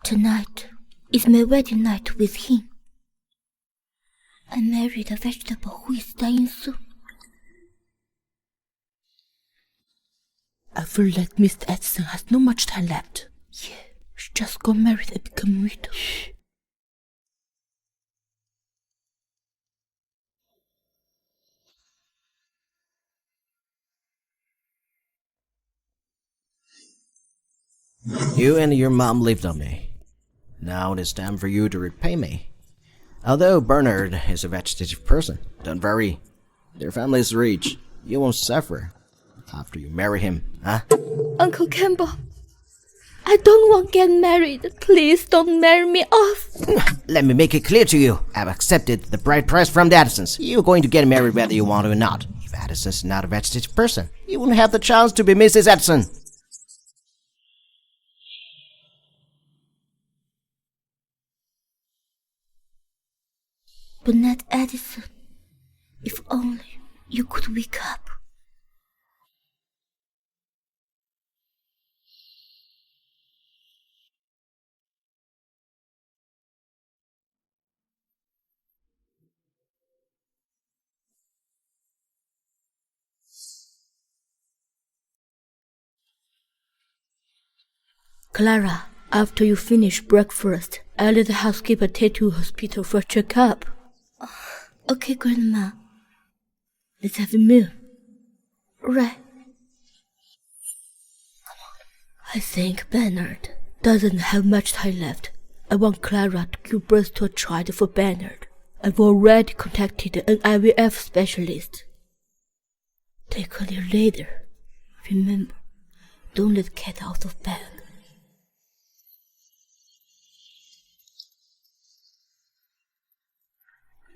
Tonight is my wedding night with him. I married a vegetable who is dying soon. I feel like Miss Edson has not much time left. Yeah, she just got married and become widow. Shh. You and your mom lived on me. Now it is time for you to repay me. Although Bernard is a vegetative person, don't worry. Their family is rich. You won't suffer after you marry him, huh? Uncle Campbell, I don't want to get married. Please don't marry me off. Let me make it clear to you. I've accepted the bride price from the Addisons. You're going to get married whether you want to or not. If Addison's not a vegetative person, you won't have the chance to be Mrs. Addison. Bernard Addison, if only you could wake up. Clara, after you finish breakfast, I'll let the housekeeper take you to hospital for a checkup. Okay, Grandma. Let's have a meal. Right. Come on. I think Bernard doesn't have much time left. I want Clara to give birth to a child for Bernard. I've already contacted an IVF specialist. Take a little later. Remember, don't let the cat out of bag.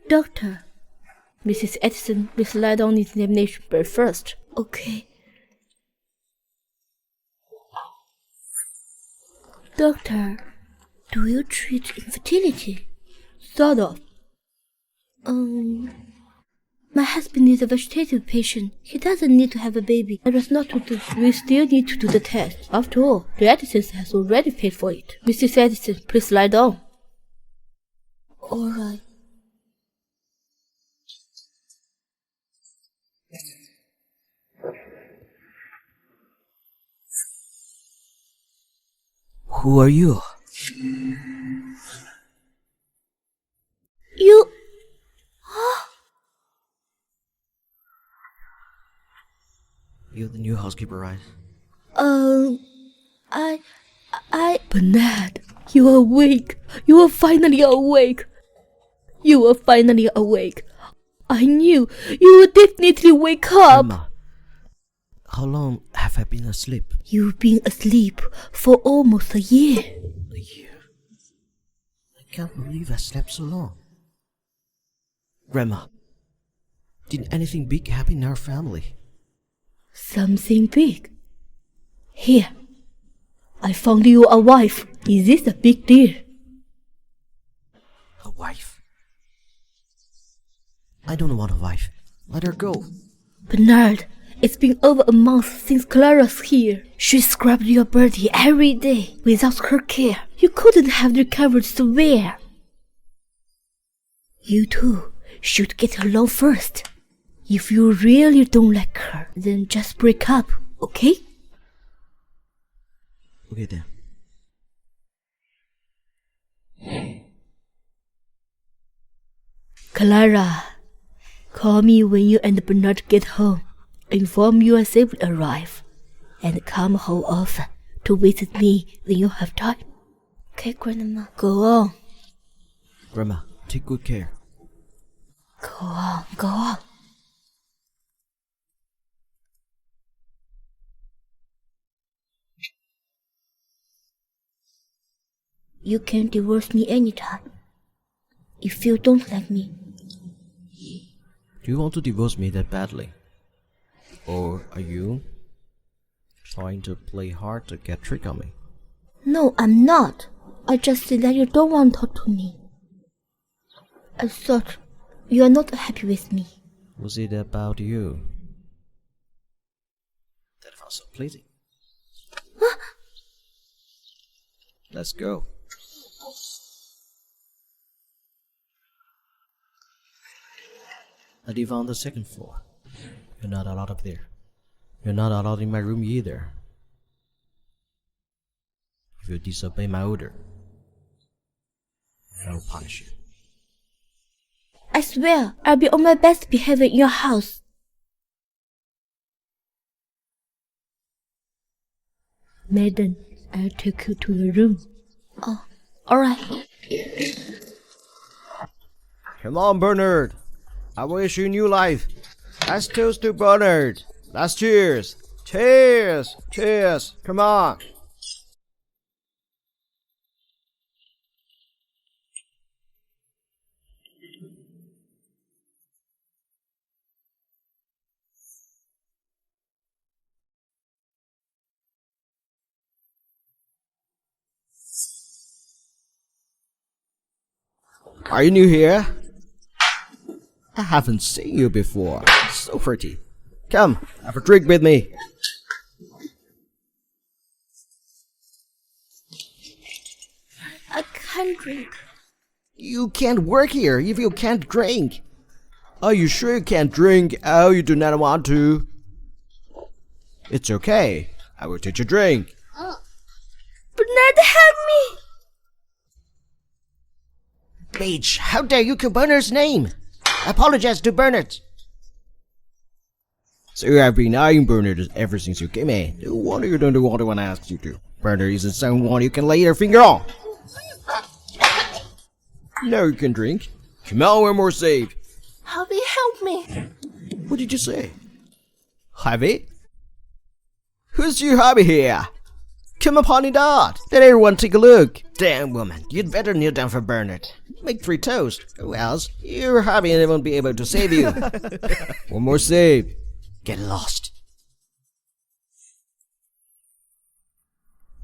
Doctor, Mrs. Edison, please lie down in the examination bed first. Okay. Doctor, do you treat infertility? Sort of. My husband is a vegetative patient. He doesn't need to have a baby. There is not to do. We still need to do the test. After all, the Edisons has already paid for it. Mrs. Edison, please lie down. All right. Who are you? You... You're the new housekeeper, right? Bernard, you are awake. You are finally awake. You are finally awake. I knew you would definitely wake up. Emma, how long have I been asleep? You've been asleep for almost a year. A year? I can't believe I slept so long. Grandma, did anything big happen in our family? Something big? Here, I found you a wife. Is this a big deal? A wife? I don't want a wife. Let her go. Bernard, it's been over a month since Clara's here. She scrubbed your body every day without her care. You couldn't have recovered severe. You two should get along first. If you really don't like her, then just break up, okay? Okay then. Clara, call me when you and Bernard get home. Inform you as they will arrive. And come home often to visit me when you have time. Okay, Grandma? Go on. Grandma, take good care. Go on, go on. You can divorce me anytime. If you don't like me. Do you want to divorce me that badly? Or are you trying to play hard to get trick on me? No, I'm not. I just said that you don't want to talk to me. I thought you are not happy with me. Was it about you? That was so pleasing. Let's go. I live on the second floor. You're not allowed up there. You're not allowed in my room either. If you disobey my order, I'll punish you. I swear I'll be on my best behavior in your house. Maiden, I'll take you to your room. Oh, alright. Come on, Bernard. I wish you new life. Let's toast to Bernard. Let's cheers. Cheers. Cheers. Come on. Are you new here? I haven't seen you before. So pretty. Come, have a drink with me. I can't drink. You can't work here if you can't drink. Are you sure you can't drink? Oh, you do not want to? It's okay. I will teach you drink. Bernard, help me! Bitch, how dare you call Bernard's name? I apologize to Bernard. So you have been eyeing Bernard ever since you came in. No wonder you don't do what anyone asks you to. Bernard isn't someone you can lay your finger on. Now you can drink. Come on, we're more safe. Harvey, help me! What did you say? Harvey? Who's your hobby here? Come upon it out. Let everyone take a look. Damn woman, you'd better kneel down for Bernard. Make 3 toasts, or else your hobby won't be able to save you. One more save. Get lost.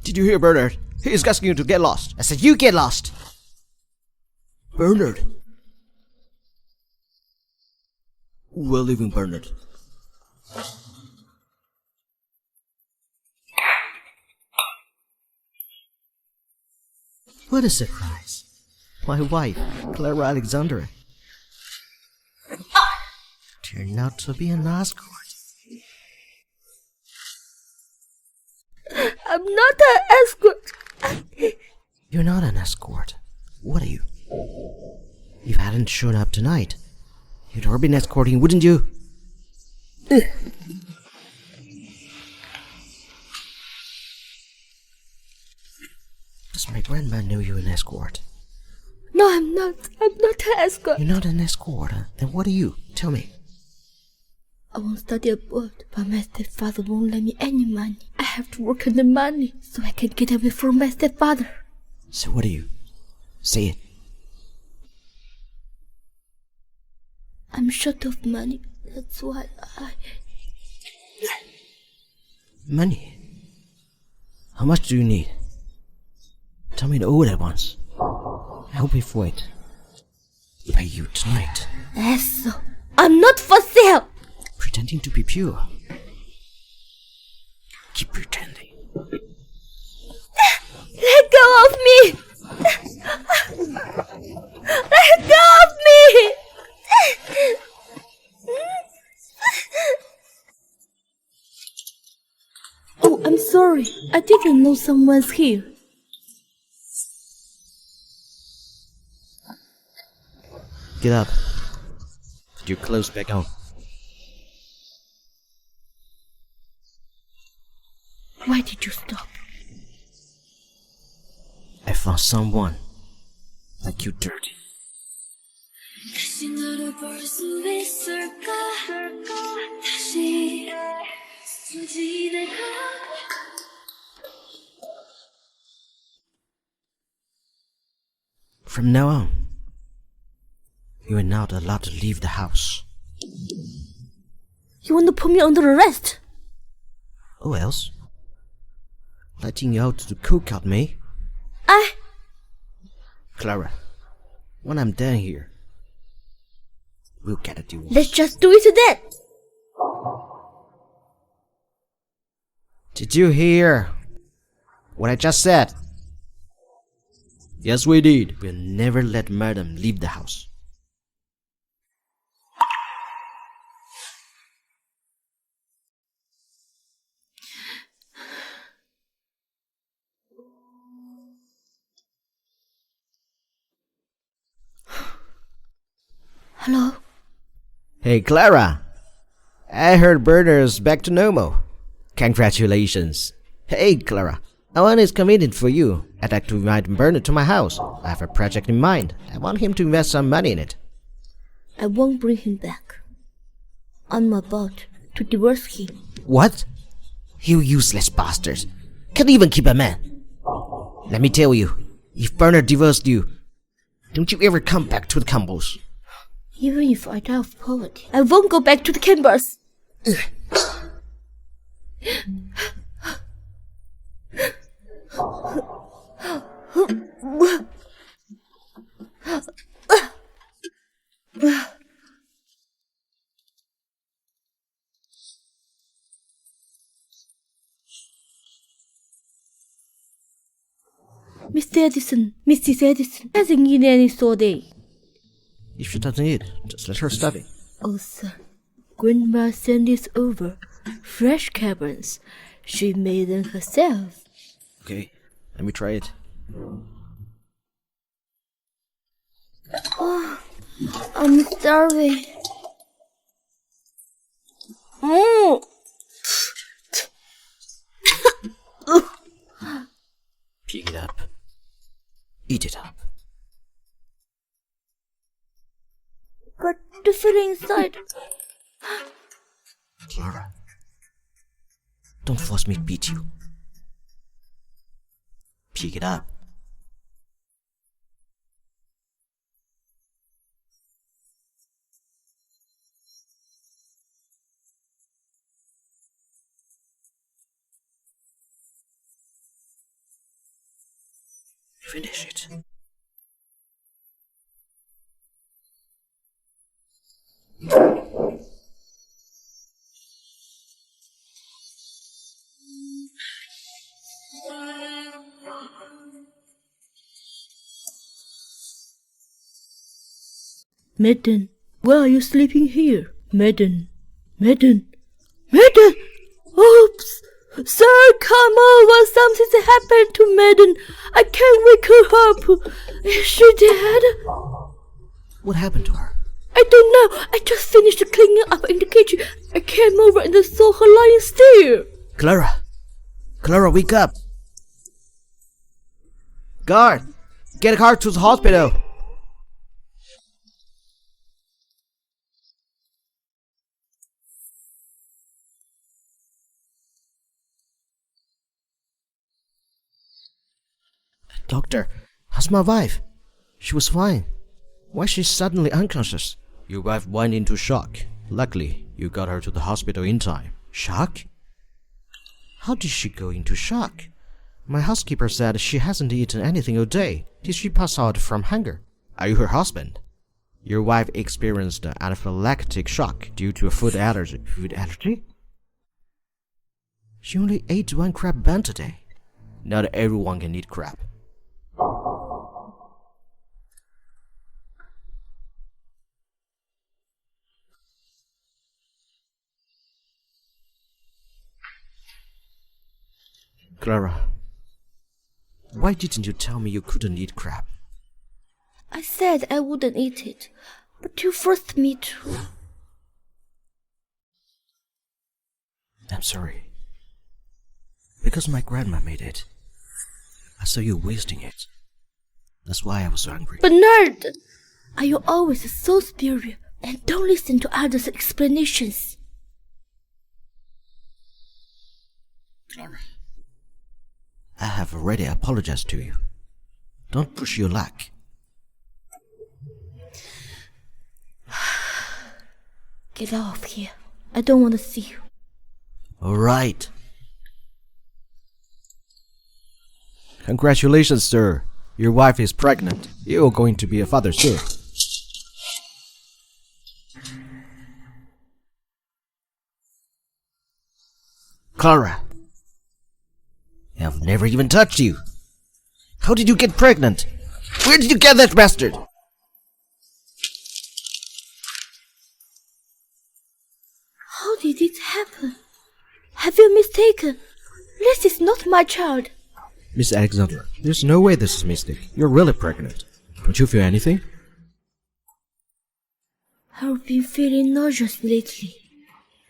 Did you hear Bernard? He's asking you to get lost. I said you get lost. Bernard. We're leaving Bernard. What a surprise. My wife, Clara Alexandra, turned out to be an escort. I'm not an escort. You're not an escort. What are you? If you hadn't shown up tonight, you'd already been escorting, wouldn't you? Does my grandma know you're an escort? No, I'm not. I'm not an escort. You're not an escort. Then what are you? Tell me. I won't study abroad, but my stepfather won't lend me any money. I have to work on the money so I can get away from my stepfather. So what are you? Say it. I'm short of money. That's why I... Money? How much do you need? Tell me the old at once. Help me for it. Pay you tonight. Eso. I'm not for sale. Pretending to be pure. Keep pretending. Let go of me. Let go of me. Oh, I'm sorry. I didn't know someone's here. Get up. Put your clothes back on. Why did you stop? I found someone like you dirty. 다시 너를 볼 수 있을까? 다시 지내가 From now on, you are not allowed to leave the house. You want to put me under arrest? Or else, letting you out to cook out me. Clara, when I'm done here, we'll get a divorce. Let's just do it then. Did you hear what I just said? Yes, we did. We'll never let Madam leave the house. Hello? Hey, Clara! I heard Bernard's back to normal. Congratulations. Hey, Clara. I want is convenient for you. I'd like to invite Bernard to my house. I have a project in mind. I want him to invest some money in it. I won't bring him back. I'm about to divorce him. What? You useless bastard. Can't even keep a man. Let me tell you, if Bernard divorced you, don't you ever come back to the Campbells. Even if I die of poverty, I won't go back to the Campbells. Mrs. Edison hasn't eaten any all day. If she doesn't eat, just let her study. Oh, sir, Grandma sent this over. Fresh caverns. She made them herself. Okay, let me try it. Oh, I'm starving. Pick it up. Eat it up. But the feeling inside. Clara, don't force me to beat you. Pick it up. Finish it. Madden, why are you sleeping here? Madden. Oops! Sir, come over. Something's happened to Madden. I can't wake her up. Is she dead? What happened to her? I don't know. I just finished cleaning up in the kitchen. I came over and I saw her lying still. Clara, wake up! Guard! Get a car to the hospital! Doctor, how's my wife? She was fine. Why is she suddenly unconscious? Your wife went into shock. Luckily, you got her to the hospital in time. Shock? How did she go into shock? My housekeeper said she hasn't eaten anything all day. Did she pass out from hunger? Are you her husband? Your wife experienced an anaphylactic shock due to a food allergy. Food allergy? She only ate one crab bun today. Not everyone can eat crab. Clara, why didn't you tell me you couldn't eat crab? I said I wouldn't eat it, but you forced me to. I'm sorry. Because my grandma made it. I saw you wasting it. That's why I was so angry. Bernard! Are you always so superior and don't listen to others' explanations? Clara, I have already apologized to you. Don't push your luck. Get out of here. I don't want to see you. All right. Congratulations, sir. Your wife is pregnant. You're going to be a father soon. Clara, I've never even touched you. How did you get pregnant? Where did you get that bastard? How did it happen? Have you mistaken? This is not my child. Miss Alexandra, there's no way this is a mistake. You're really pregnant. Don't you feel anything? I've been feeling nauseous lately.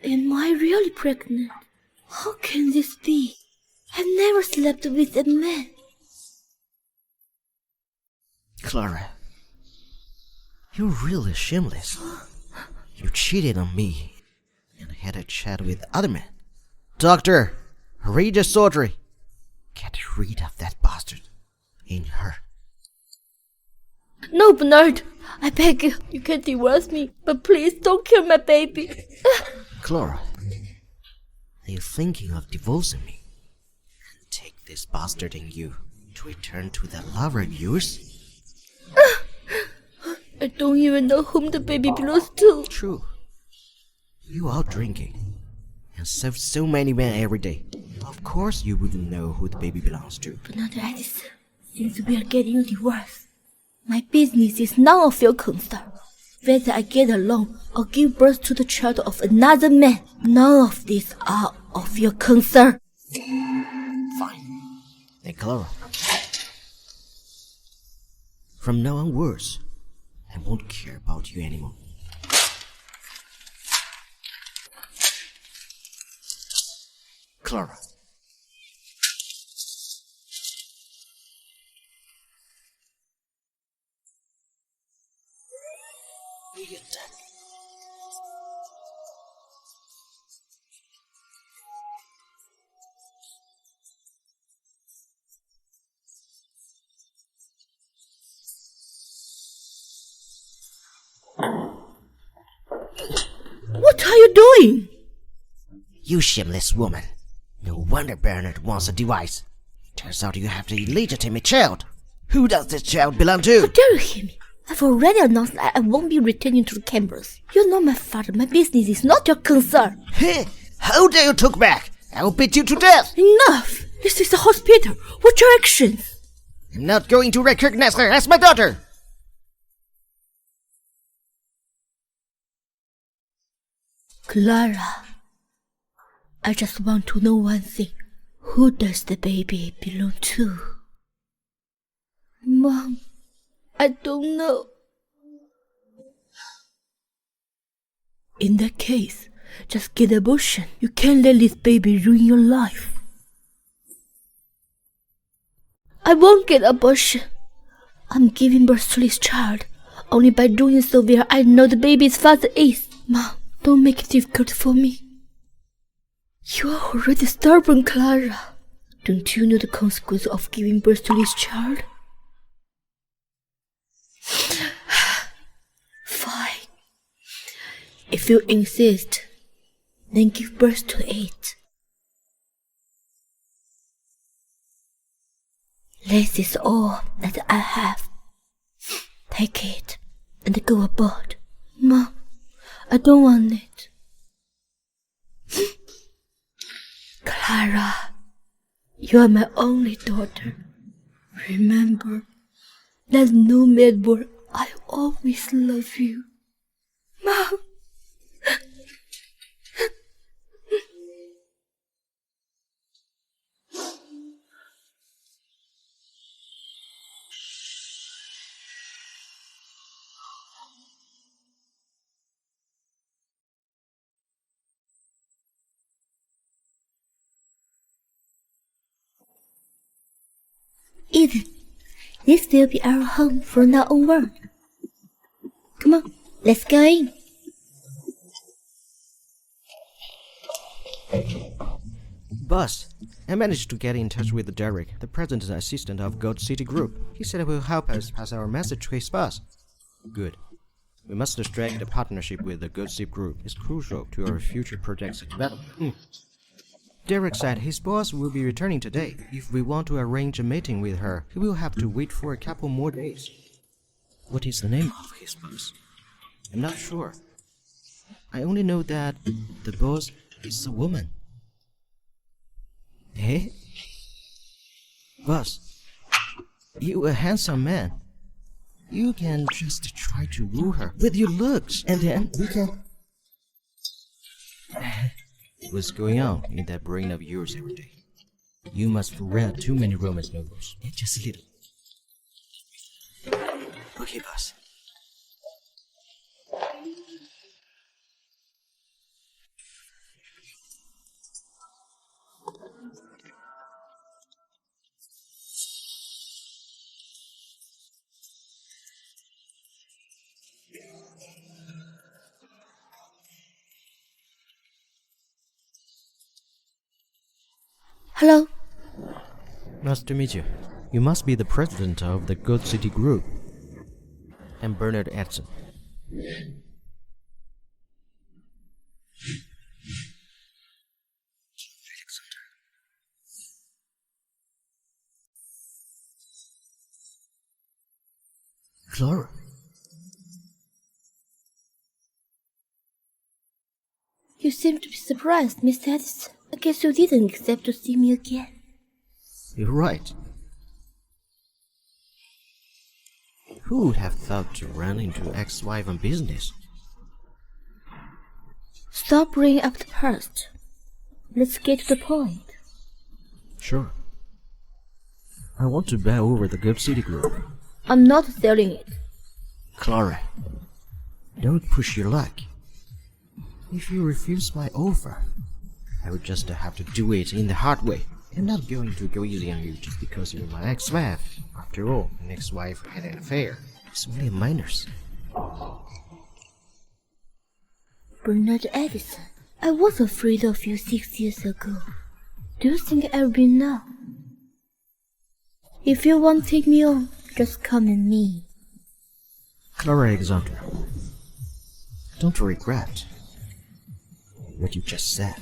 Am I really pregnant? How can this be? I've never slept with a man. Clara, you're really shameless. You cheated on me and had a chat with other men. Doctor, read the surgery. Get rid of that bastard in her. No, Bernard. I beg you. You can divorce me, but please don't kill my baby. Clara, are you thinking of divorcing me? And take this bastard in you to return to that lover of yours? I don't even know whom the baby belongs to. True. You are drinking and serve so many men every day. Of course you wouldn't know who the baby belongs to. Bernard Edison, since we are getting a divorce, my business is none of your concern. Whether I get along or give birth to the child of another man, none of these are of your concern. Fine. Then Clara, from now onwards, I won't care about you anymore. Clara. What are you doing? You shameless woman. No wonder Bernard wants a device. Turns out you have the illegitimate child. Who does this child belong How to? dare you hear me? I've already announced that I won't be returning to the campus. You're not my father. My business is not your concern. Hey, how dare you talk back? I'll beat you to death. Enough! This is a hospital. What's your actions? I'm not going to recognize her as my daughter. Clara, I just want to know one thing. Who does the baby belong to? Mom, I don't know. In that case, just get abortion. You can't let this baby ruin your life. I won't get abortion. I'm giving birth to this child. Only by doing so will I know the baby's father is. Mom, don't make it difficult for me. You are already stubborn, Clara. Don't you know the consequence of giving birth to this child? Fine. If you insist, then give birth to it. This is all that I have. Take it and go aboard. Mom, I don't want it. Clara, you are my only daughter. Remember that no matter what, I always love you. Mom. Eden, this will be our home from now onward. Come on, let's go in. Boss, I managed to get in touch with Derek, the president and assistant of Gold City Group. He said he will help us pass our message to his boss. Good. We must strike the partnership with the Gold City Group. It's crucial to our future projects development. Derek said his boss will be returning today. If we want to arrange a meeting with her, he will have to wait for a couple more days. What is the name of his boss? I'm not sure. I only know that the boss is a woman. Eh? Boss, you're a handsome man. You can just try to woo her with your looks, and then we can... What's going on in that brain of yours every day? You must have read too many romance novels. Just a little. Okay, boss. Hello? Nice to meet you. You must be the president of the Good City Group. I'm Bernard Edson. Clara? You seem to be surprised, Miss Addison. I guess you didn't expect to see me again. You're right. Who would have thought to run into ex-wife on business? Stop bringing up the past. Let's get to the point. Sure. I want to buy over the Good City Group. I'm not selling it. Clara, don't push your luck. If you refuse my offer, I would just have to do it in the hard way. I'm not going to go easy on you just because you're my ex-wife. After all, an ex-wife had an affair. It's only a minors. Bernard Edison, I was afraid of you 6 years ago. Do you think I'll be now? If you want to take me on, just come at me. Clara Alexandra, don't regret what you just said.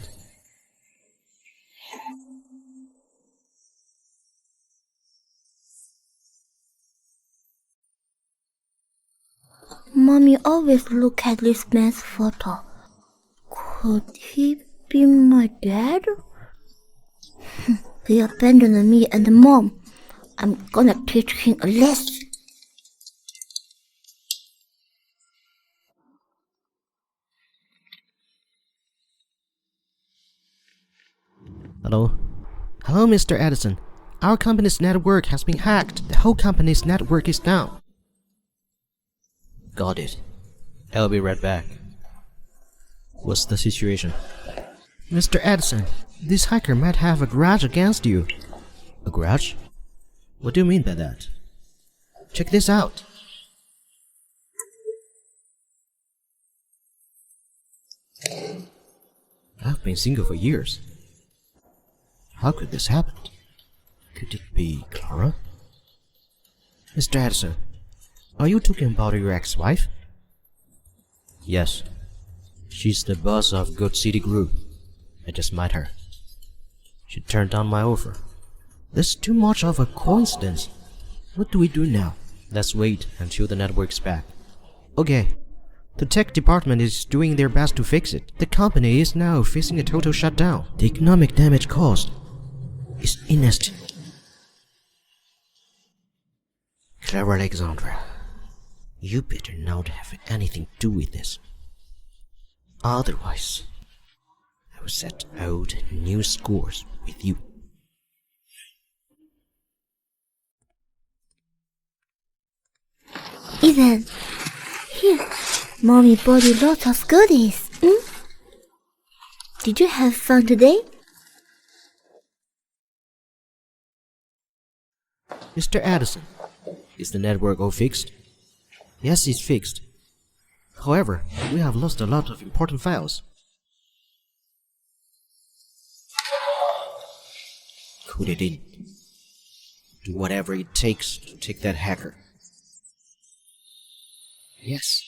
Mommy always look at this man's photo. Could he be my dad? He abandoned me and Mom. I'm gonna teach him a lesson. Hello? Hello, Mr. Edison. Our company's network has been hacked. The whole company's network is down. Got it. I'll be right back. What's the situation? Mr. Edison, this hacker might have a grudge against you. A grudge? What do you mean by that? Check this out. I've been single for years. How could this happen? Could it be Clara? Mr. Edison, are you talking about your ex-wife? Yes. She's the boss of Good City Group. I just met her. She turned down my offer. That's too much of a coincidence. What do we do now? Let's wait until the network's back. Okay. The tech department is doing their best to fix it. The company is now facing a total shutdown. The economic damage caused is inestimable. Clara Alexandra, you better not have anything to do with this. Otherwise, I will set old and new scores with you. Ethan, here, Mommy bought you lots of goodies. Did you have fun today? Mr. Addison, is the network all fixed? Yes, it's fixed. However, we have lost a lot of important files. Code it in. Do whatever it takes to take that hacker. Yes.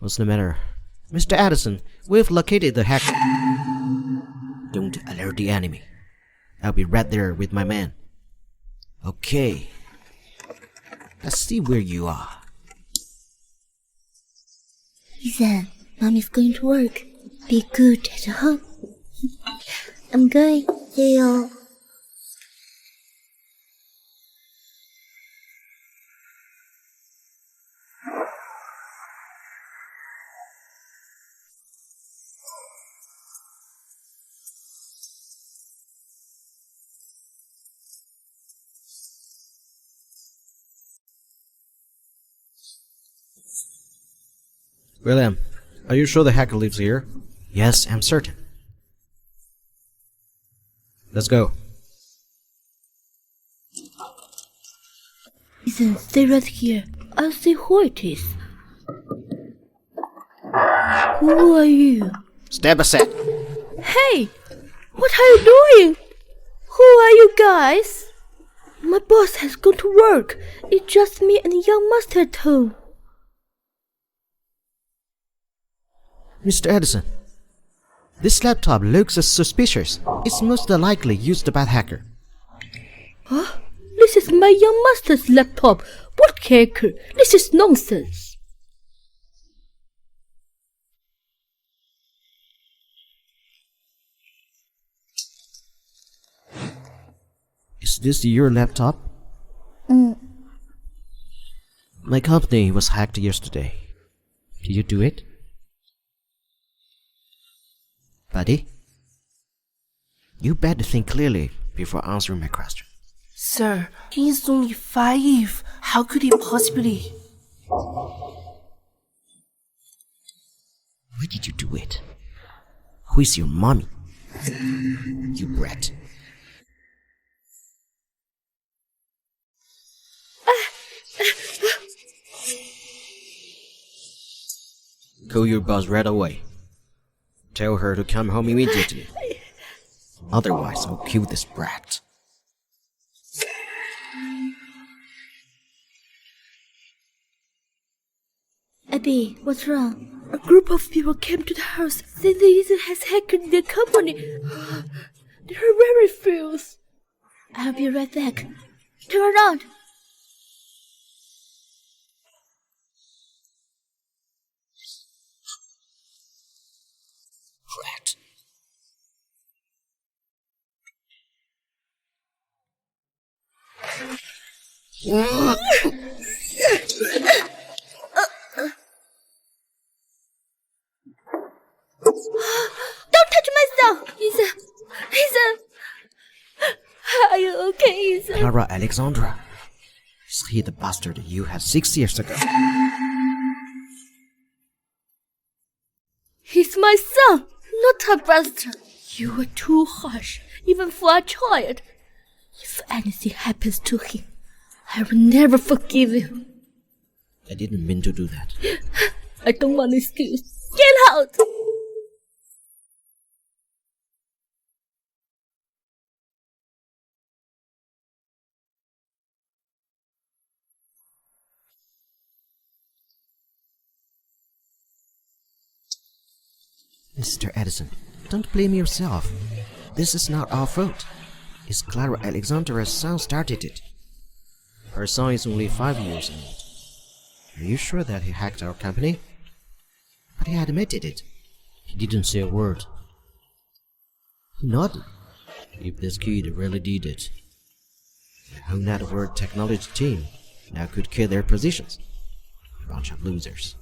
What's the matter? Mr. Addison, we've located the hacker. Don't alert the enemy. I'll be right there with my man. Okay. Let's see where you are. Ethan, Mommy's going to work. Be good at home. I'm going. See you. William, are you sure the hacker lives here? Yes, I'm certain. Let's go. Ethan, stay right here. I'll see who it is. Who are you? Step aside. Hey! What are you doing? Who are you guys? My boss has gone to work. It's just me and young master at home. Mr. Edison, this laptop looks suspicious. It's most likely used by a hacker. Huh? This is my young master's laptop. What hacker? This is nonsense. Is this your laptop? My company was hacked yesterday. Did you do it? Buddy? You better think clearly before answering my question. Sir, he is only 5. How could he possibly? Where did you do it? Who is your mommy? You brat. Call your boss right away. Tell her to come home immediately. Otherwise, I'll kill this brat. Abby, what's wrong? A group of people came to the house saying the user has hacked their company. They're very fierce. I'll be right back. Turn around. Brat. Don't touch myself! Ethan! Are you okay, Ethan? Clara Alexandra. Is he the bastard you had 6 years ago? He's my son, not a bastard. You were too harsh, even for a child. If anything happens to him, I will never forgive you. I didn't mean to do that. I don't want an excuse. Get out! Mr. Edison, don't blame yourself. This is not our fault. It's Clara Alexandra's son started it. Her son is only 5 years old. Are you sure that he hacked our company? But he admitted it. He didn't say a word. He nodded. If this kid really did it, the whole network technology team now could kill their positions. Bunch of losers.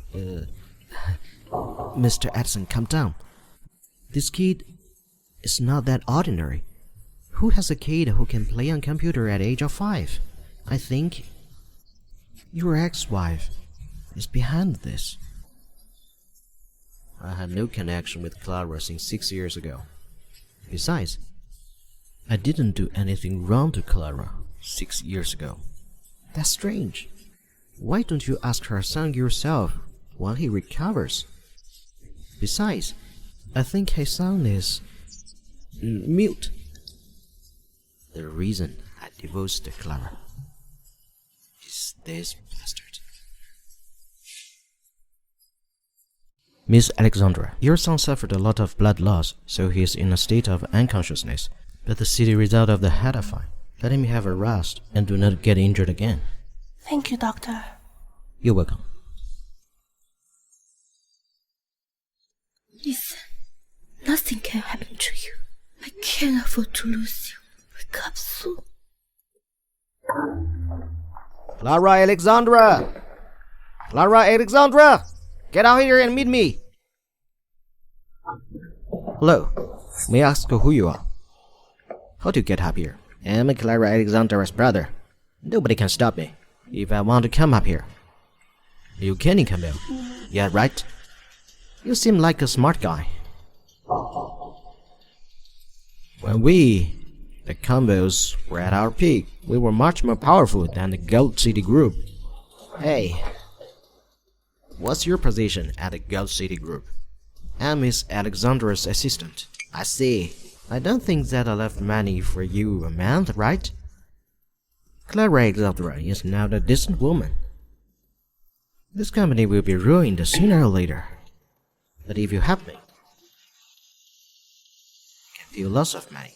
Mr. Edison, calm down. This kid is not that ordinary. Who has a kid who can play on computer at the age of 5? I think your ex-wife is behind this. I had no connection with Clara since 6 years ago. Besides, I didn't do anything wrong to Clara 6 years ago. That's strange. Why don't you ask her son yourself when he recovers? Besides, I think his son is mute. The reason I divorced Clara is this bastard. Miss Alexandra, your son suffered a lot of blood loss, so he is in a state of unconsciousness. But the city result of the head are fine. Let him have a rest and do not get injured again. Thank you, doctor. You're welcome. Listen, nothing can happen to you. I can't afford to lose you. Wake up soon. Clara Alexandra! Clara Alexandra! Get out here and meet me! Hello. May I ask who you are? How do you get up here? I'm Clara Alexandra's brother. Nobody can stop me if I want to come up here. You can, Camille. Yeah, right? You seem like a smart guy. When we, the combos, were at our peak, we were much more powerful than the Gold City Group. Hey, what's your position at the Gold City Group? I'm Miss Alexandra's assistant. I see. I don't think that I left money for you a month, right? Clara Alexandra is now a decent woman. This company will be ruined sooner or later. But if you help me, I can give you lots of money.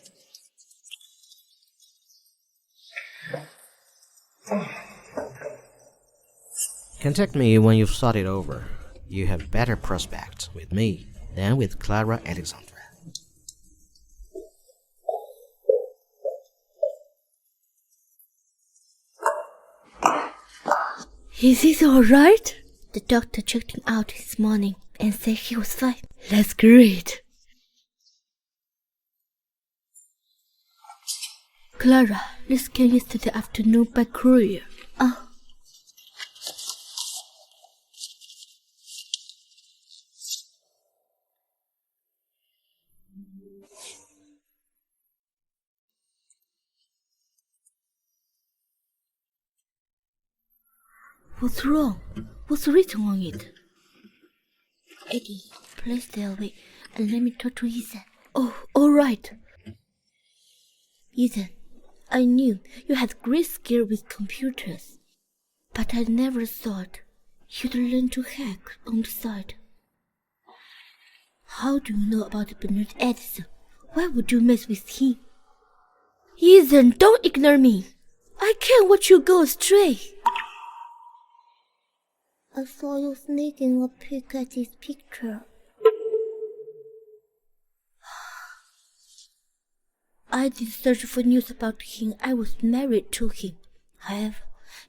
Contact me when you've thought it over. You have better prospects with me than with Clara Alexandra. Is he alright? The doctor checked him out this morning and said he was fine. That's great. Clara, this came yesterday afternoon by courier. Oh. What's wrong? What's written on it? Eddie, please stay away and let me talk to Ethan. Oh, alright. Ethan, I knew you had great skill with computers, but I never thought you'd learn to hack on the side. How do you know about Bernard Edison? Why would you mess with him? Ethan, don't ignore me. I can't watch you go astray. I saw you sneaking a peek at his picture. I did search for news about him. I was married to him. However,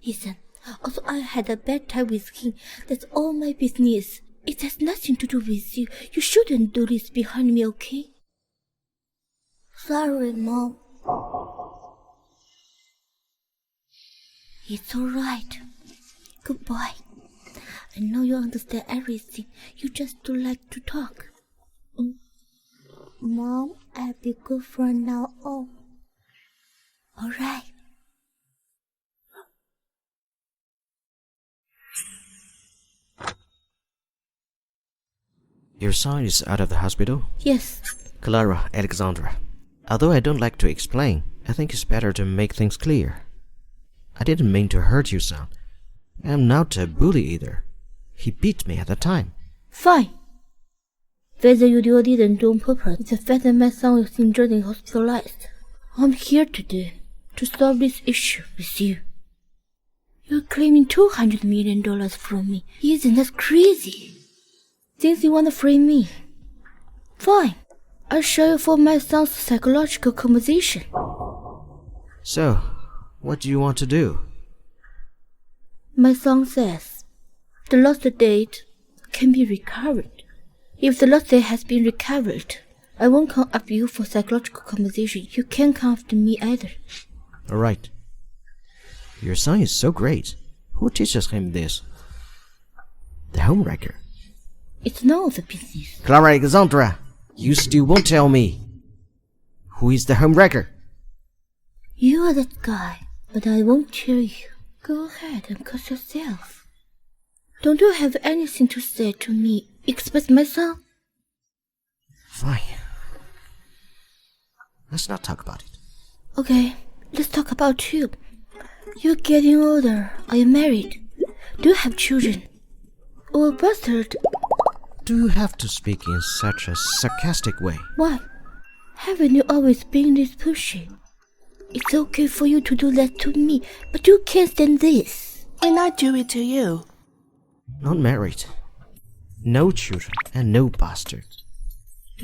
Ethan, although I had a bad time with him, that's all my business. It has nothing to do with you. You shouldn't do this behind me, okay? Sorry, Mom. It's alright. Goodbye. I know you understand everything. You just don't like to talk. Mom, I'll be good from now on. Alright. Your son is out of the hospital? Yes. Clara Alexandra. Although I don't like to explain, I think it's better to make things clear. I didn't mean to hurt you, son. I'm not a bully either. He beat me at the time. Fine. Whether you do or didn't do on purpose, it's the fact that my son was injured and hospitalized. I'm here today to solve this issue with you. You're claiming $200 million from me. Isn't that crazy? Since you want to free me, fine. I'll show you for my son's psychological compensation. So, what do you want to do? My son says the lost date can be recovered. If the lost date has been recovered, I won't come after you for psychological compensation. You can't come after me either. Alright. Your son is so great. Who teaches him this? The homewrecker. It's none of the business. Clara Alexandra, you still won't tell me. Who is the homewrecker? You are that guy, but I won't tell you. Go ahead and cut yourself. Don't you have anything to say to me except my son? Fine. Let's not talk about it. Okay, let's talk about you. You're getting older. Are you married? Do you have children? Or a bastard? Do you have to speak in such a sarcastic way? Why? Haven't you always been this pushy? It's okay for you to do that to me, but you can't stand this. When I do it to you. Not married. No children and no bastard.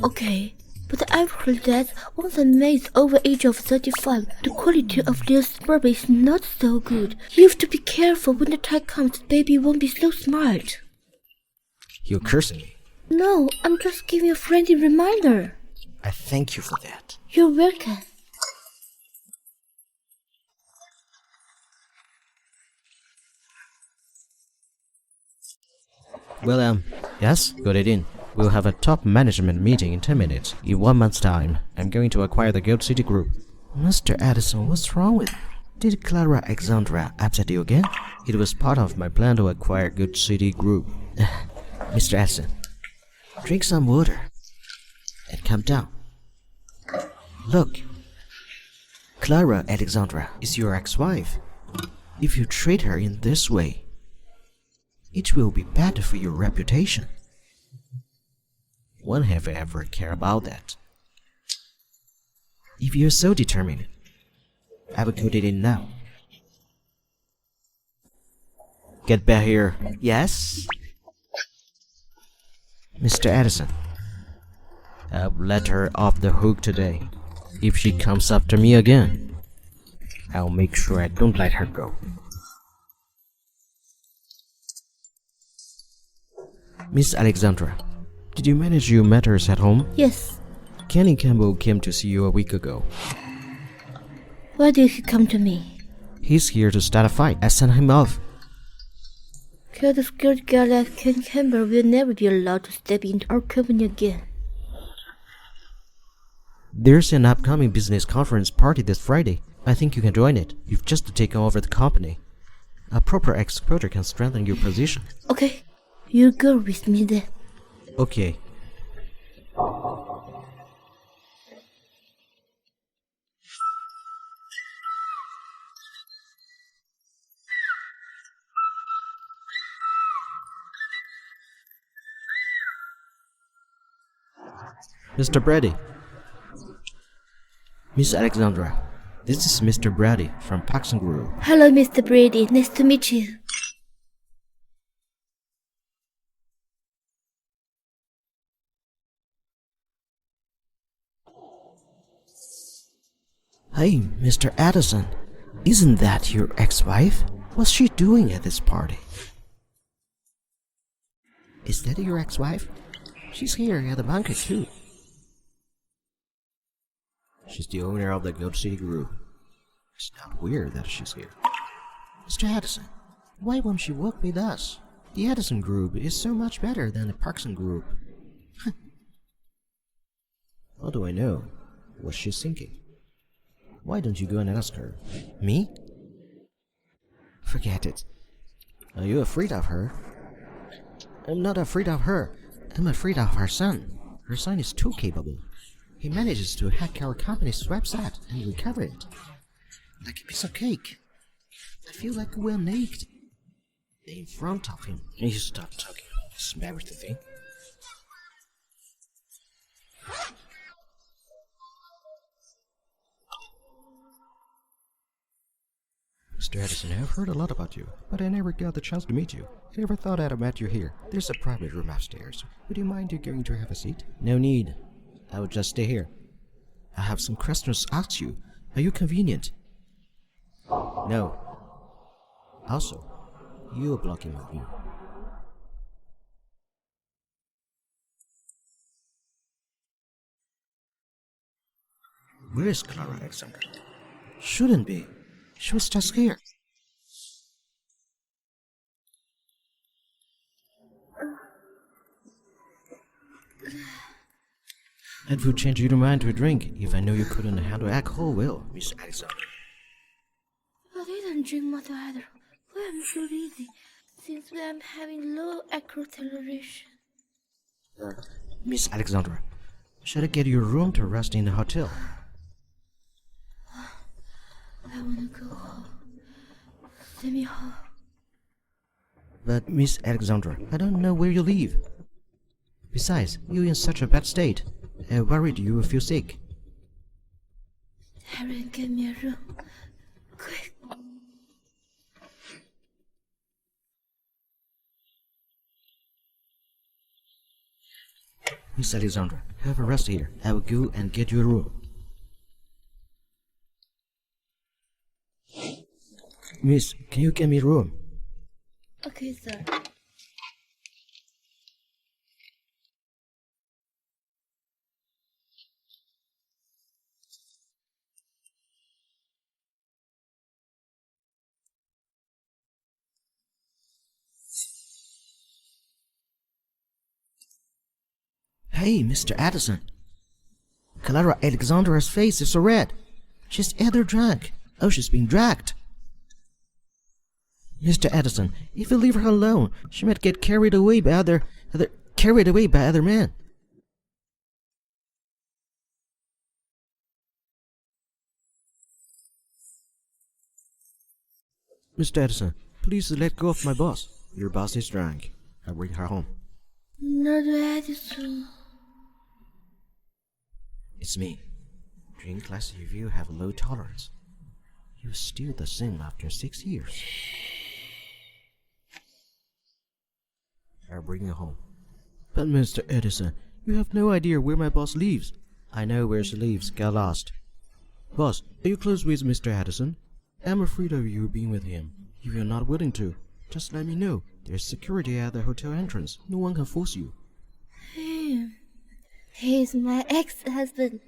Okay, but I've heard that once a man is over age of 35, the quality of their sperm is not so good. You have to be careful when the time comes. Baby won't be so smart. You're cursing me. No, I'm just giving you a friendly reminder. I thank you for that. You're welcome. Well, yes, got it in. We'll have a top management meeting in 10 minutes. In 1 month's time, I'm going to acquire the Gold City Group. Mr. Addison, what's wrong with you? Did Clara Alexandra upset you again? It was part of my plan to acquire Gold City Group. Mr. Addison, drink some water and calm down. Look, Clara Alexandra is your ex-wife. If you treat her in this way, it will be bad for your reputation. When have I ever cared about that? If you're so determined, I will put it in now. Get back here. Yes? Mr. Edison, I'll let her off the hook today. If she comes after me again, I'll make sure I don't let her go. Miss Alexandra, did you manage your matters at home? Yes. Kenny Campbell came to see you a week ago. Why did he come to me? He's here to start a fight. I sent him off. Because a scared guy like Ken Campbell will never be allowed to step into our company again. There's an upcoming business conference party this Friday. I think you can join it. You've just taken over the company. A proper exposure can strengthen your position. Okay, you go with me then. Okay. Mr. Brady. Miss Alexandra, this is Mr. Brady from Paxson Group. Hello, Mr. Brady. Nice to meet you. Hey, Mr. Addison, isn't that your ex-wife? What's she doing at this party? Is that your ex-wife? She's here at the bunker too. She's the owner of the Gold City Group. It's not weird that she's here. Mr. Addison, why won't she work with us? The Addison Group is so much better than the Paxson Group. How do I know what she's thinking? Why don't you go and ask her? Me? Forget it. Are you afraid of her? I'm not afraid of her. I'm afraid of her son. Her son is too capable. He manages to hack our company's website and recover it. Like a piece of cake. I feel like we're naked. In front of him. You stop talking. Smell everything. Mr. Edison, I've heard a lot about you, but I never got the chance to meet you. I never thought I'd have met you here. There's a private room upstairs. Would you mind you going to have a seat? No need. I will just stay here. I have some questions to ask you. Are you convenient? No. Also, you're blocking my view. Where is Clara Alexandra? Shouldn't be. She was just here. It would change your mind to a drink if I know you couldn't handle alcohol well, Miss Alexandra. I didn't drink much either. Why am I so dizzy? Since I'm having low alcohol toleration. Miss Alexandra, should I get you a room to rest in the hotel? I wanna go home. Send me home. But, Miss Alexandra, I don't know where you live. Besides, you're in such a bad state. I'm worried you will feel sick. Hurry and get me a room. Quick. Miss Alexandra, have a rest here. I will go and get you a room. Miss, can you get me a room? Okay, sir. Hey, Mr. Addison. Clara Alexandra's face is so red. She's either drunk or she's being dragged. Mr. Addison, if you leave her alone, she might get carried away by other men. Mr. Edison, please let go of my boss. Your boss is drunk. I'll bring her home. Not Edison. It's me. Drink less if you have low tolerance. You're still the same after 6 years. I'll bring you home. But Mr. Edison, you have no idea where my boss lives. I know where she lives. Get lost. Boss, are you close with Mr. Edison? I'm afraid of you being with him. If you're not willing to, just let me know. There's security at the hotel entrance. No one can force you. He's my ex-husband.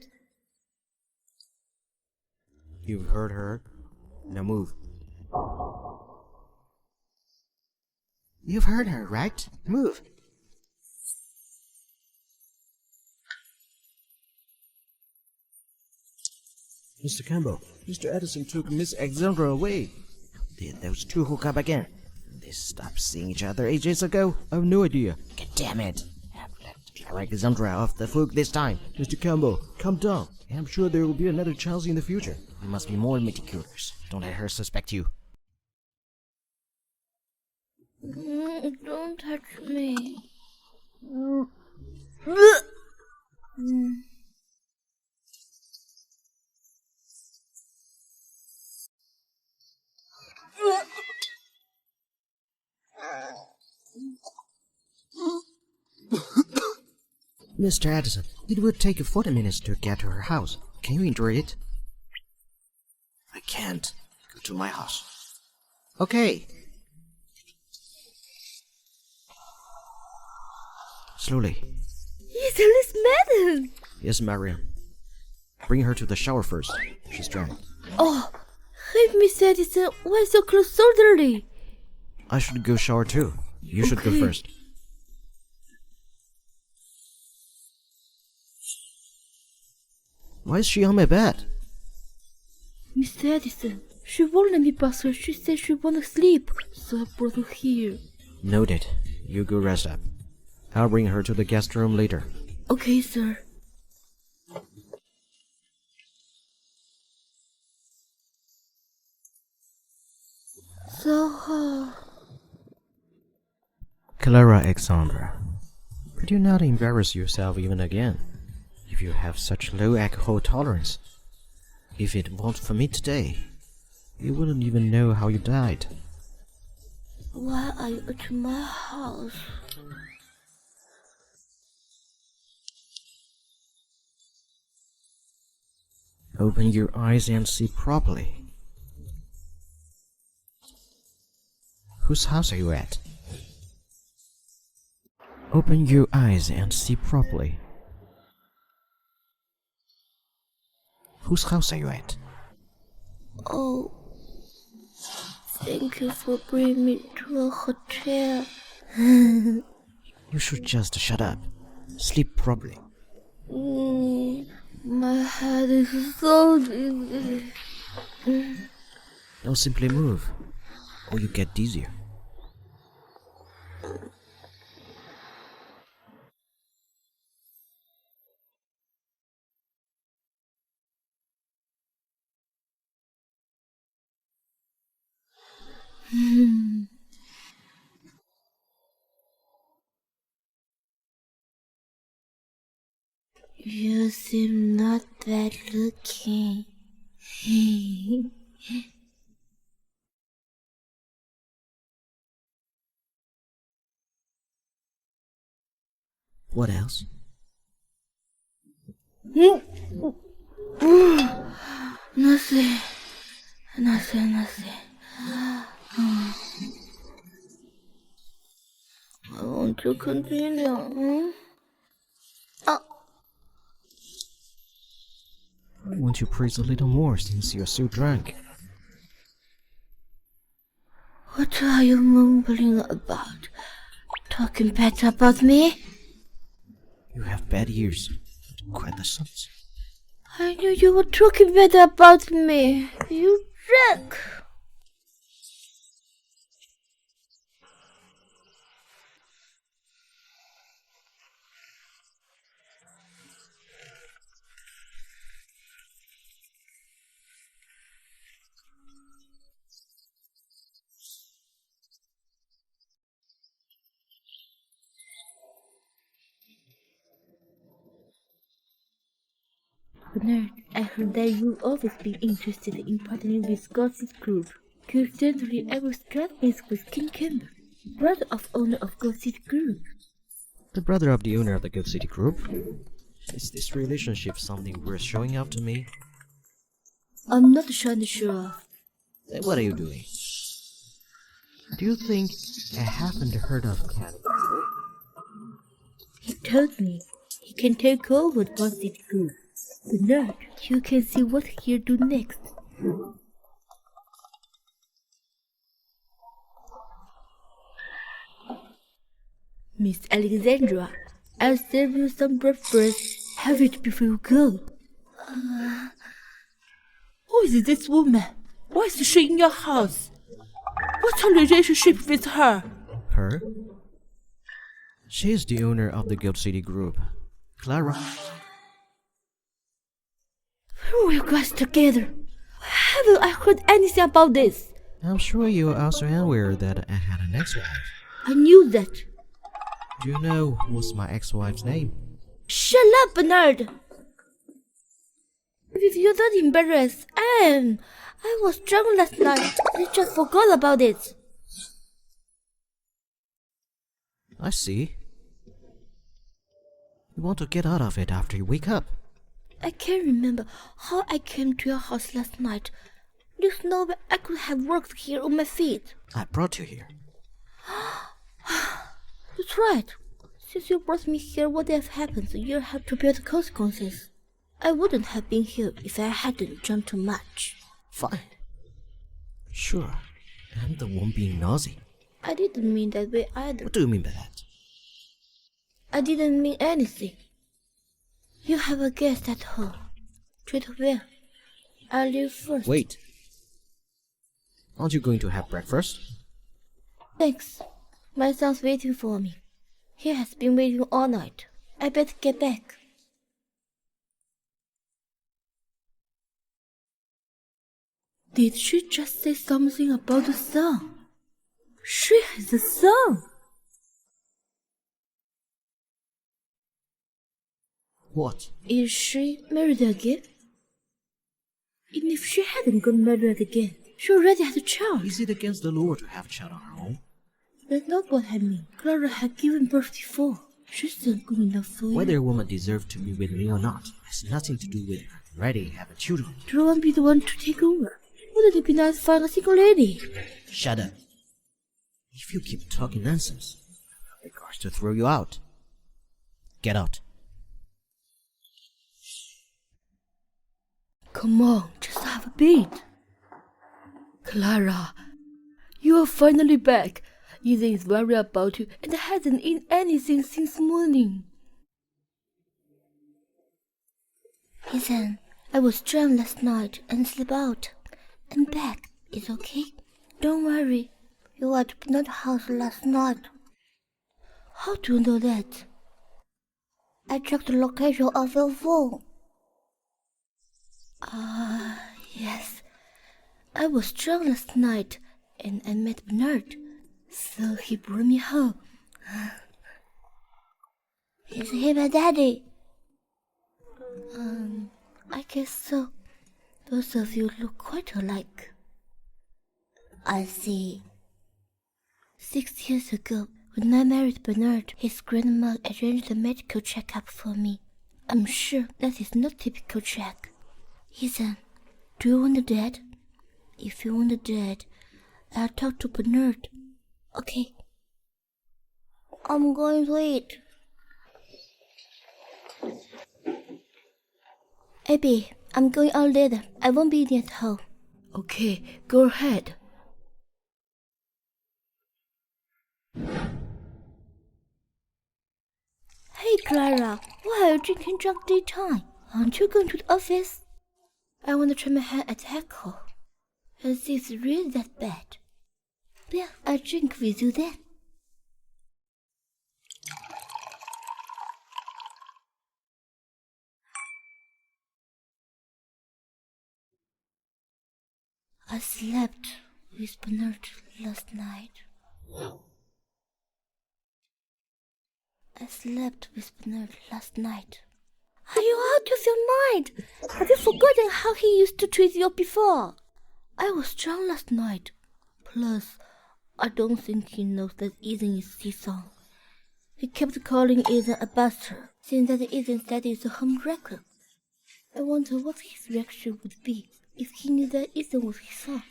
You've heard her. Now move. You've heard her, right? Move. Mr. Campbell, Mr. Edison took Miss Alexandra away. Did those two hook up again? They stopped seeing each other ages ago? I have no idea. God damn it. I've let Clara Alexandra off the hook this time. Mr. Campbell, calm down. I'm sure there will be another chance in the future. You must be more meticulous. Don't let her suspect you. Don't touch me. Mr. Edison, it would take 40 minutes to get to her house. Can you enjoy it? I can't. Go to my house. Okay. Slowly. He's this madam. Yes, Mariam. Bring her to the shower first. She's drunk. Oh, hey, Miss Edison, why so close so dirty? I should go shower too. You should go first. Why is she on my bed? Miss Edison, she won't let me pass her. She said she wanna sleep, so I brought her here. Noted. You go rest up. I'll bring her to the guest room later. Okay, sir. So, Clara Alexandra, could you not embarrass yourself even again? If you have such low alcohol tolerance, if it weren't for me today, you wouldn't even know how you died. why are you at my house? Open your eyes and see properly. Whose house are you at? Open your eyes and see properly. Whose house are you at? Oh, thank you for bringing me to a hotel. You should just shut up. Sleep properly. My head is so dizzy. Don't simply move, or you get dizzier. You seem not bad looking. What else? Nothing. Nothing. I want to continue. Won't you praise a little more since you're so drunk? What are you mumbling about? Talking bad about me? You have bad ears, but quite the sense. I knew you were talking bad about me. You drunk. Bernard, I heard that you've always been interested in partnering with Gossip Group. Coincidentally, I was classmates with King Campbell, brother of owner of Gossip Group. The brother of the owner of the Good City Group? Is this relationship something worth showing off to me? I'm not trying to show off. Then what are you doing? Do you think I haven't heard of Cat? He told me he can take over Gossip Group. Bernard, you can see what he'll do next. Miss Alexandra, I'll serve you some breakfast. Have it before you go. Who is this woman? Why is she in your house? What's your relationship with her? Her? She is the owner of the Guild City Group. Clara. When were you guys together? Haven't I heard anything about this? I'm sure you are also aware that I had an ex-wife. I knew that. Do you know what's my ex-wife's name? Shut up, Bernard! If you're not embarrassed, I am. I was drunk last night. I just forgot about it. I see. You want to get out of it after you wake up. I can't remember how I came to your house last night. There's no way I could have walked here on my feet. I brought you here. That's right. Since you brought me here, what have happened, you'll have to bear the consequences. I wouldn't have been here if I hadn't drunk too much. Fine. Sure, I'm the one being nosy. I didn't mean that way either. What do you mean by that? I didn't mean anything. You have a guest at home. Treat her well. I'll leave first. Wait. Aren't you going to have breakfast? Thanks. My son's waiting for me. He has been waiting all night. I better get back. Did she just say something about the son? She has a son. What? Is she married again? Even if she hadn't got married again, she already had a child. Is it against the law to have a child on her own? That's not what I mean. Clara had given birth before. She's not good enough for you. Whether a woman deserves to be with me or not has nothing to do with her already having children. Do you want to be the one to take over? Wouldn't it be nice to find a single lady? Shut up. If you keep talking nonsense, I'll be forced to throw you out. Get out. Come on, just have a beat. Clara, you are finally back. Ethan is worried about you and hasn't eaten anything since morning. Ethan, I was drunk last night and slept out. I'm back. It's okay. Don't worry. You were at Bernard's house last night. How do you know that? I checked the location of your phone. Yes. I was drunk last night and I met Bernard, so he brought me home. Is he my daddy? I guess so. Both of you look quite alike. I see. 6 years ago, when I married Bernard, his grandma arranged a medical checkup for me. I'm sure that is not typical check. Ethan, do you want a dad? If you want a dad, I'll talk to Bernard. Okay. I'm going to eat. Abby, I'm going out later. I won't be at home. Okay, go ahead. Hey, Clara, why are you drinking drunk daytime? Aren't you going to the office? I want to try my hand at alcohol and see if it's really that bad. Well, I'll drink with you then. I slept with Bernard last night. Are you out of your mind? Have you forgotten how he used to treat you before? I was drunk last night. Plus, I don't think he knows that Ethan is his son. He kept calling Ethan a bastard, saying that Ethan's daddy is a home wrecker. I wonder what his reaction would be if he knew that Ethan was his son.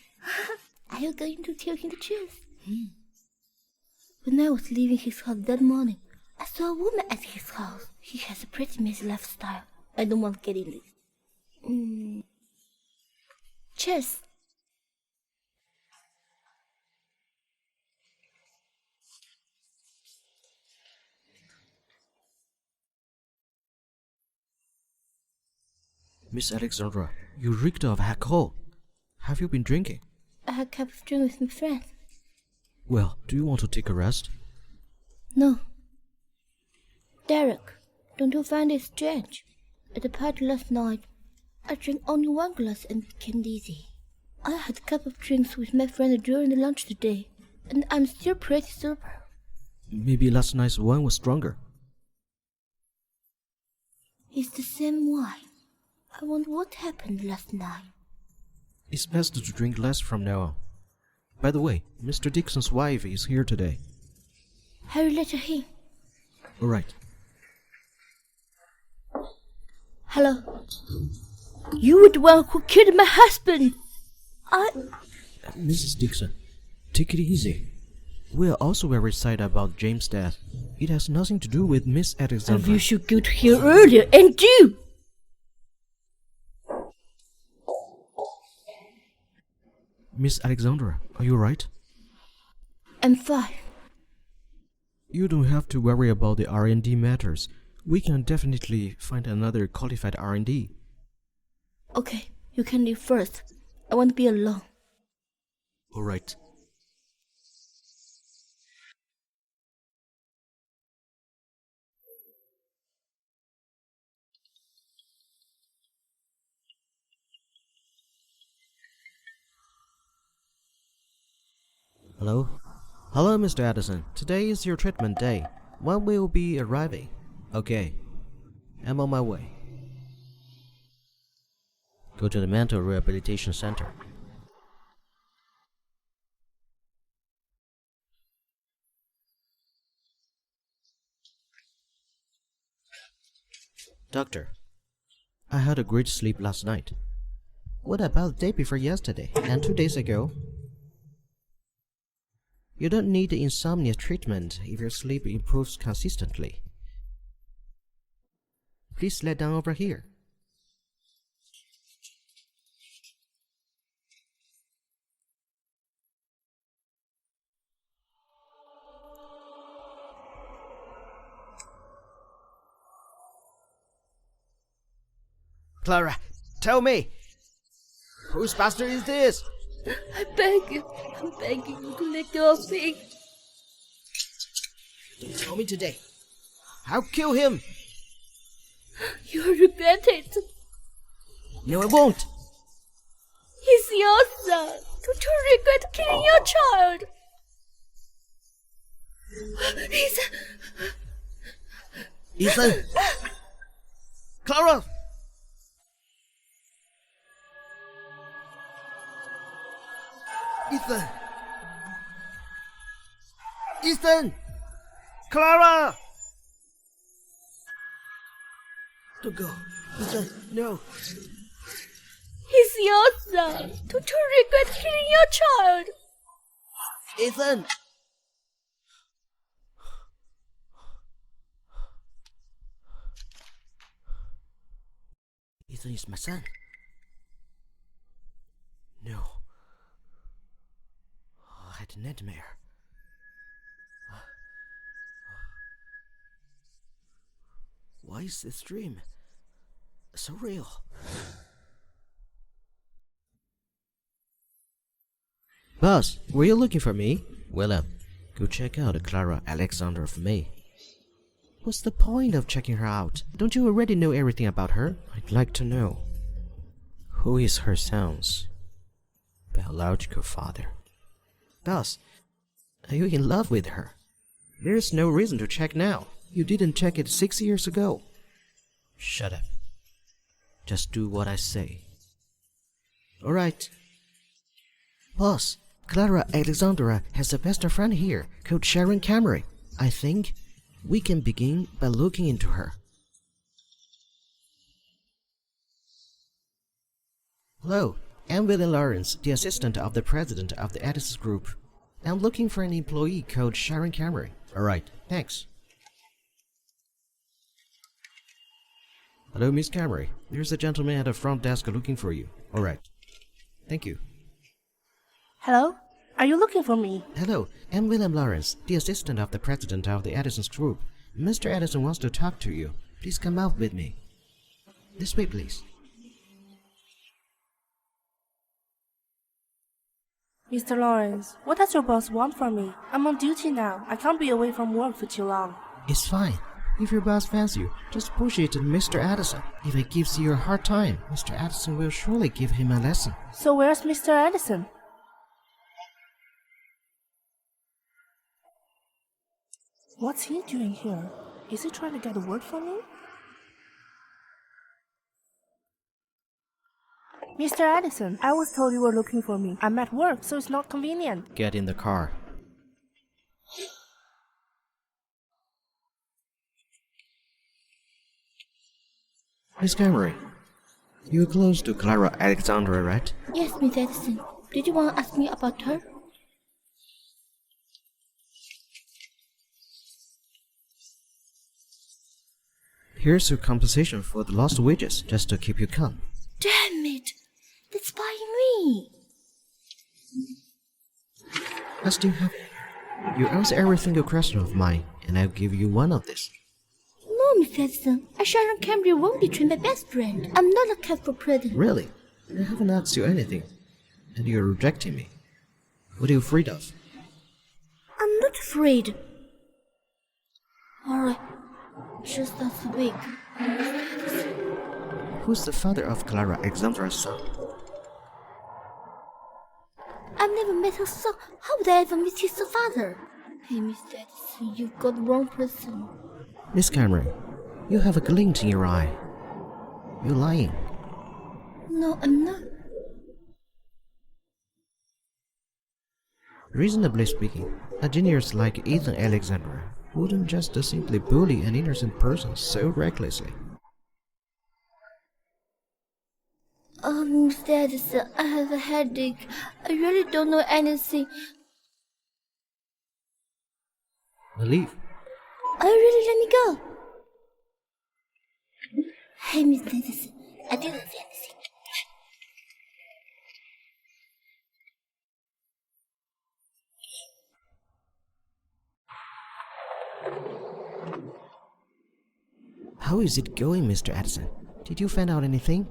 Are you going to tell him the truth? When I was leaving his house that morning, I saw a woman at his house. He has a pretty messy lifestyle. I don't want to get in this. Cheers. Miss Alexandra, you reeked of alcohol. Have you been drinking? I had a cup of drink with my friend. Well, do you want to take a rest? No. Derek, don't you find it strange? At the party last night, I drank only one glass and became dizzy. I had a cup of drinks with my friend during the lunch today, and I'm still pretty sober. Maybe last night's wine was stronger. It's the same wine. I wonder what happened last night. It's best to drink less from now on. By the way, Mr. Dixon's wife is here today. Hurry, let her in. All right. Hello. You were the one who killed my husband. Mrs. Dixon, take it easy. We are also very sad about James' death. It has nothing to do with Miss Alexandra. You should get here earlier, and you! Miss Alexandra, are you right? I'm fine. You don't have to worry about the R&D matters. We can definitely find another qualified R&D. Okay, you can leave first. I want to be alone. All right. Hello? Hello, Mr. Addison. Today is your treatment day. When will you be arriving? Okay. I'm on my way. Go to the Mental Rehabilitation Center. Doctor, I had a great sleep last night. What about the day before yesterday and 2 days ago? You don't need the insomnia treatment if your sleep improves consistently. Please lay down over here. Clara, tell me! Whose bastard is this? I'm begging you to let go of me. Don't tell me today. I'll kill him. You'll regret it. No, I won't. He's your son. Don't you regret killing your child? Ethan! Clara! Ethan! Ethan! Clara! Don't go. Ethan, no. He's your son. Don't you regret killing your child? Ethan! Ethan is my son. No. I had a nightmare. Why is this dream so real? Boss, were you looking for me? Well, go check out Clara Alexandra for me. What's the point of checking her out? Don't you already know everything about her? I'd like to know. Who is her son's biological father? Boss, are you in love with her? There's no reason to check now. You didn't check it 6 years ago. Shut up. Just do what I say. Alright. Boss, Clara Alexandra has a best friend here called Sharon Camry. I think we can begin by looking into her. Hello, I'm William Lawrence, the assistant of the president of the Edison Group. I'm looking for an employee called Sharon Camry. Alright, thanks. Hello, Miss Camry. There's a gentleman at the front desk looking for you. Alright. Thank you. Hello? Are you looking for me? Hello, I'm William Lawrence, the assistant of the president of the Edison's Group. Mr. Edison wants to talk to you. Please come out with me. This way, please. Mr. Lawrence, what does your boss want from me? I'm on duty now. I can't be away from work for too long. It's fine. If your boss fancies you, just push it to Mr. Edison. If he gives you a hard time, Mr. Edison will surely give him a lesson. So where's Mr. Edison? What's he doing here? Is he trying to get a word from me? Mr. Edison, I was told you were looking for me. I'm at work, so it's not convenient. Get in the car. Miss Camry, you're close to Clara Alexandra, right? Yes, Miss Edison. Did you want to ask me about her? Here's your compensation for the lost wages, just to keep you calm. Damn it! That's by me! I still have it. You answer every single question of mine, and I'll give you one of this. No, Miss Edison. Sharon Camry won't betray my best friend. I'm not a cat for prison. Really? I haven't asked you anything, and you're rejecting me. What are you afraid of? I'm not afraid. Alright. Just last week. Who's the father of Clara Alexandra's son? I've never met her son. How would I ever meet his father? Hey, Miss Edison, you've got the wrong person. Miss Camry, you have a glint in your eye. You're lying. No, I'm not. Reasonably speaking, a genius like Ethan Alexander wouldn't just simply bully an innocent person so recklessly. Miss Edison, I have a headache. I really don't know anything. Now leave. Really, let me go. Hey, Miss Edison, I didn't say anything. How is it going, Mr. Edison? Did you find out anything?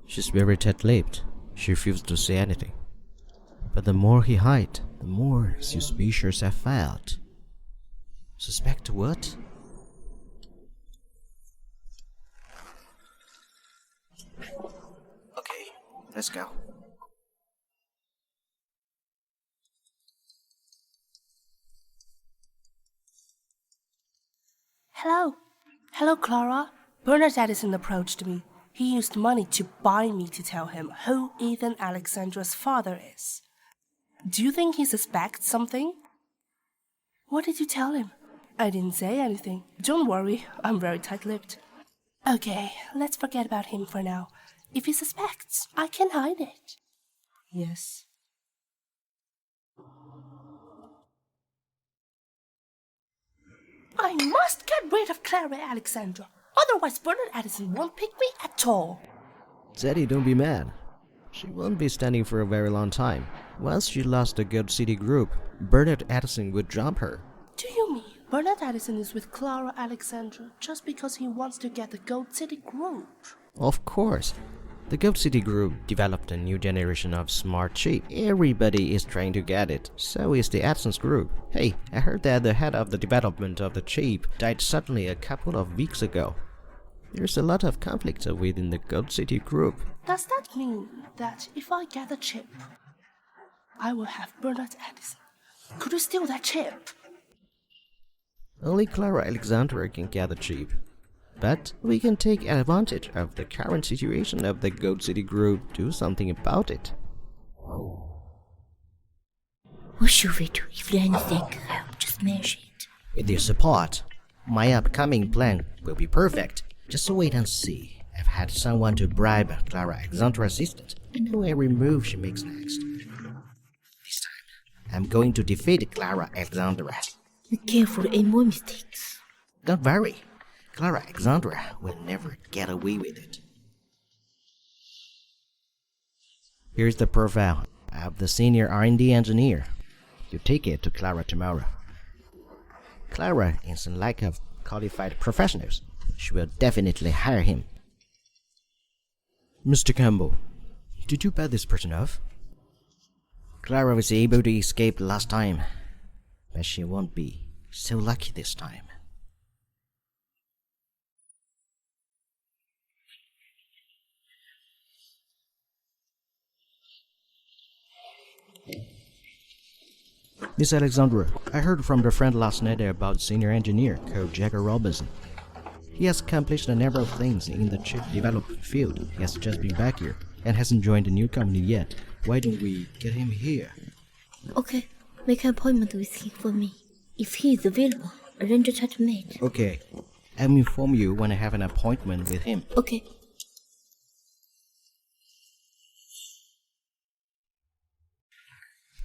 She's very tight-lipped. She refused to say anything. But the more he hid, the more suspicious I felt. Suspect what? Okay, let's go. Hello. Hello, Clara. Bernard Edison approached me. He used money to buy me to tell him who Ethan Alexandra's father is. Do you think he suspects something? What did you tell him? I didn't say anything. Don't worry, I'm very tight-lipped. Okay, let's forget about him for now. If he suspects, I can hide it. Yes. I must get rid of Clara Alexandra. Otherwise, Bernard Edison won't pick me at all. Teddy, don't be mad. She won't be standing for a very long time. Once she lost the Gold City Group, Bernard Edison would drop her. Do you mean Bernard Edison is with Clara Alexandra just because he wants to get the Gold City Group? Of course. The Gold City Group developed a new generation of smart chip. Everybody is trying to get it. So is the Edison's Group. Hey, I heard that the head of the development of the chip died suddenly a couple of weeks ago. There's a lot of conflict within the Gold City Group. Does that mean that if I get the chip, I will have Bernard Edison? Could you steal that chip? Only Clara Alexandra can get the chip. But we can take advantage of the current situation of the Gold City Group, do something about it. What should we do if anything I'll just mention it? With your support, my upcoming plan will be perfect. Just wait and see. I've had someone to bribe Clara Alexandra's assistant. I know every move she makes next. This time, I'm going to defeat Clara Alexandra. Be careful any more mistakes. Don't worry. Clara Alexandra will never get away with it. Here's the profile of the senior R&D engineer. You take it to Clara tomorrow. Clara is in lack of qualified professionals. She will definitely hire him. Mr. Campbell, did you bet this person off? Clara was able to escape last time, but she won't be so lucky this time. Miss Alexandra, I heard from the friend last night about senior engineer called Jagger Robinson. He has accomplished a number of things in the chip development field. He has just been back here and hasn't joined the new company yet. Why don't we get him here? Okay, make an appointment with him for me. If he is available, arrange a chat to meet. Okay, I'll inform you when I have an appointment with him. Okay.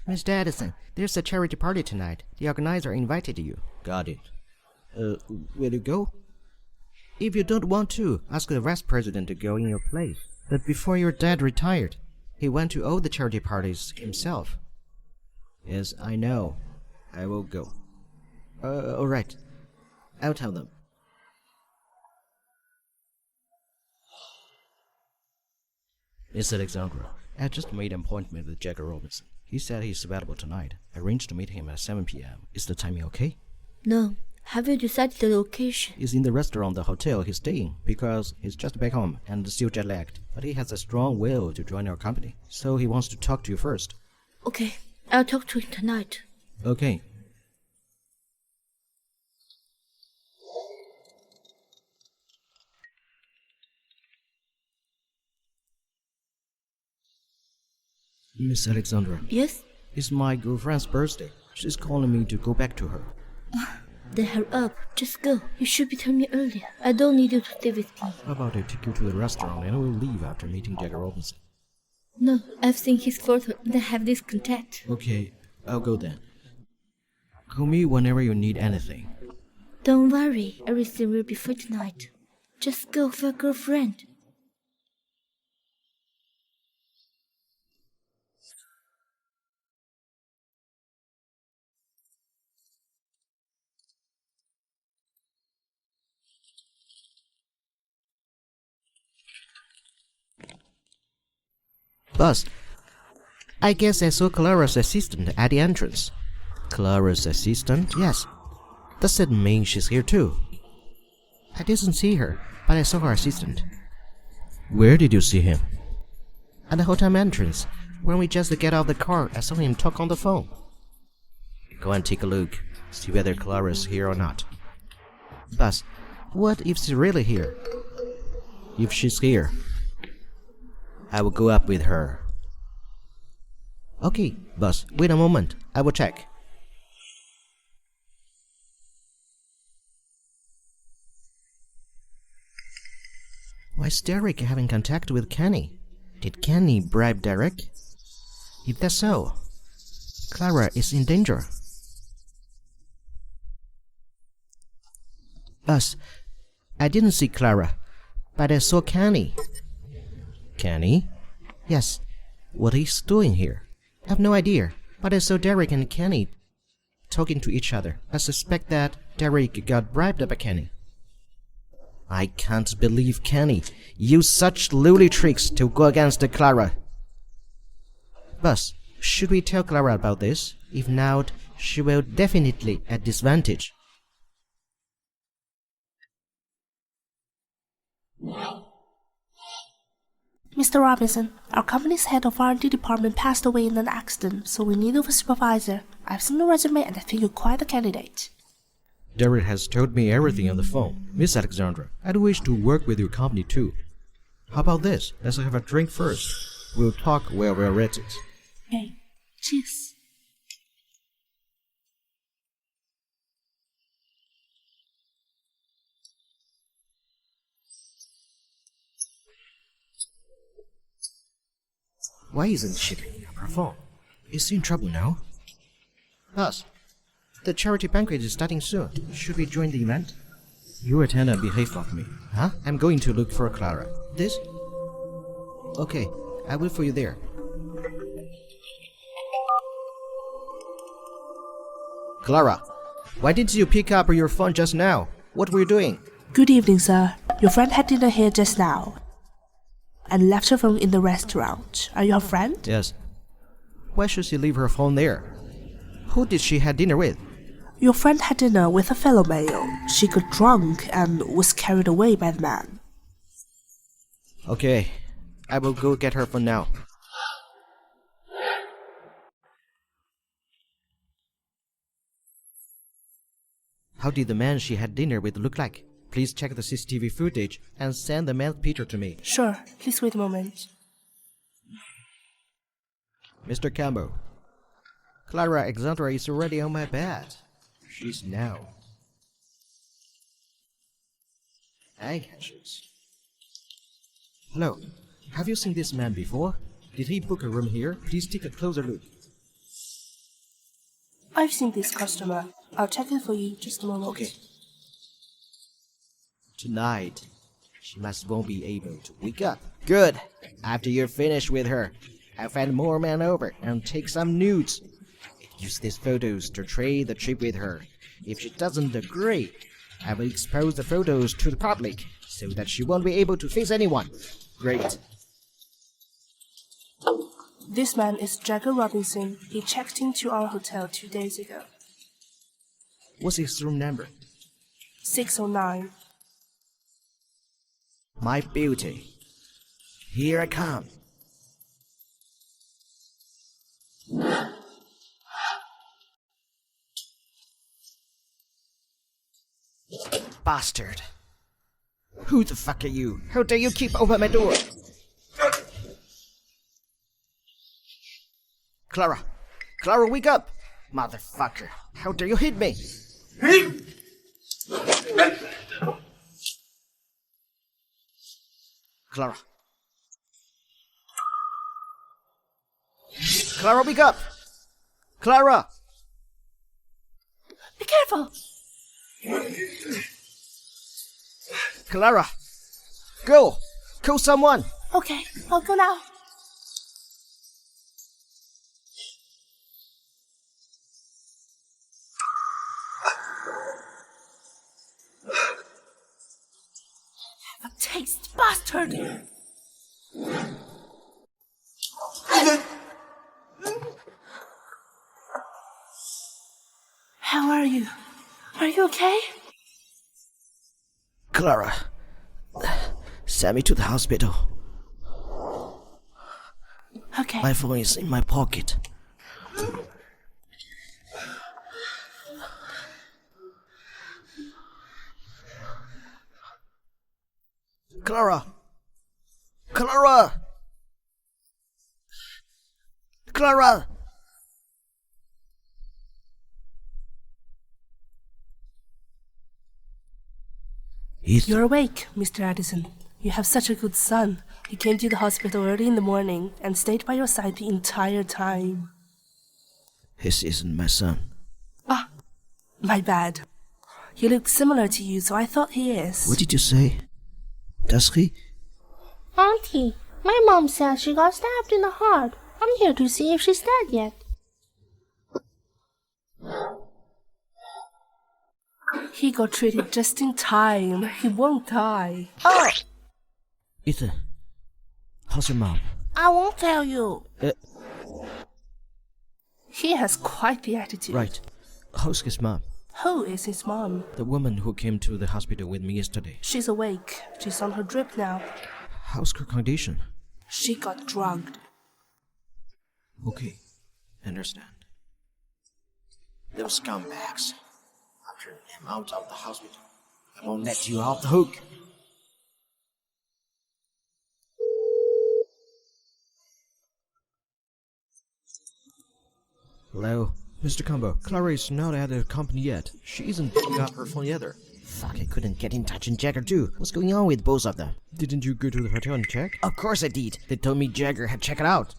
Mr. Addison, there's a charity party tonight. The organizer invited you. Got it. Will you go? If you don't want to, ask the vice president to go in your place. But before your dad retired, he went to all the charity parties himself. Yes, I know. I will go. Alright. I'll tell them. Miss Alexandra, I just made an appointment with Jagger Robinson. He said he's available tonight. I arranged to meet him at 7 p.m. Is the timing okay? No. Have you decided the location? He's in the restaurant, the hotel he's staying, because he's just back home and still jet-lagged. But he has a strong will to join our company, so he wants to talk to you first. Okay, I'll talk to him tonight. Okay. Miss Alexandra. Yes? It's my girlfriend's birthday. She's calling me to go back to her. Then hurry up. Just go. You should be telling me earlier. I don't need you to stay with me. How about I take you to the restaurant and I will leave after meeting Jagger Robinson? No, I've seen his photo and I have this contact. Okay, I'll go then. Call me whenever you need anything. Don't worry. Everything will be fine tonight. Just go for your girlfriend. Boss, I guess I saw Clara's assistant at the entrance. Clara's assistant? Yes. Does that mean she's here too? I didn't see her, but I saw her assistant. Where did you see him? At the hotel entrance. When we just get out of the car, I saw him talk on the phone. Go and take a look. See whether Clara's here or not. Boss, what if she's really here? If she's here, I will go up with her. Okay, boss, wait a moment. I will check. Why is Derek having contact with Kenny? Did Kenny bribe Derek? If that's so, Clara is in danger. Boss, I didn't see Clara, but I saw Kenny. Kenny? Yes. What he's doing here? I have no idea, but I saw Derek and Kenny talking to each other. I suspect that Derek got bribed by Kenny. I can't believe Kenny used such lowly tricks to go against Clara. Boss, should we tell Clara about this? If not, she will definitely at disadvantage. Mr. Robinson, our company's head of R&D department passed away in an accident, so we need a supervisor. I've seen your resume and I think you're quite a candidate. Derek has told me everything on the phone. Miss Alexandra, I'd wish to work with your company too. How about this? Let's have a drink first. We'll talk while we're at it. Okay, cheers. Why isn't she picking up her phone? Is she in trouble now? Boss, the charity banquet is starting soon. Should we join the event? You attend and behave for me. Huh? I'm going to look for Clara. This? Okay, I will for you there. Clara, why didn't you pick up your phone just now? What were you doing? Good evening, sir. Your friend had dinner here just now and left her phone in the restaurant. Are you her friend? Yes. Why should she leave her phone there? Who did she have dinner with? Your friend had dinner with a fellow male. She got drunk and was carried away by the man. Okay, I will go get her phone now. How did the man she had dinner with look like? Please check the CCTV footage and send the man's picture to me. Sure, please wait a moment. Mr. Campbell, Clara Alexandra is already on my bed. She's now. Unconscious. Hello, have you seen this man before? Did he book a room here? Please take a closer look. I've seen this customer. I'll check it for you. Just a moment. Okay. Tonight, she won't be able to wake up. Good. After you're finished with her, I'll find more men over and take some nudes. Use these photos to trade the trip with her. If she doesn't agree, I will expose the photos to the public so that she won't be able to face anyone. Great. This man is Jagger Robinson. He checked into our hotel 2 days ago. What's his room number? 609. My beauty. Here I come. Bastard. Who the fuck are you? How dare you keep open my door? Clara! Clara, wake up! Motherfucker! How dare you hit me? Clara. Clara, wake up! Clara! Be careful! Clara! Go! Call someone! Okay, I'll go now. Have a taste, bastard! How are you? Are you okay? Clara, send me to the hospital. Okay. My phone is in my pocket. Clara! Clara! Clara! You're awake, Mr. Addison. You have such a good son. He came to the hospital early in the morning and stayed by your side the entire time. This isn't my son. Ah, my bad. He looked similar to you, so I thought he is. What did you say? Does he? Auntie, my mom says she got stabbed in the heart. I'm here to see if she's dead yet. He got treated just in time. He won't die. Oh, Ethan, how's your mom? I won't tell you. He has quite the attitude. Right. How's his mom? Who is his mom? The woman who came to the hospital with me yesterday. She's awake. She's on her drip now. How's her condition? She got drugged. Okay, understand. Those scumbags. I'm after I'm out of the hospital. I won't let you off the hook. Hello? Mr. Combo, Clara is not at the company yet. She isn't picking up her phone either. Fuck, I couldn't get in touch with Jagger too. What's going on with both of them? Didn't you go to the hotel and check? Of course I did. They told me Jagger had checked it out.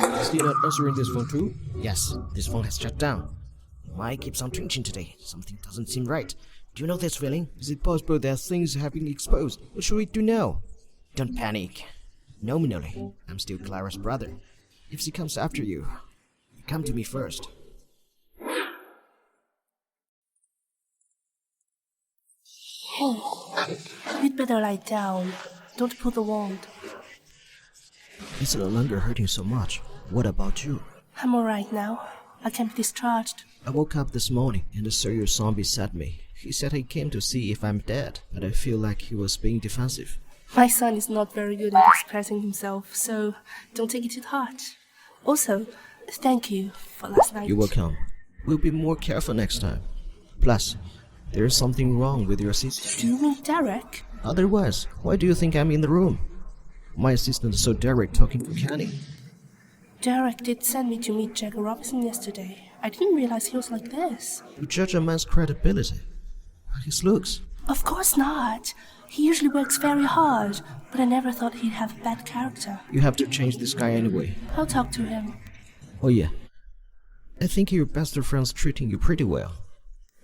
Is he not answering this phone too? Yes, this phone has shut down. Why keeps on twitching today? Something doesn't seem right. Do you know this feeling? Is it possible that things have been exposed? What should we do now? Don't panic. Nominally, I'm still Clara's brother. If she comes after you, come to me first. You'd better lie down. Don't pull the wound. It's no longer hurting so much. What about you? I'm alright now. I can be discharged. I woke up this morning and the serious son beside me. He said he came to see if I'm dead, but I feel like he was being defensive. My son is not very good at expressing himself, so don't take it to heart. Also, thank you for last night. You're welcome. We'll be more careful next time. Plus, there's something wrong with your assistant. Do you mean Derek? Otherwise, why do you think I'm in the room? My assistant saw Derek talking to Kenny. Derek did send me to meet Jagger Robinson yesterday. I didn't realize he was like this. You judge a man's credibility by his looks. Of course not. He usually works very hard, but I never thought he'd have a bad character. You have to change this guy anyway. I'll talk to him. Oh yeah. I think your best friend's treating you pretty well.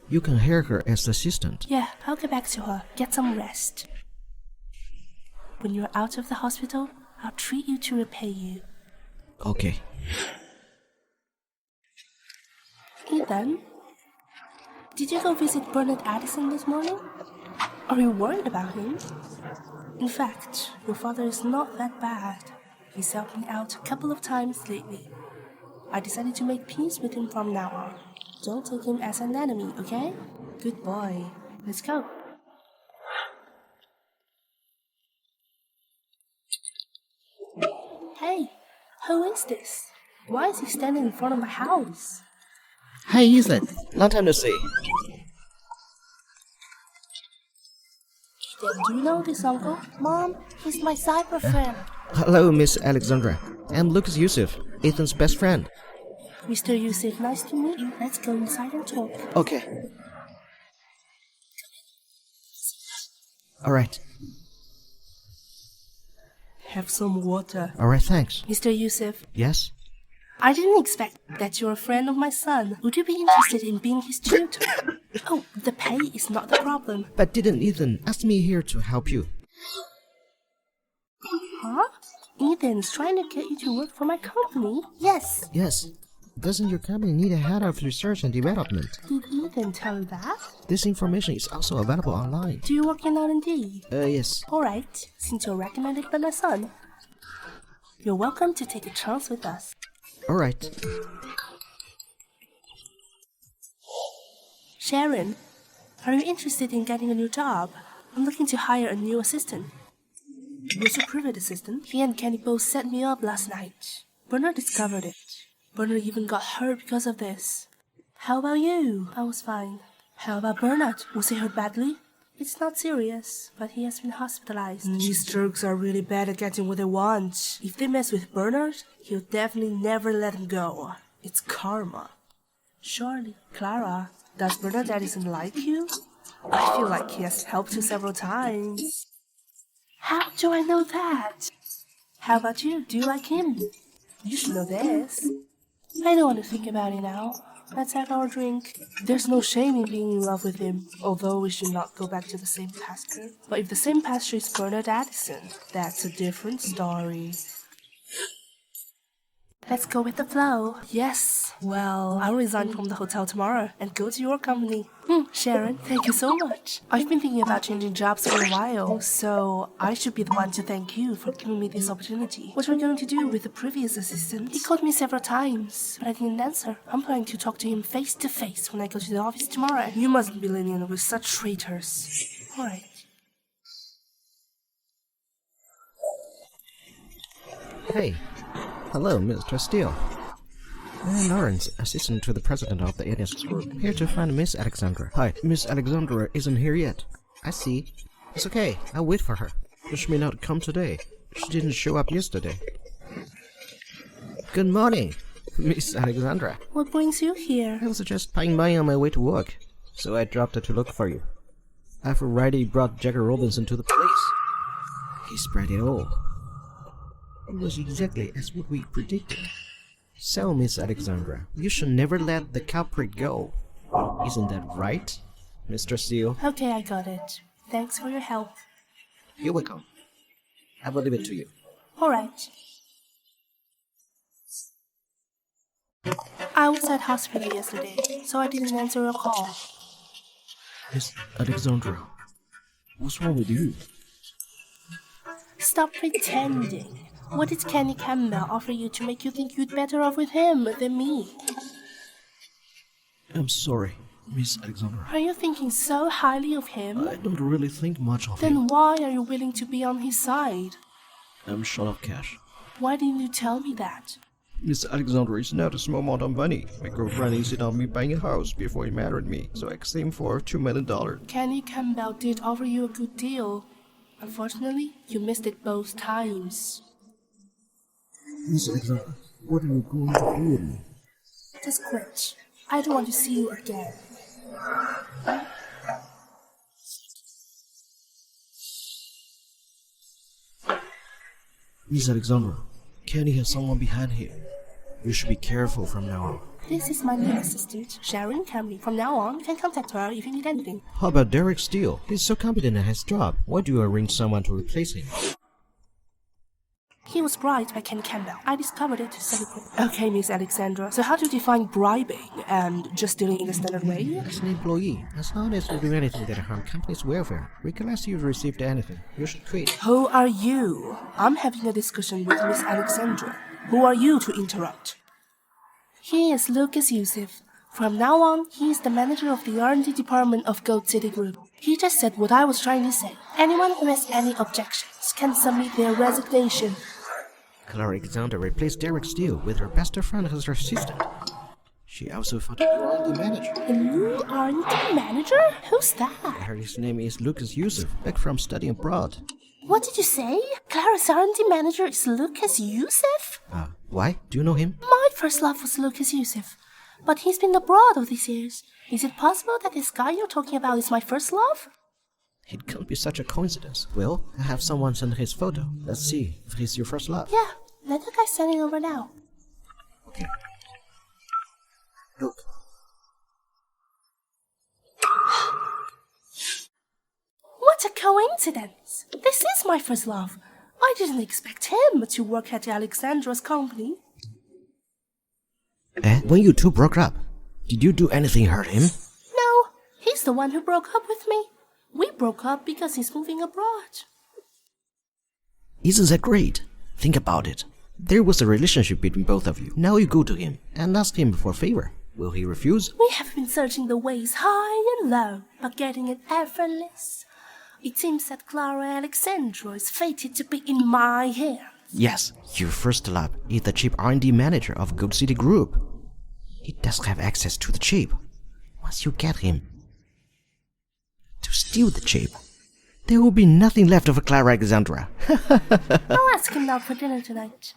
You can hire her as assistant. Yeah, I'll get back to her. Get some rest. When you're out of the hospital, I'll treat you to repay you. Okay. Ethan, did you go visit Bernard Addison this morning? Are you worried about him? In fact, your father is not that bad. He's helped me out a couple of times lately. I decided to make peace with him from now on. Don't take him as an enemy, okay? Good boy. Let's go. Hey, who is this? Why is he standing in front of my house? Hey Ethan, long time no see. Do you know this uncle? Mom, he's my cyber friend. Hello, Miss Alexandra. I'm Lucas Yusuf, Ethan's best friend. Mr. Yusuf, nice to meet you. Let's go inside and talk. Okay. Alright. Have some water. Alright, thanks. Mr. Yusuf, Yes? I didn't expect that you're a friend of my son. Would you be interested in being his tutor? Oh, the pay is not the problem. But didn't Ethan ask me here to help you? Huh? Ethan's trying to get you to work for my company? Yes. Yes. Doesn't your company need a head of research and development? Did Ethan tell you that? This information is also available online. Do you work in R&D? Yes. Alright, since you're recommended by my son, you're welcome to take a chance with us. Alright. Sharon, are you interested in getting a new job? I'm looking to hire a new assistant. Who's your private assistant? He and Kenny both set me up last night. Bernard discovered it. Bernard even got hurt because of this. How about you? I was fine. How about Bernard? Was he hurt badly? It's not serious, but he has been hospitalized. These jerks are really bad at getting what they want. If they mess with Bernard, he'll definitely never let him go. It's karma. Surely, Clara, does Bernard Addison like you? I feel like he has helped you several times. How do I know that? How about you? Do you like him? You should know this. I don't want to think about it now. Let's have our drink. There's no shame in being in love with him, although we should not go back to the same pasture. But if the same pasture is Bernard Addison, that's a different story. Let's go with the flow. Yes. Well, I'll resign from the hotel tomorrow and go to your company. Sharon, thank you so much. I've been thinking about changing jobs for a while, so I should be the one to thank you for giving me this opportunity. What are we going to do with the previous assistant? He called me several times, but I didn't answer. I'm planning to talk to him face to face when I go to the office tomorrow. You mustn't be lenient with such traitors. Alright. Hey. Hello, Mr. Steele. I'm Lawrence, assistant to the president of the Aliens Group. Here to find Miss Alexandra. Hi, Miss Alexandra isn't here yet. I see. It's okay, I'll wait for her. She may not come today. She didn't show up yesterday. Good morning, Miss Alexandra. What brings you here? I was just passing by on my way to work, so I dropped to look for you. I've already brought Jagger Robinson to the police. He spread it all. It was exactly as what we predicted. So, Miss Alexandra, you should never let the culprit go. Isn't that right, Mr. Steele? Okay, I got it. Thanks for your help. You're welcome. I will leave it to you. Alright. I was at hospital yesterday, so I didn't answer your call. Miss Alexandra, what's wrong with you? Stop pretending. What did Kenny Campbell offer you to make you think you'd better off with him than me? I'm sorry, Miss Alexandra. Are you thinking so highly of him? I don't really think much of him. Then why are you willing to be on his side? I'm short of cash. Why didn't you tell me that? Miss Alexandra is not a small amount of money. My girlfriend insisted on me buying a house before he married me, so I asked him for $2 million. Kenny Campbell did offer you a good deal. Unfortunately, you missed it both times. Miss Alexandra, what are you going to do with me? Just quit. I don't want to see you again. Miss Alexandra, Kenny has someone behind him. You should be careful from now on. This is my new assistant, Sharon Camry. From now on, you can contact her if you need anything. How about Derek Steele? He's so competent at his job. Why do you arrange someone to replace him? He was bribed by Kenny Campbell. I discovered it secretly. Okay, Miss Alexandra. So how do you define bribing and just dealing in the standard way? As an employee, as long as you do anything that harm company's welfare, regardless you've received anything, you should quit. Who are you? I'm having a discussion with Miss Alexandra. Who are you to interrupt? He is Lucas Youssef. From now on, he is the manager of the R&D department of Gold City Group. He just said what I was trying to say. Anyone who has any objections can submit their resignation. Clara Alexander replaced Derek Steele with her best friend as her assistant. She also found a new R&D manager. A new R&D manager? Who's that? I heard his name is Lucas Youssef, back from studying abroad. What did you say? Clara's R&D manager is Lucas Youssef? Why? Do you know him? My first love was Lucas Youssef, but he's been abroad all these years. Is it possible that this guy you're talking about is my first love? It can't be such a coincidence. Well, I have someone send his photo. Let's see if he's your first love. Yeah, let the guy send it over now. Okay. Look. What a coincidence! This is my first love. I didn't expect him to work at Alexandra's company. When you two broke up, did you do anything hurt him? No, he's the one who broke up with me. We broke up because he's moving abroad. Isn't that great? Think about it. There was a relationship between both of you. Now you go to him and ask him for a favor. Will he refuse? We have been searching the ways high and low, but getting it effortless. It seems that Clara Alexandra is fated to be in my hands. Yes, your first love is the chief R&D manager of Gold City Group. He does have access to the chip. Once you get him to steal the chip, there will be nothing left of Clara Alexandra. I'll ask him out for dinner tonight.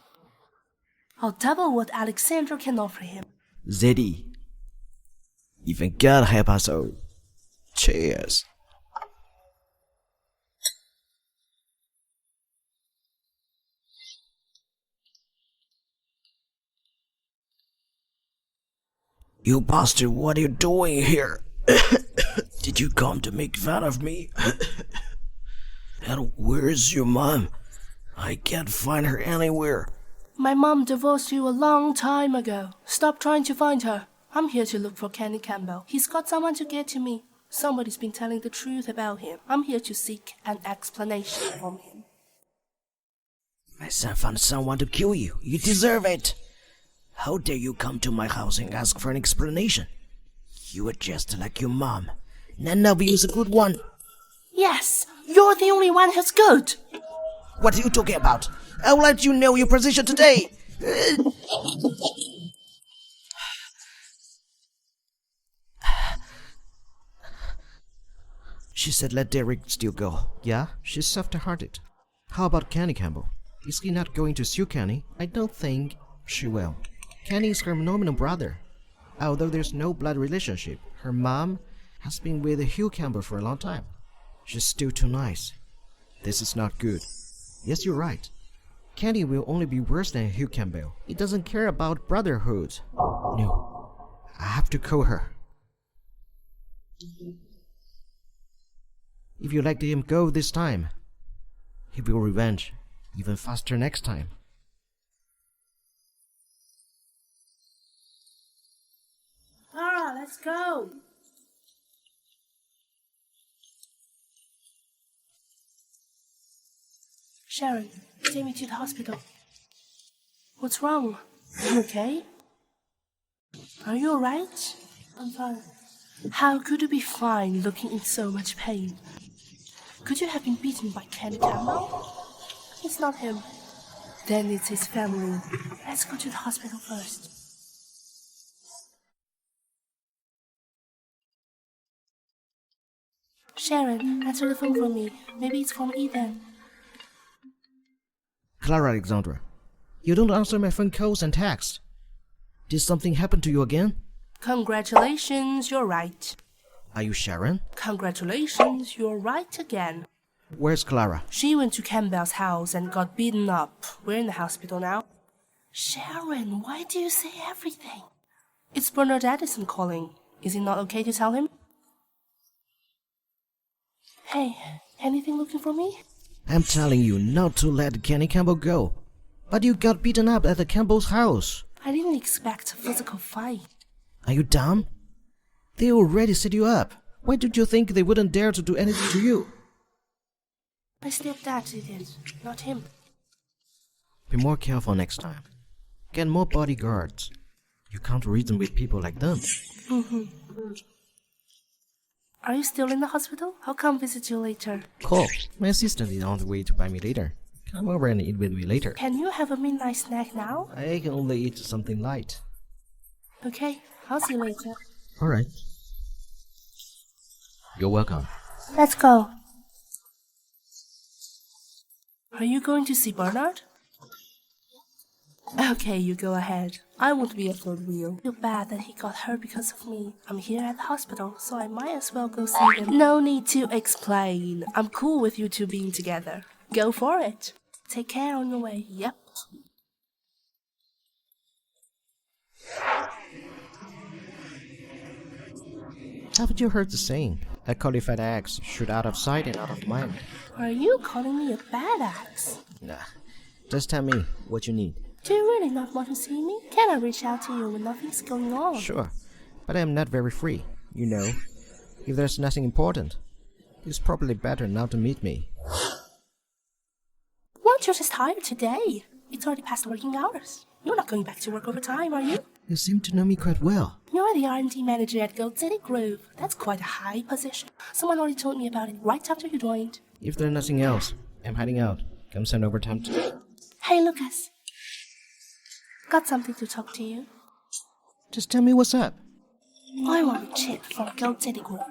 I'll double what Alexandra can offer him. Zeddy, even God help us all. Cheers. You bastard, what are you doing here? Did you come to make fun of me? And where is your mom? I can't find her anywhere. My mom divorced you a long time ago. Stop trying to find her. I'm here to look for Kenny Campbell. He's got someone to get to me. Somebody's been telling the truth about him. I'm here to seek an explanation from him. My son found someone to kill you. You deserve it. How dare you come to my house and ask for an explanation? You are just like your mom. None of you is a good one. Yes, you're the only one who's good. What are you talking about? I will let you know your position today. She said let Derek still go. Yeah, she's soft-hearted. How about Kenny Campbell? Is he not going to sue Kenny? I don't think she will. Kenny is her nominal brother. Although there's no blood relationship, her mom has been with Hugh Campbell for a long time. She's still too nice. This is not good. Yes, you're right. Kenny will only be worse than Hugh Campbell. He doesn't care about brotherhood. No, I have to call her. If you let him go this time, he will revenge even faster next time. Clara, let's go. Sharon, take me to the hospital. What's wrong? You okay? Are you alright? I'm fine. How could you be fine looking in so much pain? Could you have been beaten by Kenny Campbell? It's not him. Then it's his family. Let's go to the hospital first. Sharon, answer the phone for me. Maybe it's from Ethan. Clara Alexandra, you don't answer my phone calls and texts. Did something happen to you again? Congratulations, you're right. Are you Sharon? Congratulations, you're right again. Where's Clara? She went to Campbell's house and got beaten up. We're in the hospital now. Sharon, why do you say everything? It's Bernard Addison calling. Is it not okay to tell him? Hey, anything looking for me? I'm telling you not to let Kenny Campbell go. But you got beaten up at the Campbell's house. I didn't expect a physical fight. Are you dumb? They already set you up. Why did you think they wouldn't dare to do anything to you? My stepdad did it, not him. Be more careful next time. Get more bodyguards. You can't reason with people like them. Are you still in the hospital? I'll come visit you later. Cool. My assistant is on the way to buy me later. Come over and eat with me later. Can you have a midnight snack now? I can only eat something light. Okay, I'll see you later. Alright. You're welcome. Let's go. Are you going to see Bernard? Okay, you go ahead. I won't be a third wheel. Feel bad that he got hurt because of me. I'm here at the hospital, so I might as well go see him. No need to explain. I'm cool with you two being together. Go for it. Take care on your way. Yep. Haven't you heard the saying? A qualified axe shoot out of sight and out of mind. Are you calling me a bad axe? Nah. Just tell me what you need. Do you really not want to see me? Can I reach out to you when nothing's going on? Sure. But I am not very free. You know, if there's nothing important, it's probably better not to meet me. Weren't you just tired today? It's already past working hours. You're not going back to work overtime, are you? You seem to know me quite well. You're the R&D manager at Gold City Grove. That's quite a high position. Someone already told me about it right after you joined. If there's nothing else, I'm hiding out. Come send overtime to... Hey, Lucas. Got something to talk to you. Just tell me what's up. I want a chip from Gold City Grove.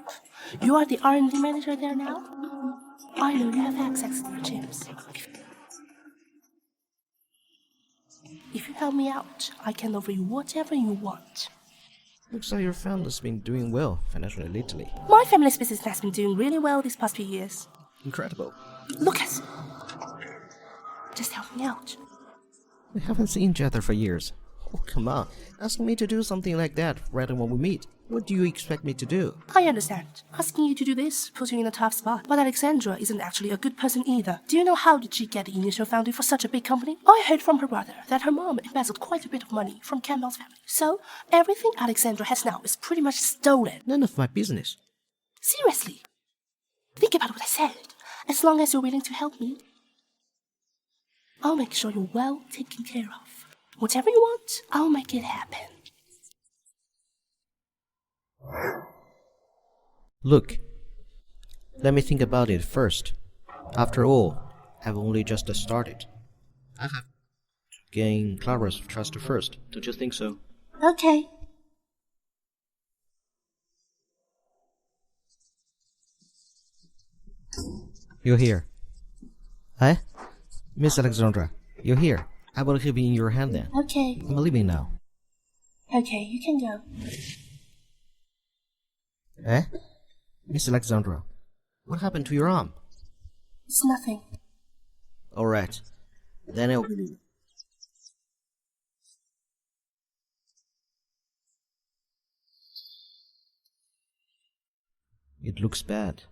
You are the R&D manager there now? I know you have access to the chips. If you help me out, I can offer you whatever you want. Looks like your family's been doing well financially lately. My family's business has been doing really well these past few years. Incredible. Lucas! Just help me out. We haven't seen each other for years. Oh, come on. Asking me to do something like that right when we meet. What do you expect me to do? I understand. Asking you to do this puts you in a tough spot. But Alexandra isn't actually a good person either. Do you know how did she get the initial funding for such a big company? I heard from her brother that her mom embezzled quite a bit of money from Campbell's family. So, everything Alexandra has now is pretty much stolen. None of my business. Seriously. Think about what I said. As long as you're willing to help me, I'll make sure you're well taken care of. Whatever you want, I'll make it happen. Look, let me think about it first. After all, I've only just started. I have to gain Clara's trust first. Don't you think so? Okay. You're here. Eh? Miss Alexandra, you're here. I will keep it in your hand then. Okay. I'm leaving now. Okay, you can go. Eh? Miss Alexandra, what happened to your arm? It's nothing. Alright. Then I'll believe it. It looks bad.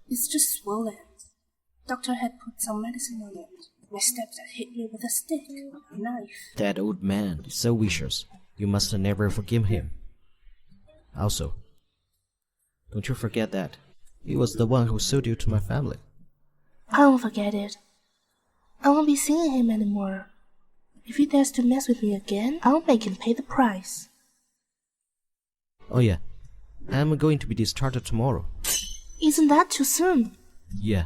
It's just swollen. Doctor had put some medicine on it. My stepdad hit me with a stick, a knife. That old man is so vicious. You must never forgive him. Also, don't you forget that he was the one who sold you to my family. I won't forget it. I won't be seeing him anymore. If he dares to mess with me again, I'll make him pay the price. Oh yeah, I'm going to be discharged tomorrow. Isn't that too soon? Yeah,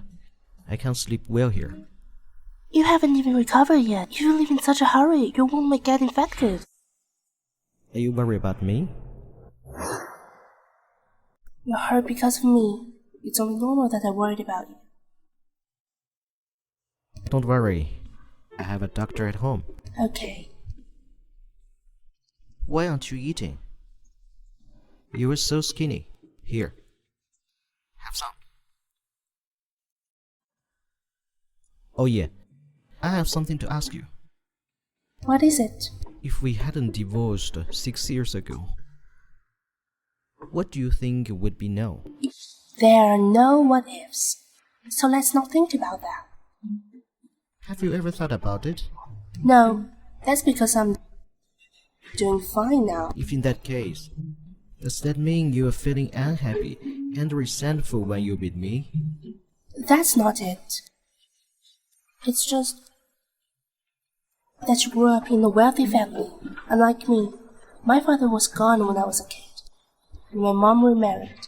I can't sleep well here. You haven't even recovered yet. If you leave in such a hurry, you won't get infected. Are you worried about me? You're hurt because of me. It's only normal that I worried about you. Don't worry. I have a doctor at home. Okay. Why aren't you eating? You were so skinny. Here. Have some. Oh yeah. I have something to ask you. What is it? If we hadn't divorced 6 years ago, what do you think would be now? There are no what-ifs. So let's not think about that. Have you ever thought about it? No, that's because I'm doing fine now. If in that case, does that mean you are feeling unhappy and resentful when you're with me? That's not it. It's just that you grew up in a wealthy family. Unlike me, my father was gone when I was a kid, and my mom remarried.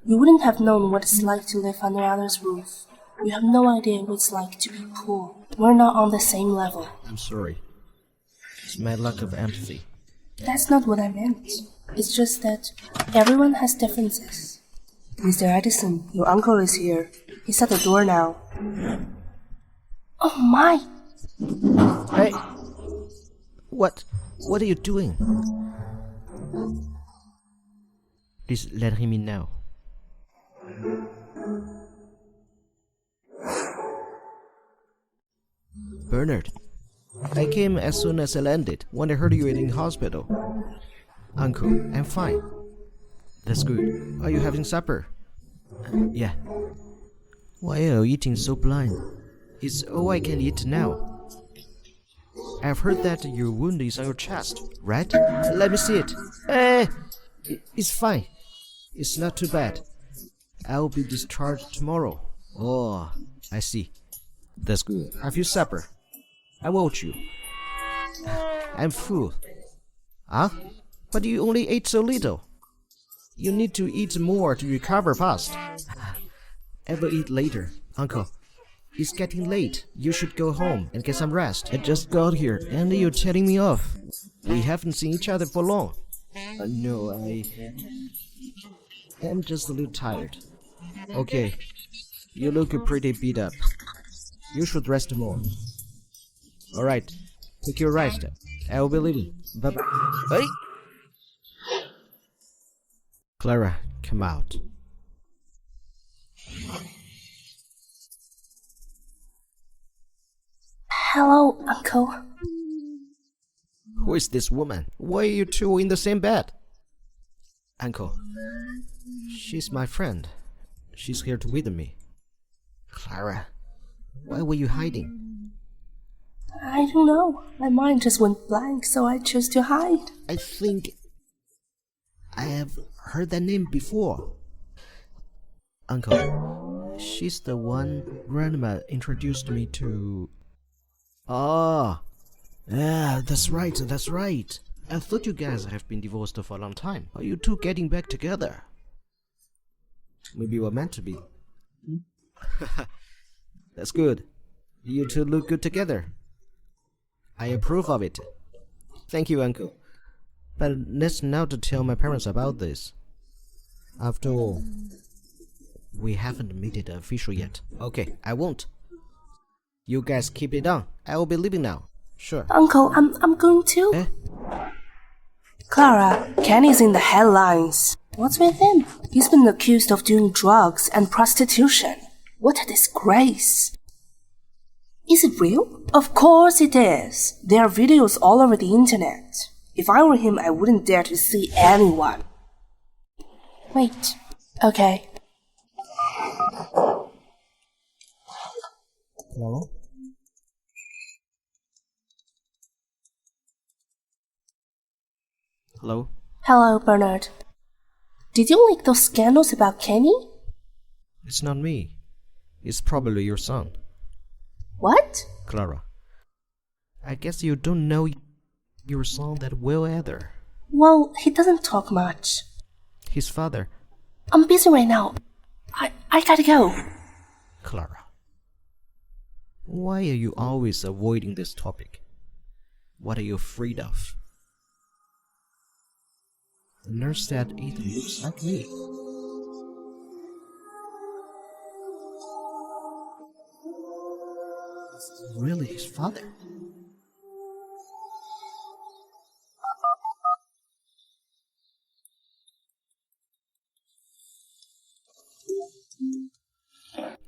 You wouldn't have known what it's like to live under others' roof. You have no idea what it's like to be poor. We're not on the same level. I'm sorry. It's my lack of empathy. That's not what I meant. It's just that everyone has differences. Mr. Edison, your uncle is here. He's at the door now. Oh my! Hey! What are you doing? Please let him in now. Bernard, I came as soon as I landed when I heard you were in hospital. Uncle, I'm fine. That's good. Are you having supper? Yeah. Why are you eating so blind? It's all I can eat now. I've heard that your wound is on your chest, right? Let me see it. It's fine. It's not too bad. I'll be discharged tomorrow. Oh, I see. That's good. Have you supper? I watch you. I'm full. Huh? But you only ate so little. You need to eat more to recover fast. I will eat later, Uncle. It's getting late. You should go home and get some rest. I just got here and you're telling me off. We haven't seen each other for long. No, I'm just a little tired. Okay. You look pretty beat up. You should rest more. Alright. Take your rest. I will be leaving. Bye-bye. Hey! Clara, come out. Hello, Uncle. Who is this woman? Why are you two in the same bed? Uncle, she's my friend. She's here to with me. Clara, why were you hiding? I don't know. My mind just went blank, so I chose to hide. I think I have heard that name before. Uncle, she's the one Grandma introduced me to. Ah, yeah, that's right. I thought you guys have been divorced for a long time. Are you two getting back together? Maybe we're meant to be. That's good. You two look good together. I approve of it. Thank you, Uncle. But let's not tell my parents about this. After all, We haven't made it official yet. Okay, I won't. You guys keep it on. I will be leaving now. Sure. Uncle, I'm going too. Eh? Clara, Kenny's in the headlines. What's with him? He's been accused of doing drugs and prostitution. What a disgrace. Is it real? Of course it is. There are videos all over the internet. If I were him, I wouldn't dare to see anyone. Wait. Okay. Hello? Hello? Hello, Bernard. Did you leak those scandals about Kenny? It's not me. It's probably your son. What? Clara. I guess you don't know your son that well either. Well, he doesn't talk much. His father. I'm busy right now. I gotta go. Clara. Why are you always avoiding this topic? What are you afraid of? The nurse said it looks like me. This is really his father.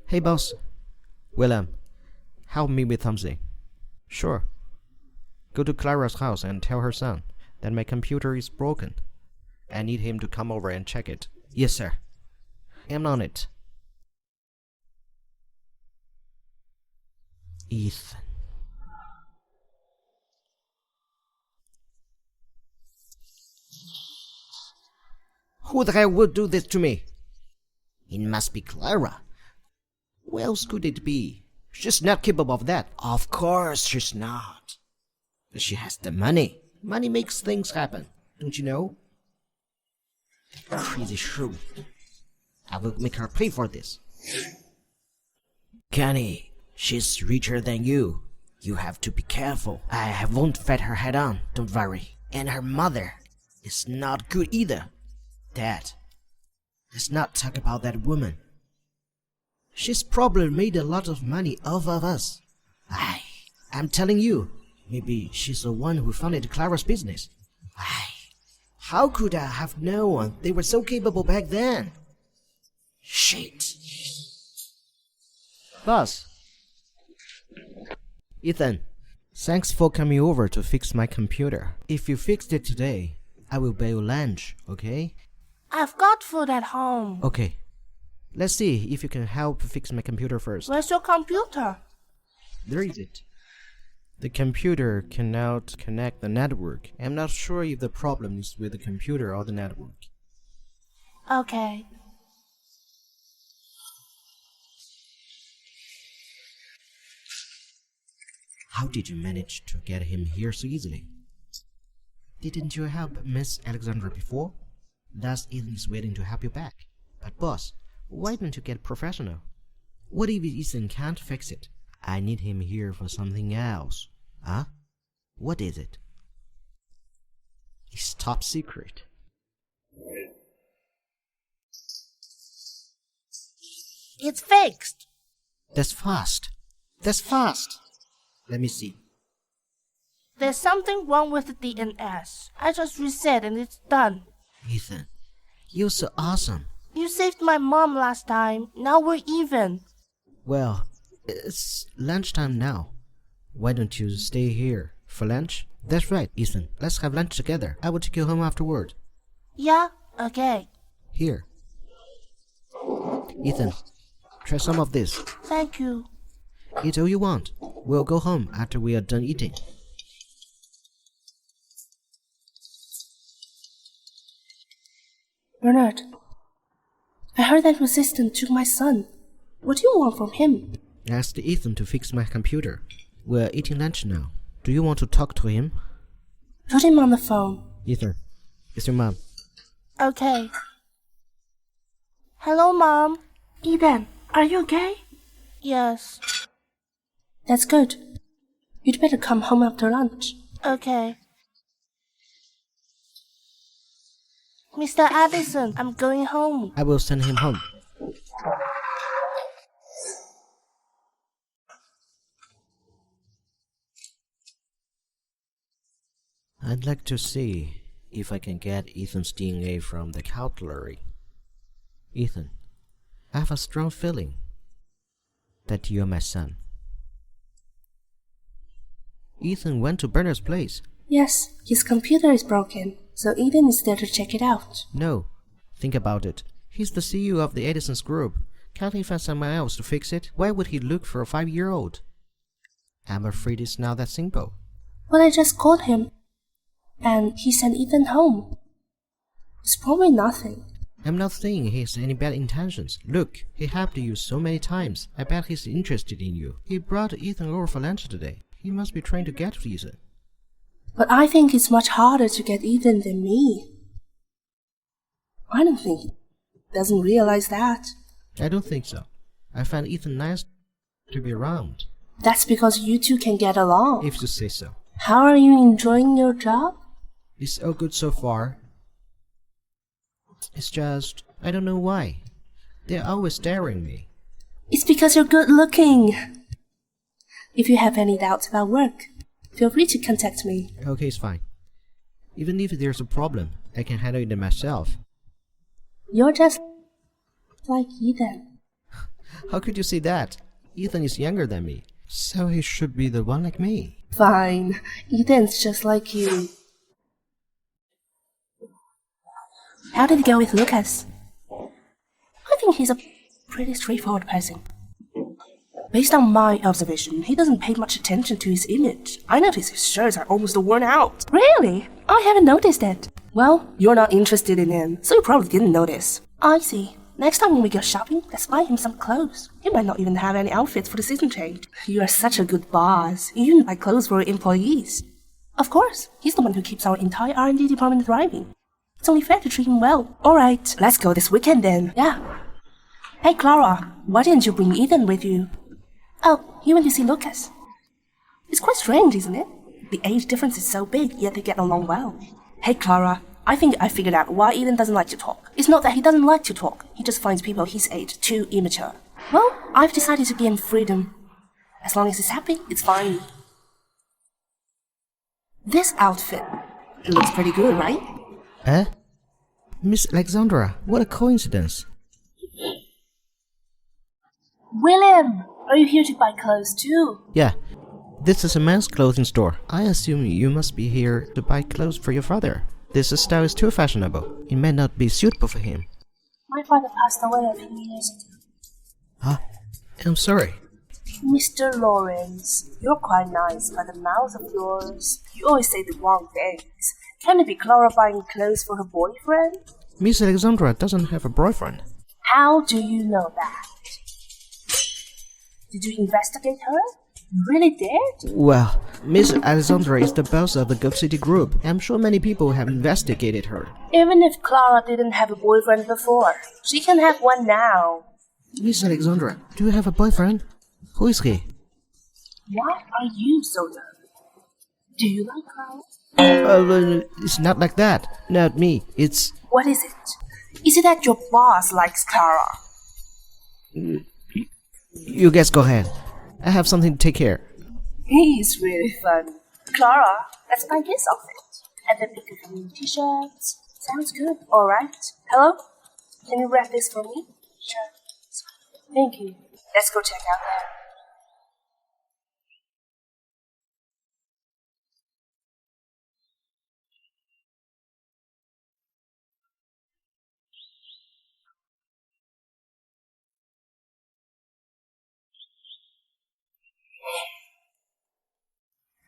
Hey boss. William, help me with something. Sure. Go to Clara's house and tell her son that my computer is broken. I need him to come over and check it. Yes, sir. I'm on it. Ethan. Who the hell would do this to me? It must be Clara. Who else could it be? She's not capable of that. Of course she's not. But she has the money. Money makes things happen. Don't you know? Crazy shrew. I will make her pay for this. Kenny, she's richer than you. You have to be careful. I won't fight her head on, don't worry. And her mother is not good either. Dad, let's not talk about that woman. She's probably made a lot of money off of us. I'm telling you, maybe she's the one who funded Clara's business. How could I have known they were so capable back then? Shit. Boss. Ethan, thanks for coming over to fix my computer. If you fixed it today, I will buy you lunch, okay? I've got food at home. Okay. Let's see if you can help fix my computer first. Where's your computer? There is it. The computer cannot connect the network. I'm not sure if the problem is with the computer or the network. Okay. How did you manage to get him here so easily? Didn't you help Miss Alexandra before? Thus Ethan is waiting to help you back. But boss, why don't you get professional? What if Ethan can't fix it? I need him here for something else. Huh? What is it? It's top secret. It's fixed. That's fast. That's fast. Let me see. There's something wrong with the DNS. I just reset and it's done. Ethan, you're so awesome. You saved my mom last time. Now we're even. Well, it's lunchtime now. Why don't you stay here for lunch? That's right, Ethan. Let's have lunch together. I will take you home afterward. Yeah, okay. Here. Ethan, try some of this. Thank you. Eat all you want. We'll go home after we are done eating. Bernard, I heard that resistant took my son. What do you want from him? I asked Ethan to fix my computer. We're eating lunch now. Do you want to talk to him? Put him on the phone. Ethan, it's your mom. Okay. Hello, Mom. Ethan, are you okay? Yes. That's good. You'd better come home after lunch. Okay. Mr. Addison, I'm going home. I will send him home. I'd like to see if I can get Ethan's DNA from the cutlery. Ethan, I have a strong feeling that you're my son. Ethan went to Bernard's place. Yes, his computer is broken, so Ethan is there to check it out. No, think about it. He's the CEO of the Edison's group. Can't he find someone else to fix it? Why would he look for a 5-year-old? I'm afraid it's not that simple. Well, I just called him, and he sent Ethan home. It's probably nothing. I'm not saying he has any bad intentions. Look, he helped you so many times. I bet he's interested in you. He brought Ethan over for lunch today. He must be trying to get to Ethan. But I think it's much harder to get Ethan than me. I don't think he doesn't realize that. I don't think so. I find Ethan nice to be around. That's because you two can get along. If you say so. How are you enjoying your job? It's all good so far. It's just, I don't know why. They're always staring at me. It's because you're good looking. If you have any doubts about work, feel free to contact me. Okay, it's fine. Even if there's a problem, I can handle it myself. You're just like Ethan. How could you say that? Ethan is younger than me, so he should be the one like me. Fine. Ethan's just like you. How did it go with Lucas? I think he's a pretty straightforward person. Based on my observation, he doesn't pay much attention to his image. I notice his shirts are almost worn out. Really? I haven't noticed it. Well, you're not interested in him, so you probably didn't notice. I see. Next time when we go shopping, let's buy him some clothes. He might not even have any outfits for the season change. You are such a good boss. You even buy clothes for your employees. Of course, he's the one who keeps our entire R&D department thriving. It's only fair to treat him well. Alright, let's go this weekend then. Yeah. Hey Clara, why didn't you bring Ethan with you? Oh, he went to see Lucas. It's quite strange, isn't it? The age difference is so big, yet they get along well. Hey Clara, I think I figured out why Ethan doesn't like to talk. It's not that he doesn't like to talk, he just finds people his age too immature. Well, I've decided to give him freedom. As long as he's happy, it's fine. This outfit looks pretty good, right? Eh? Miss Alexandra, what a coincidence. William, are you here to buy clothes too? Yeah, this is a men's clothing store. I assume you must be here to buy clothes for your father. This style is too fashionable. It may not be suitable for him. My father passed away a few years ago. Huh? I'm sorry. Mr. Lawrence, you're quite nice, but the mouth of yours, you always say the wrong things. Can it be Clara buying clothes for her boyfriend? Miss Alexandra doesn't have a boyfriend. How do you know that? Did you investigate her? You really did? Well, Miss Alexandra is the boss of the Gulf City Group. I'm sure many people have investigated her. Even if Clara didn't have a boyfriend before, she can have one now. Miss Alexandra, do you have a boyfriend? Who is he? Why are you so nervous? Do you like Clara? It's not like that. Not me. It's... What is it? Is it that your boss likes Clara? You guys go ahead. I have something to take care. He's really fun. Clara, let's buy his outfit. And then pick a few t-shirts. Sounds good, alright. Hello? Can you wrap this for me? Sure. Thank you. Let's go check out there.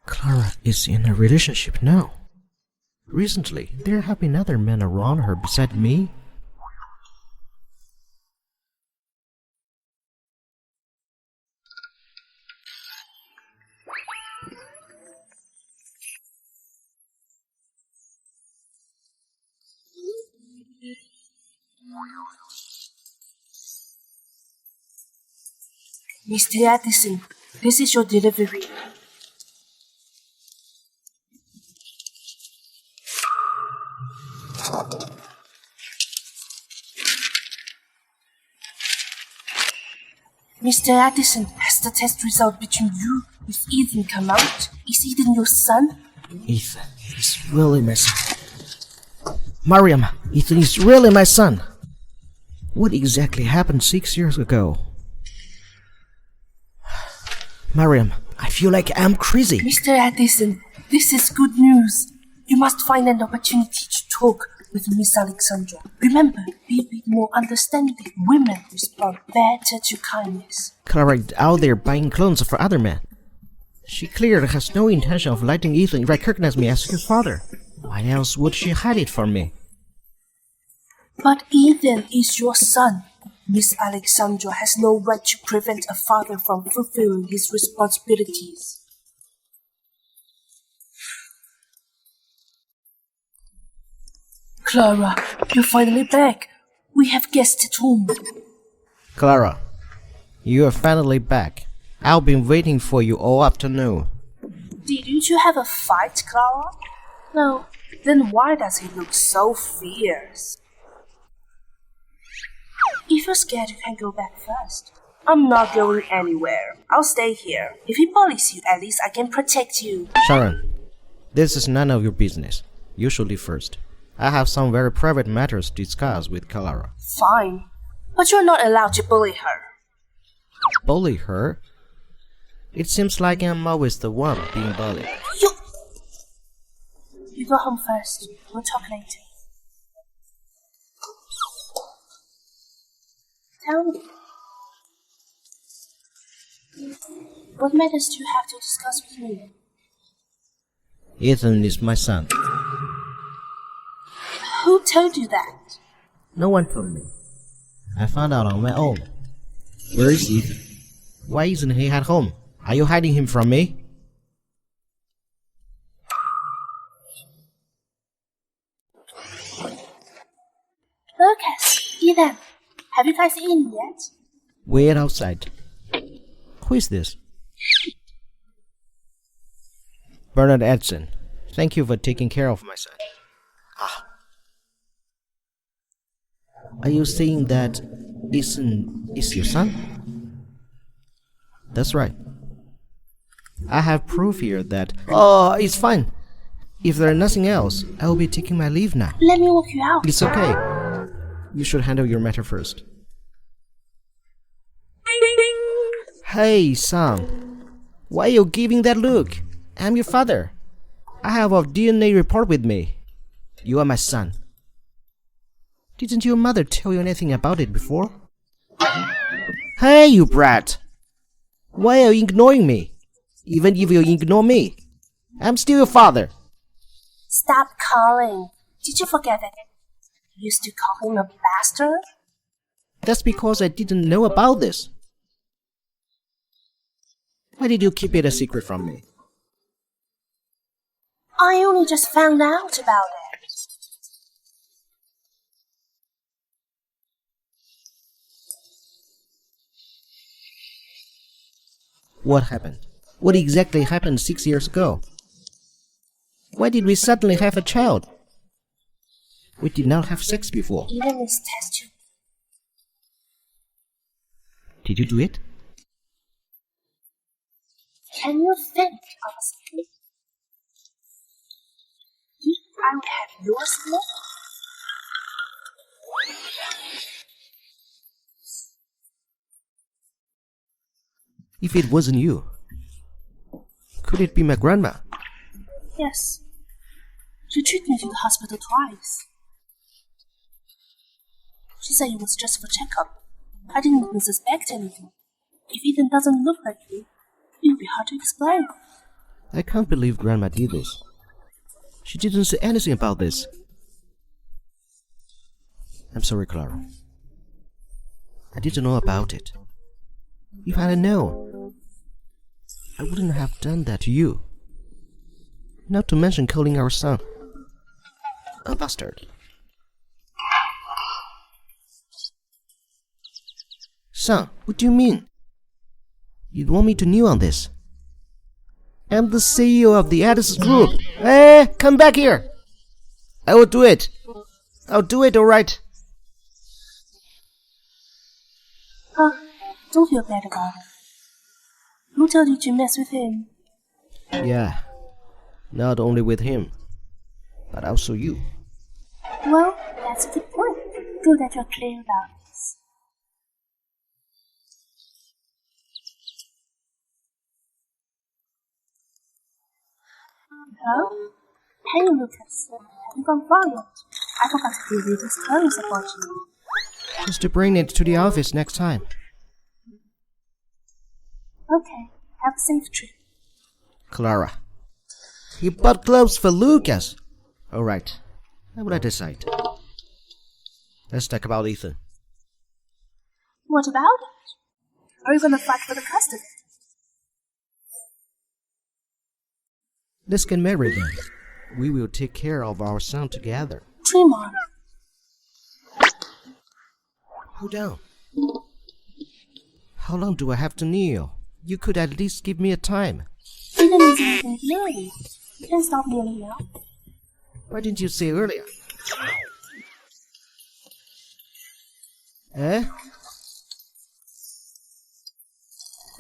Clara is in a relationship now. Recently, there have been other men around her beside me. Mr. Addison, this is your delivery. Mr. Addison, has the test result between you with Ethan come out? Is Ethan your son? Ethan is really my son. Mariam, Ethan is really my son. What exactly happened 6 years ago? Mariam, I feel like I'm crazy. Mr. Addison, this is good news. You must find an opportunity to talk with Miss Alexandra. Remember, be a bit more understanding. Women respond better to kindness. Clara is out there buying clothes for other men. She clearly has no intention of letting Ethan recognize me as his father. Why else would she hide it from me? But Ethan is your son. Miss Alexandra has no right to prevent a father from fulfilling his responsibilities. Clara, you're finally back. We have guests at home. Clara, you are finally back. I've been waiting for you all afternoon. Did you two have a fight, Clara? No. Then why does he look so fierce? If you're scared, you can go back first. I'm not going anywhere. I'll stay here. If he bullies you, at least I can protect you. Sharon, this is none of your business. You should leave first. I have some very private matters to discuss with Clara. Fine. But you're not allowed to bully her. Bully her? It seems like I'm always the one being bullied. You go home first. We'll talk later. Tell me. What matters do you have to discuss with me? Ethan is my son. Who told you that? No one told me. I found out on my own. Where is Ethan? Why isn't he at home? Are you hiding him from me? Lucas, Ethan, have you guys eaten yet? Wait outside. Who is this? Bernard Edson. Thank you for taking care of my son. Are you saying that Ethan is your son? That's right. I have proof here that... Oh, it's fine. If there's nothing else, I will be taking my leave now. Let me walk you out. It's okay. You should handle your matter first. Hey, son. Why are you giving that look? I'm your father. I have a DNA report with me. You are my son. Didn't your mother tell you anything about it before? Hey, you brat! Why are you ignoring me? Even if you ignore me, I'm still your father. Stop calling. Did you forget that you used to call him a bastard? That's because I didn't know about this. Why did you keep it a secret from me? I only just found out about it. What happened? What exactly happened 6 years ago? Why did we suddenly have a child? We did not have sex before. Even this test tube. Did you do it? Can you think of a secret? Do you think I would have yours now? If it wasn't you, could it be my grandma? Yes. She took me to the hospital twice. She said it was just for checkup. I didn't even suspect anything. If Ethan doesn't look like you, it would be hard to explain. I can't believe Grandma did this. She didn't say anything about this. I'm sorry, Clara. I didn't know about it. If I had known, I wouldn't have done that to you. Not to mention calling our son a bastard. Son, what do you mean? You want me to kneel on this? I'm the CEO of the Addis Group. Hey, come back here. I will do it. I'll do it, alright. Don't feel bad about it. Who told you to mess with him? Yeah, Not only with him, but also you. Well, that's a good point. Good that you're clear about this. Hello? Hey, Lucas. Have you gone far yet? I forgot to give you this terms about you. Just to bring it to the office next time. Okay, have a safe trip. Clara. You bought clothes for Lucas. Alright, how will I decide? Let's talk about Ethan. What about it? Are you gonna fight for the custody? Let's get married then. We will take care of our son together. Dream on. Hold on. How long do I have to kneel? You could at least give me a time. Even if anything kneeling. You can stop kneeling now. Why didn't you say earlier? Eh?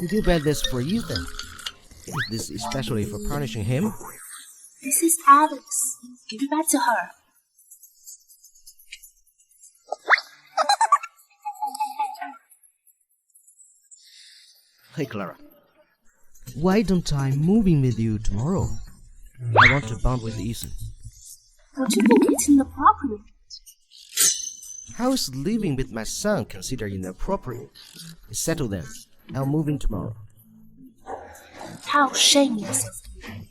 Did you bet this for Ethan? Is this especially for punishing him? This is Alex. Give it back to her. Hey Clara. Why don't I move in with you tomorrow? I want to bond with Ethan. Don't you think it's inappropriate? How is living with my son considered inappropriate? It's settled then. I'll move in tomorrow. How shameless of you.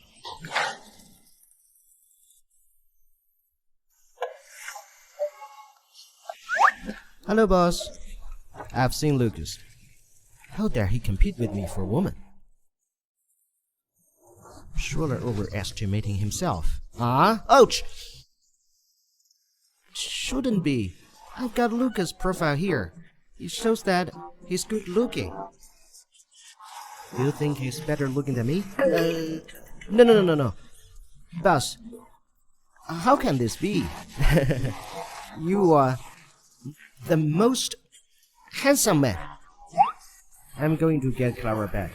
Hello, boss. I've seen Lucas. How dare he compete with me for a woman? Surely overestimating himself. Ah? Ouch! Shouldn't be. I've got Lucas' profile here. It shows that he's good looking. Do you think he's better looking than me? No. Boss, how can this be? You are the most handsome man. I'm going to get Clara back.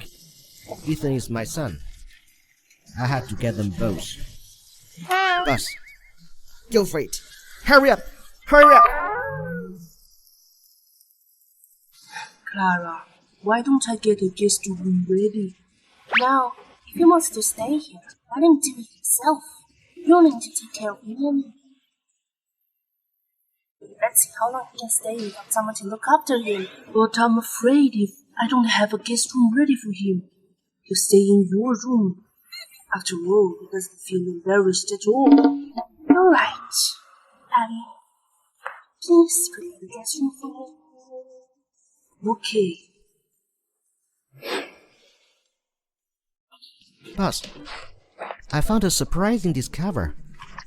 Ethan is my son. I have to get them both. Boss, go for it. Hurry up! Hurry up! Clara, why don't I get a guest room ready? Now, if he wants to stay here, let him do it himself. You need to take care of him. Let's see how long he can stay without someone to look after him. But I'm afraid if I don't have a guest room ready for him, he'll stay in your room. After all, he doesn't feel embarrassed at all. All right. Abby, please prepare the guest room for me. Okay. Boss, I found a surprising discovery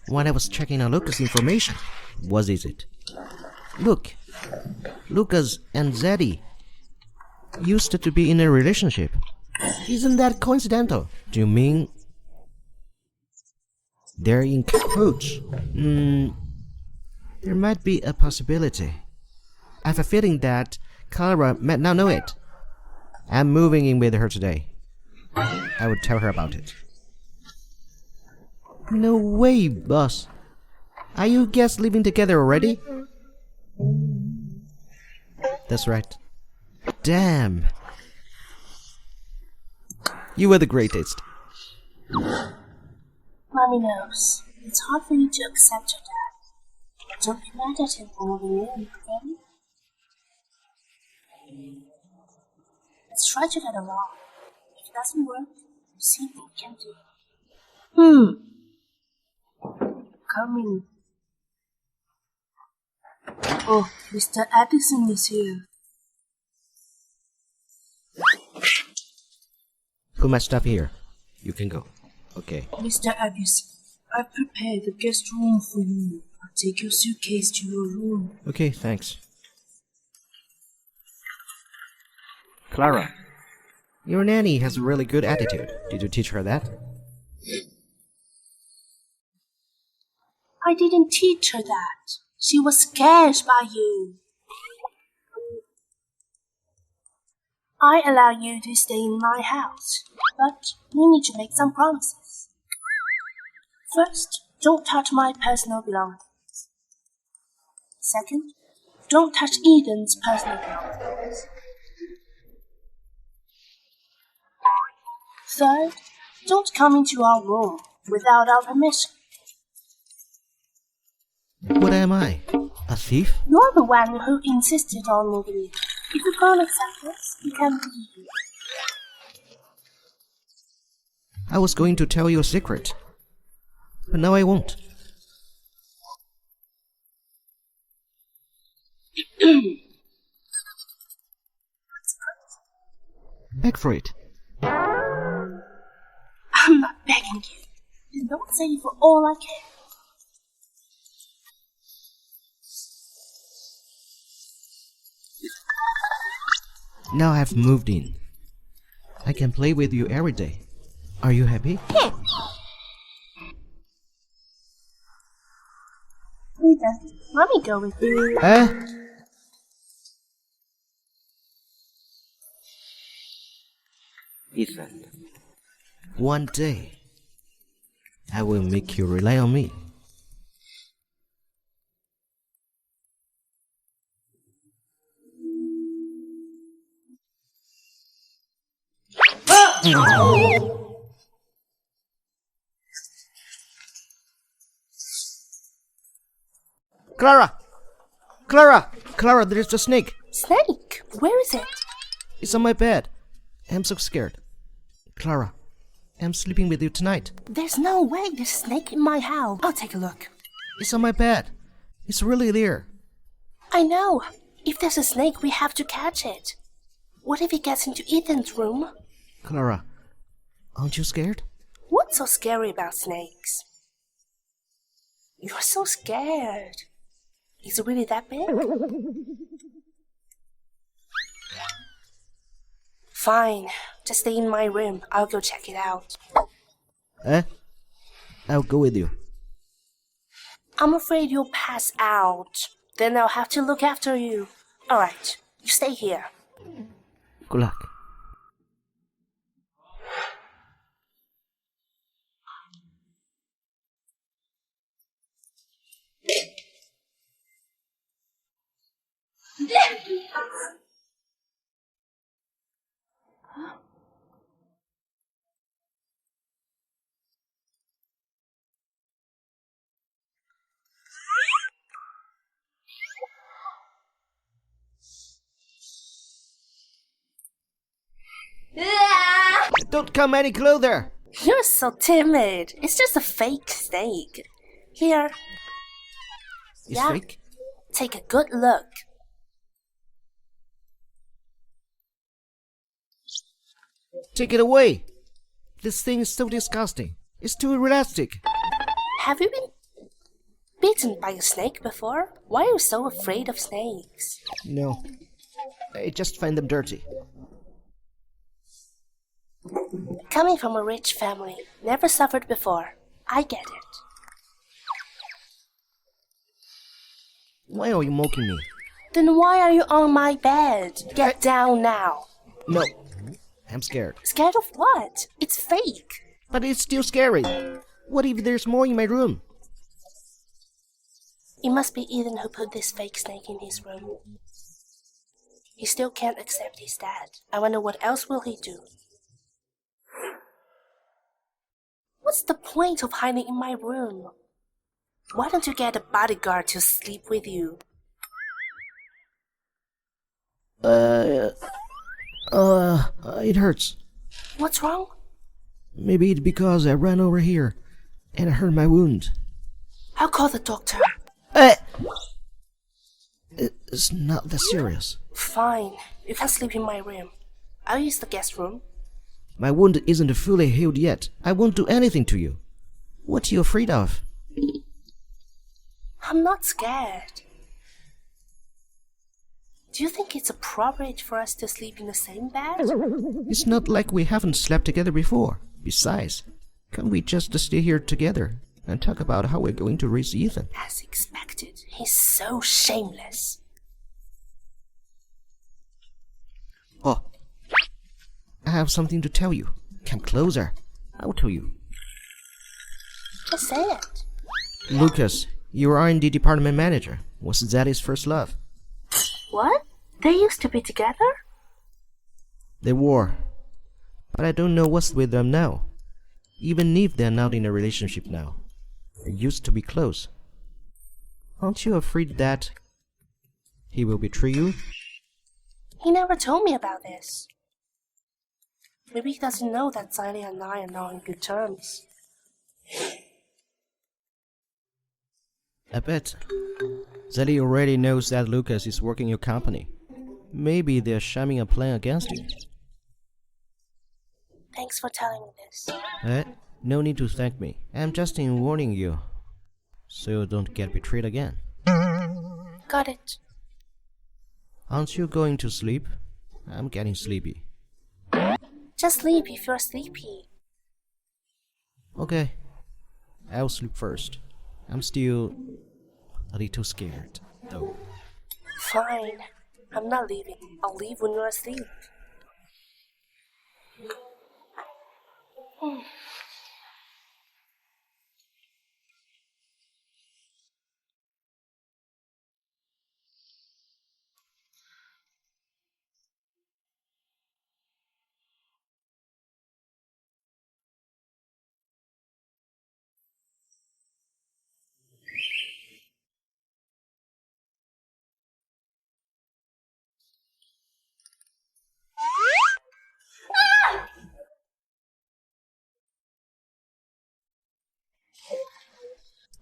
when I was checking on Lucas' information. What is it? Look, Lucas and Zadie used to be in a relationship. Isn't that coincidental? Do you mean they're in cahoots? There might be a possibility. I have a feeling that Clara might not know it. I'm moving in with her today. I would tell her about it. No way, boss. Are you guys living together already? That's right. Damn. You were the greatest. Mommy knows. It's hard for you to accept your dad. But don't be mad at him for moving in, okay? Let's try to get along. If it doesn't work, see what we can do. Come in. Oh, Mr. Addison is here. Put my stuff here. You can go. Okay. Mr. Addison, I've prepared a guest room for you. I'll take your suitcase to your room. Okay, thanks. Clara, your nanny has a really good attitude. Did you teach her that? I didn't teach her that. She was scared by you. I allow you to stay in my house, but we need to make some promises. First, don't touch my personal belongings. Second, don't touch Eden's personal belongings. Third, don't come into our room without our permission. What am I? A thief? You're the one who insisted on moving in. If you can't accept this, you can leave. I was going to tell you a secret, but now I won't. Beg for it. I'm not begging you. And don't say for all I care. Now I've moved in. I can play with you every day. Are you happy? Ethan, let me go with you. Ethan, one day I will make you rely on me. Clara! Clara! Clara, there's a snake. Snake? Where is it? It's on my bed. I'm so scared. Clara, I'm sleeping with you tonight. There's no way there's a snake in my house. I'll take a look. It's on my bed. It's really there. I know. If there's a snake, we have to catch it. What if it gets into Ethan's room? Clara, aren't you scared? What's so scary about snakes? You're so scared. Is it really that big? Fine. Just stay in my room. I'll go check it out. I'll go with you. I'm afraid you'll pass out. Then I'll have to look after you. Alright, you stay here. Good luck. Don't come any closer. You're so timid. It's just a fake snake. Here, It's fake. take a good look. Take it away. This thing is so disgusting. It's too realistic. Have you been bitten by a snake before? Why are you so afraid of snakes? No. I just find them dirty. Coming from a rich family, never suffered before. I get it. Why are you mocking me? Then why are you on my bed? Get down now. No. I'm scared. Scared of what? It's fake. But it's still scary. What if there's more in my room? It must be Eden who put this fake snake in his room. He still can't accept his dad. I wonder what else will he do? What's the point of hiding in my room? Why don't you get a bodyguard to sleep with you? It hurts. What's wrong? Maybe it's because I ran over here and I hurt my wound. I'll call the doctor. It's not that serious. Fine. You can sleep in my room. I'll use the guest room. My wound isn't fully healed yet. I won't do anything to you. What are you afraid of? I'm not scared. Do you think it's appropriate for us to sleep in the same bed? It's not like we haven't slept together before. Besides, can't we just stay here together and talk about how we're going to raise Ethan? As expected, he's so shameless. Oh, I have something to tell you. Come closer. I'll tell you. Just say it. Lucas, your R&D department manager, was Zaddy's first love. What? They used to be together? They were. But I don't know what's with them now. Even if they're not in a relationship now. They used to be close. Aren't you afraid that he will betray you? He never told me about this. Maybe he doesn't know that Zaddy and I are now on good terms. I bet. Zaddy already knows that Lucas is working your company. Maybe they're shamming a plan against you. Thanks for telling me this. No need to thank me. I'm just warning you, so you don't get betrayed again. Got it. Aren't you going to sleep? I'm getting sleepy. Just sleep if you're sleepy. Okay, I'll sleep first. I'm still a little scared, though. Fine. I'm not leaving. I'll leave when you're asleep.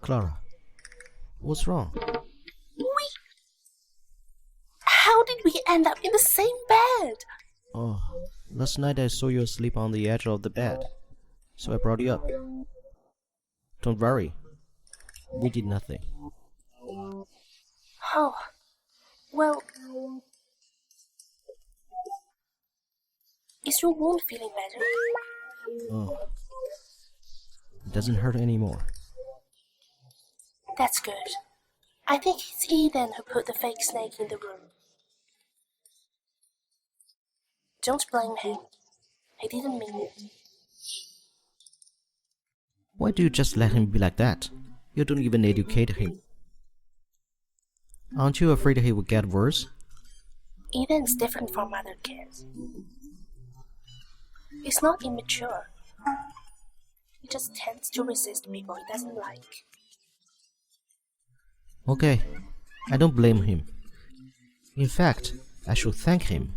Clara, what's wrong? How did we end up in the same bed? Oh, last night I saw you asleep on the edge of the bed, so I brought you up. Don't worry, we did nothing. Oh, well... Is your wound feeling better? Oh, it doesn't hurt anymore. That's good. I think it's Eden who put the fake snake in the room. Don't blame him. He didn't mean it. Why do you just let him be like that? You don't even educate him. Aren't you afraid he will get worse? Eden's different from other kids. He's not immature. He just tends to resist people he doesn't like. Okay, I don't blame him. In fact, I should thank him.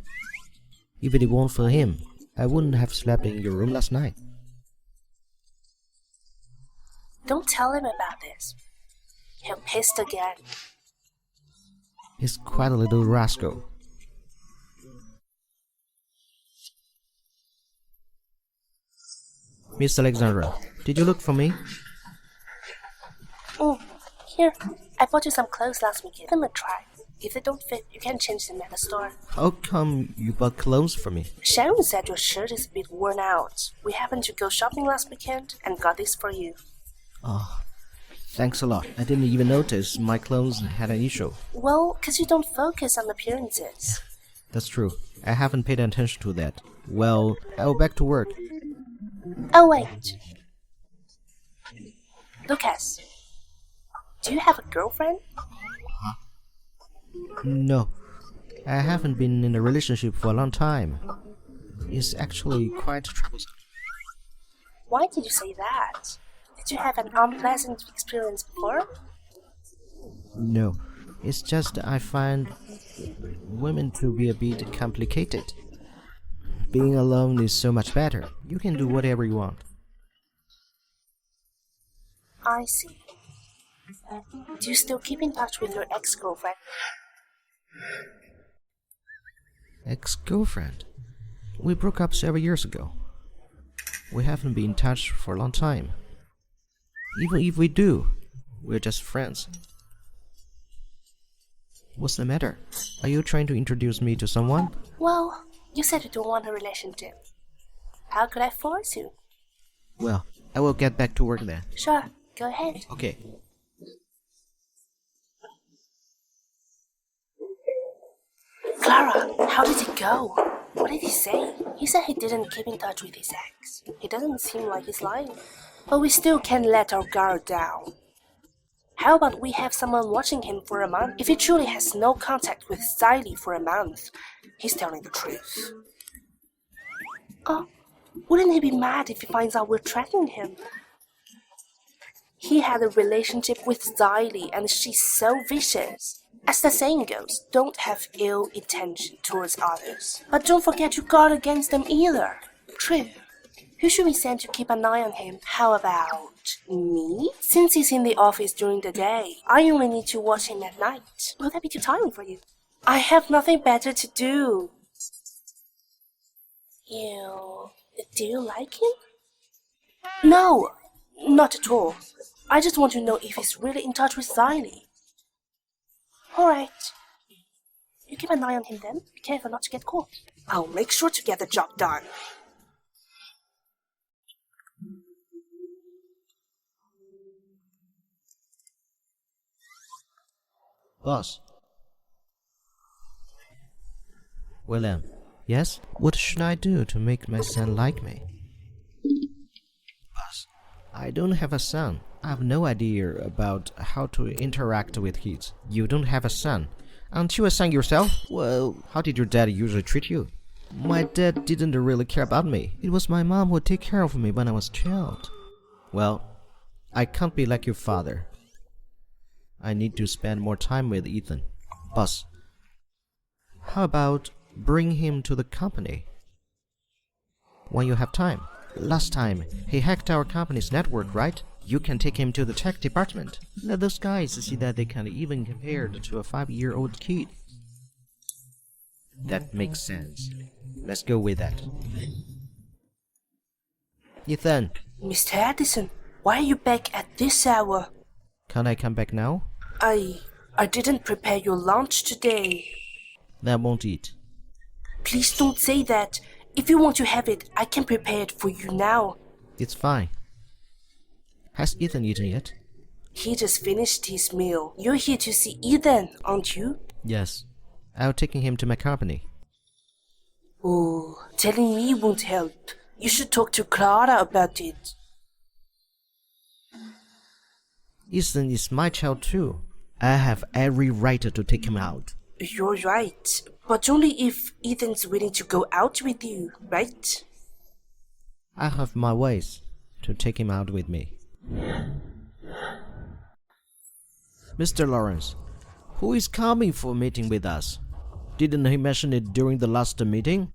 If it weren't for him, I wouldn't have slept in your room last night. Don't tell him about this. He'll piss again. He's quite a little rascal. Miss Alexandra, did you look for me? Here, I bought you some clothes last weekend. Give them a try. If they don't fit, you can change them at the store. How come you bought clothes for me? Sharon said your shirt is a bit worn out. We happened to go shopping last weekend and got this for you. Oh, thanks a lot. I didn't even notice my clothes had an issue. Well, 'cause you don't focus on appearances. That's true. I haven't paid attention to that. Well, I'll back to work. Oh, wait. Lucas, do you have a girlfriend? No, I haven't been in a relationship for a long time. It's actually quite troublesome. Why did you say that? Did you have an unpleasant experience before? No, it's just I find women to be a bit complicated. Being alone is so much better. You can do whatever you want. I see. Do you still keep in touch with your ex-girlfriend? Ex-girlfriend? We broke up several years ago. We haven't been in touch for a long time. Even if we do, we're just friends. What's the matter? Are you trying to introduce me to someone? Well, you said you don't want a relationship. How could I force you? Well, I will get back to work then. Sure, go ahead. Okay. Clara, how did it go? What did he say? He said he didn't keep in touch with his ex. He doesn't seem like he's lying. but we still can't let our guard down. How about we have someone watching him for a month? If he truly has no contact with Xylee for a month, he's telling the truth. Oh, wouldn't he be mad if he finds out we're tracking him? He had a relationship with Xylee and she's so vicious. As the saying goes, don't have ill intention towards others. But don't forget to guard against them either. True. Who should we send to keep an eye on him? How about me? Since he's in the office during the day, I only need to watch him at night. Will that be too tiring for you? I have nothing better to do. Do you like him? No, not at all. I just want to know if he's really in touch with Xylee. Alright. You keep an eye on him then. Be careful not to get caught. I'll make sure to get the job done. Boss. William. Yes? What should I do to make my son like me? Boss, I don't have a son. I have no idea about how to interact with kids. You don't have a son. Aren't you a son yourself? Well, how did your dad usually treat you? My dad didn't really care about me. It was my mom who would take care of me when I was a child. Well, I can't be like your father. I need to spend more time with Ethan. Boss, how about bring him to the company when you have time? Last time, he hacked our company's network, right? You can take him to the tech department. Let those guys see that they can even compare to a 5-year-old kid. That makes sense. Let's go with that. Ethan. Mr. Addison, why are you back at this hour? Can I come back now? I didn't prepare your lunch today. Then I won't eat. Please don't say that. If you want to have it, I can prepare it for you now. It's fine. Has Ethan eaten yet? He just finished his meal. You're here to see Ethan, aren't you? Yes. I'll take him to my company. Oh, telling me won't help. You should talk to Clara about it. Ethan is my child too. I have every right to take him out. You're right, but only if Ethan's willing to go out with you, right? I have my ways to take him out with me. Mr. Lawrence, who is coming for a meeting with us? Didn't he mention it during the last meeting?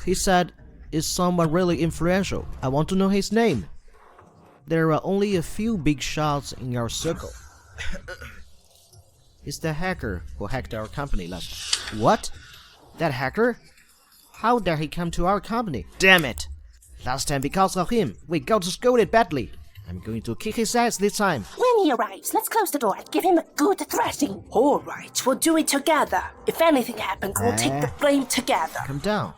He said it's someone really influential. I want to know his name. There are only a few big shots in our circle. It's the hacker who hacked our company last. What? That hacker? How dare he come to our company? Damn it! Last time because of him, we got scolded badly. I'm going to kick his ass this time. When he arrives, let's close the door and give him a good thrashing. Alright, we'll do it together. If anything happens, we'll take the blame together. Calm down.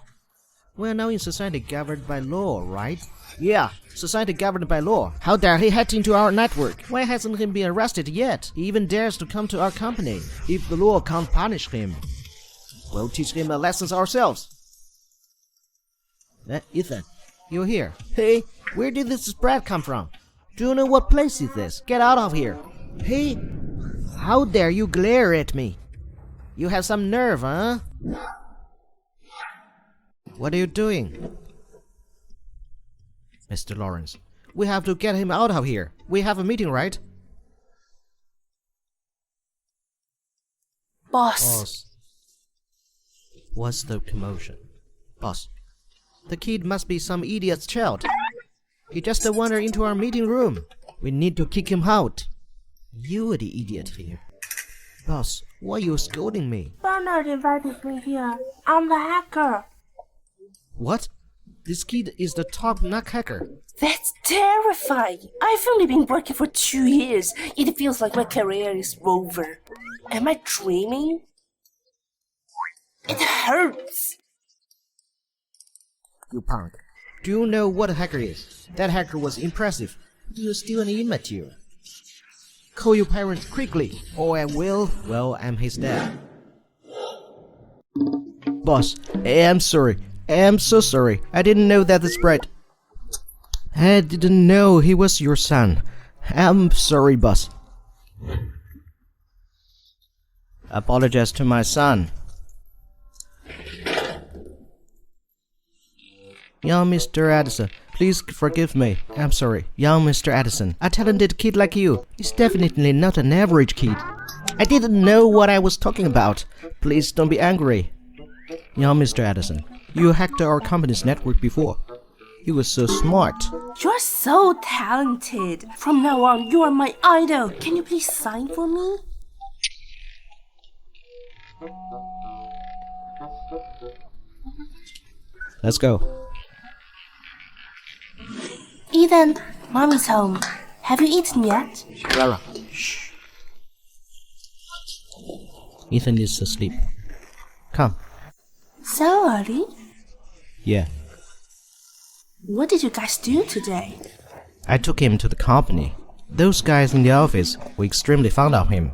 We're now in society governed by law, right? Yeah, society governed by law. How dare he hack into our network? Why hasn't he been arrested yet? He even dares to come to our company. If the law can't punish him, we'll teach him a lesson ourselves. Ethan, you're here. Hey, where did this spread come from? Do you know what place is this? Get out of here. Hey, how dare you glare at me? You have some nerve, huh? What are you doing? Mr. Lawrence, we have to get him out of here. We have a meeting, right? Boss. What's the commotion? Boss, the kid must be some idiot's child. He just wandered into our meeting room. We need to kick him out. You're the idiot here. Boss, why are you scolding me? Bernard invited me here. I'm the hacker. What? This kid is the top knock hacker. That's terrifying. I've only been working for 2 years. It feels like my career is over. Am I dreaming? It hurts. You punk. Do you know what a hacker is? That hacker was impressive. You're still an immature. Call your parents quickly, or I will. Well, I'm his dad. Boss, I'm sorry. I'm so sorry. I didn't know that the spread. I didn't know he was your son. I'm sorry, boss. Apologize to my son. Young Mr. Addison, please forgive me. I'm sorry. Young Mr. Addison, a talented kid like you is definitely not an average kid. I didn't know what I was talking about. Please don't be angry. Young Mr. Addison, you hacked our company's network before. You were so smart. You're so talented. From now on, you are my idol. Can you please sign for me? Let's go. Ethan, Mommy's home. Have you eaten yet? Clara, shh. Ethan is asleep. Come. So early? Yeah. What did you guys do today? I took him to the company. Those guys in the office were extremely fond of him.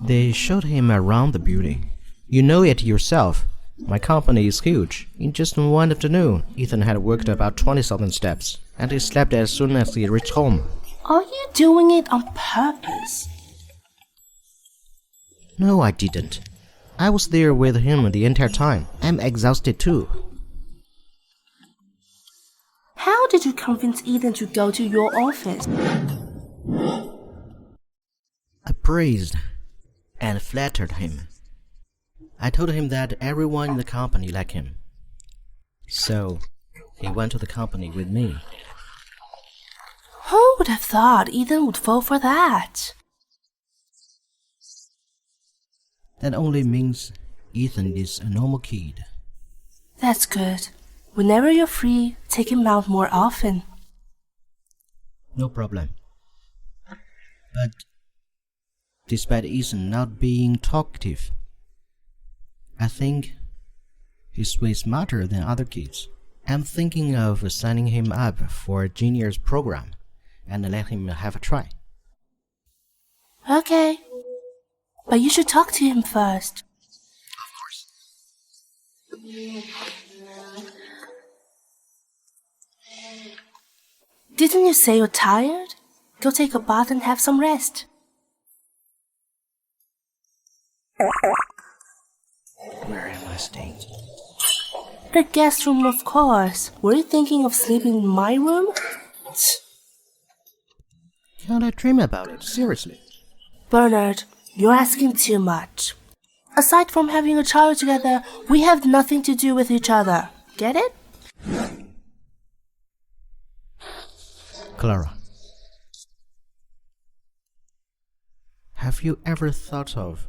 They showed him around the building. You know it yourself. My company is huge. In just one afternoon, Ethan had worked about 20,000 steps, and he slept as soon as he reached home. Are you doing it on purpose? No, I didn't. I was there with him the entire time. I'm exhausted too. How did you convince Ethan to go to your office? I praised and flattered him. I told him that everyone in the company liked him. So, he went to the company with me. Who would have thought Ethan would fall for that? That only means Ethan is a normal kid. That's good. Whenever you're free, take him out more often. No problem. But despite Ethan not being talkative, I think he's way smarter than other kids. I'm thinking of signing him up for a junior's program and let him have a try. Okay. But you should talk to him first. Of course. Didn't you say you're tired? Go take a bath and have some rest. Where am I staying? The guest room, of course. Were you thinking of sleeping in my room? Can't I dream about it? Seriously. Bernard, you're asking too much. Aside from having a child together, we have nothing to do with each other. Get it? Clara, have you ever thought of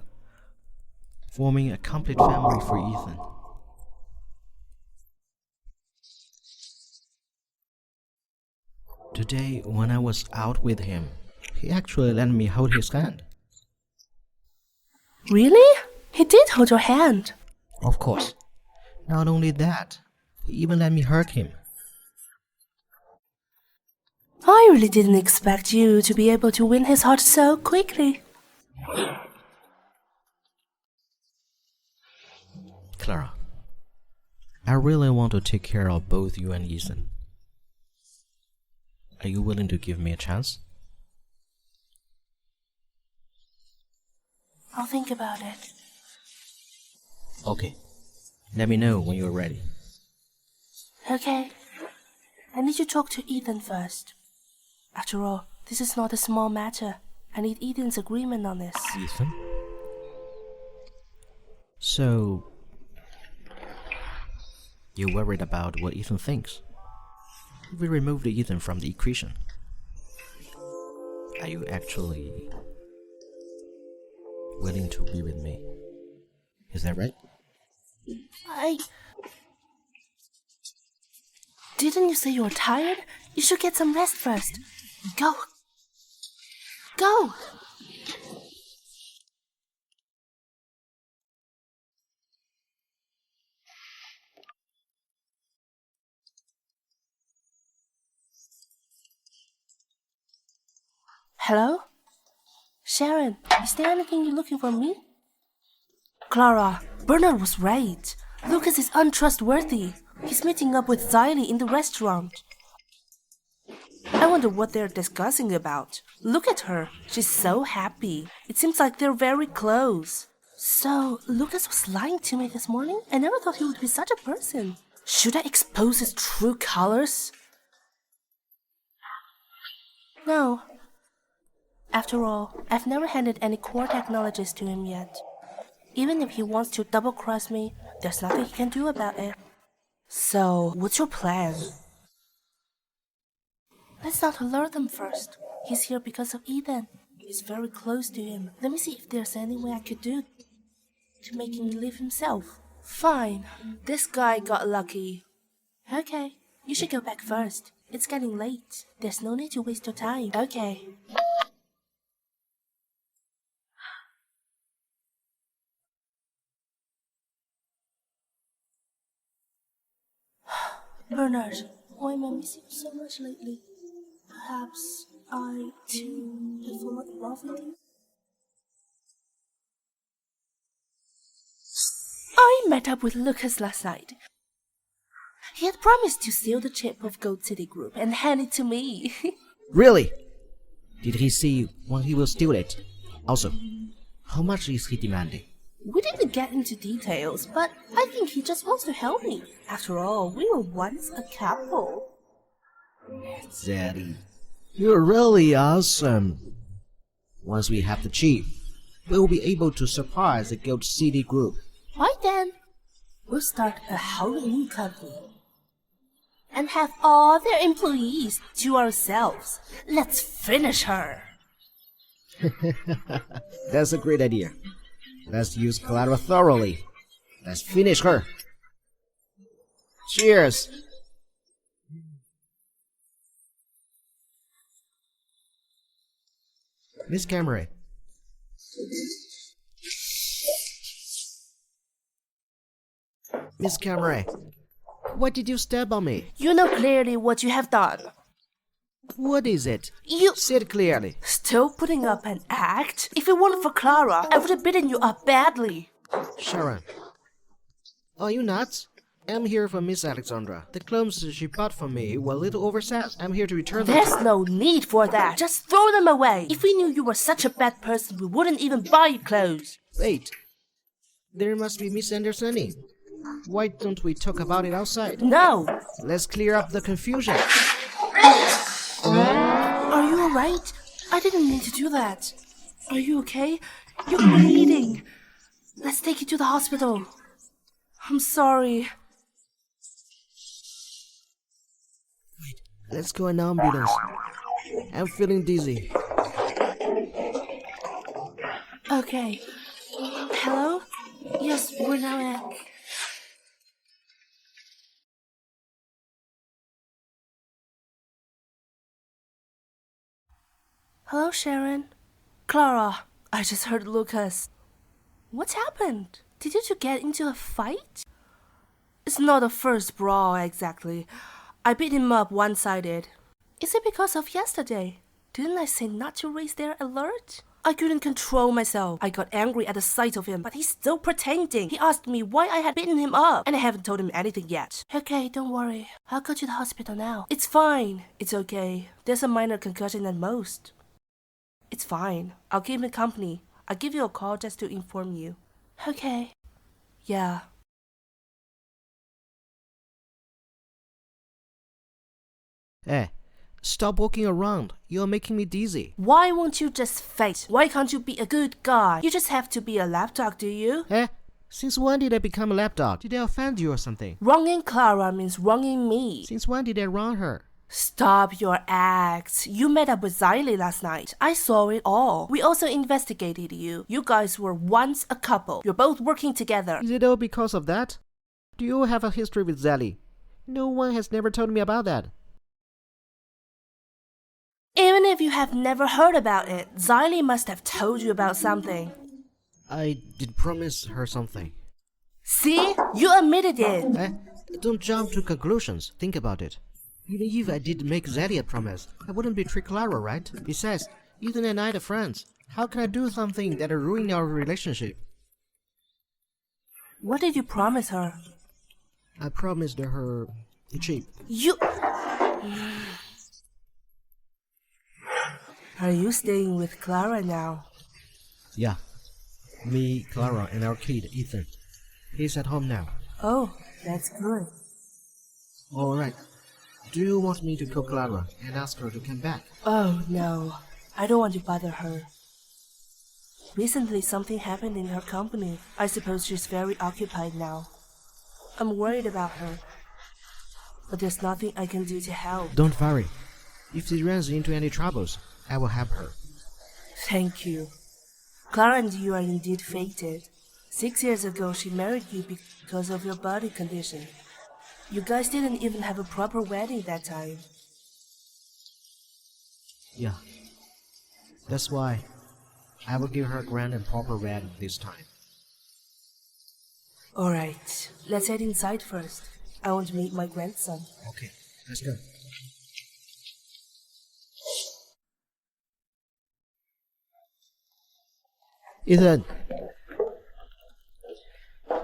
forming a complete family for Ethan? Today, when I was out with him, he actually let me hold his hand. Really? He did hold your hand. Of course. Not only that, he even let me hug him. I really didn't expect you to be able to win his heart so quickly. Clara, I really want to take care of both you and Ethan. Are you willing to give me a chance? I'll think about it. Okay. Let me know when you're ready. Okay. I need to talk to Ethan first. After all, this is not a small matter. I need Ethan's agreement on this. Ethan? So, you're worried about what Ethan thinks? We removed Ethan from the equation. Are you actually willing to be with me? Is that right? Didn't you say you were tired? You should get some rest first. Go. Go! Hello? Sharon, is there anything you're looking for me? Clara, Bernard was right. Lucas is untrustworthy. He's meeting up with Xylee in the restaurant. I wonder what they're discussing about. Look at her. She's so happy. It seems like they're very close. So, Lucas was lying to me this morning? I never thought he would be such a person. Should I expose his true colors? No. After all, I've never handed any core technologies to him yet. Even if he wants to double-cross me, there's nothing he can do about it. So, what's your plan? Let's not alert them first. He's here because of Ethan. He's very close to him. Let me see if there's any way I could do to make him leave himself. Fine. This guy got lucky. Okay, you should go back first. It's getting late. There's no need to waste your time. Okay. Bernard, why am I missing you so much lately? Perhaps I, too, have fallen in love with you? I met up with Lucas last night. He had promised to steal the chip of Gold City Group and hand it to me. Really? Did he see you when he will steal it? Also, how much is he demanding? We didn't get into details, but I think he just wants to help me. After all, we were once a couple. Zaddy, you're really awesome. Once we have the chip, we'll be able to surprise the Gold City Group. Right then, we'll start a whole new company and have all their employees to ourselves. Let's finish her. That's a great idea. Let's use Clara thoroughly. Let's finish her. Cheers! Miss Cameron. Miss Cameron, why did you stab on me? You know clearly what you have done. What is it? You Say it clearly. still putting up an act? If it weren't for Clara, I would have beaten you up badly. Sharon, are you nuts? I'm here for Miss Alexandra. The clothes she bought for me were a little oversized. I'm here to return them. There's no need for that. Just throw them away. If we knew you were such a bad person, we wouldn't even buy you clothes. Wait. There must be misunderstanding. Why don't we talk about it outside? No. Let's clear up the confusion. Are you alright? I didn't mean to do that. Are you okay? You're bleeding. Let's take you to the hospital. I'm sorry. Wait, let's go in an ambulance. I'm feeling dizzy. Okay. Hello? Yes, we're now at... Hello, Sharon. Clara, I just heard Lucas. What's happened? Did you two get into a fight? It's not a first brawl, exactly. I beat him up one-sided. Is it because of yesterday? Didn't I say not to raise their alert? I couldn't control myself. I got angry at the sight of him, but he's still pretending. He asked me why I had beaten him up, and I haven't told him anything yet. Okay, don't worry. I'll go to the hospital now. It's fine. It's okay. There's a minor concussion at most. It's fine. I'll keep him company. I'll give you a call just to inform you. Okay. Yeah. Hey, stop walking around. You're making me dizzy. Why won't you just fight? Why can't you be a good guy? You just have to be a lapdog, do you? Hey, since when did I become a lapdog? Did I offend you or something? Wronging Clara means wronging me. Since when did I wrong her? Stop your acts. You met up with Xylee last night. I saw it all. We also investigated you. You guys were once a couple. You're both working together. Is it all because of that? Do you have a history with Xylee? No one has never told me about that. Even if you have never heard about it, Xylee must have told you about something. I did promise her something. See? You admitted it. Eh? Don't jump to conclusions. Think about it. Even if I did make Xylee a promise, I wouldn't betray Clara, right? Besides, Ethan and I are friends. How can I do something that will ruin our relationship? What did you promise her? I promised her the chip. You... Are you staying with Clara now? Yeah. Me, Clara, and our kid, Ethan. He's at home now. Oh, that's good. Alright. Do you want me to call Clara and ask her to come back? Oh, no. I don't want to bother her. Recently, something happened in her company. I suppose she's very occupied now. I'm worried about her. But there's nothing I can do to help. Don't worry. If she runs into any troubles, I will help her. Thank you. Clara and you are indeed fated. 6 years ago, she married you because of your body condition. You guys didn't even have a proper wedding that time. Yeah. That's why I will give her a grand and proper wedding this time. Alright, let's head inside first. I want to meet my grandson. Okay, let's go. Ethan!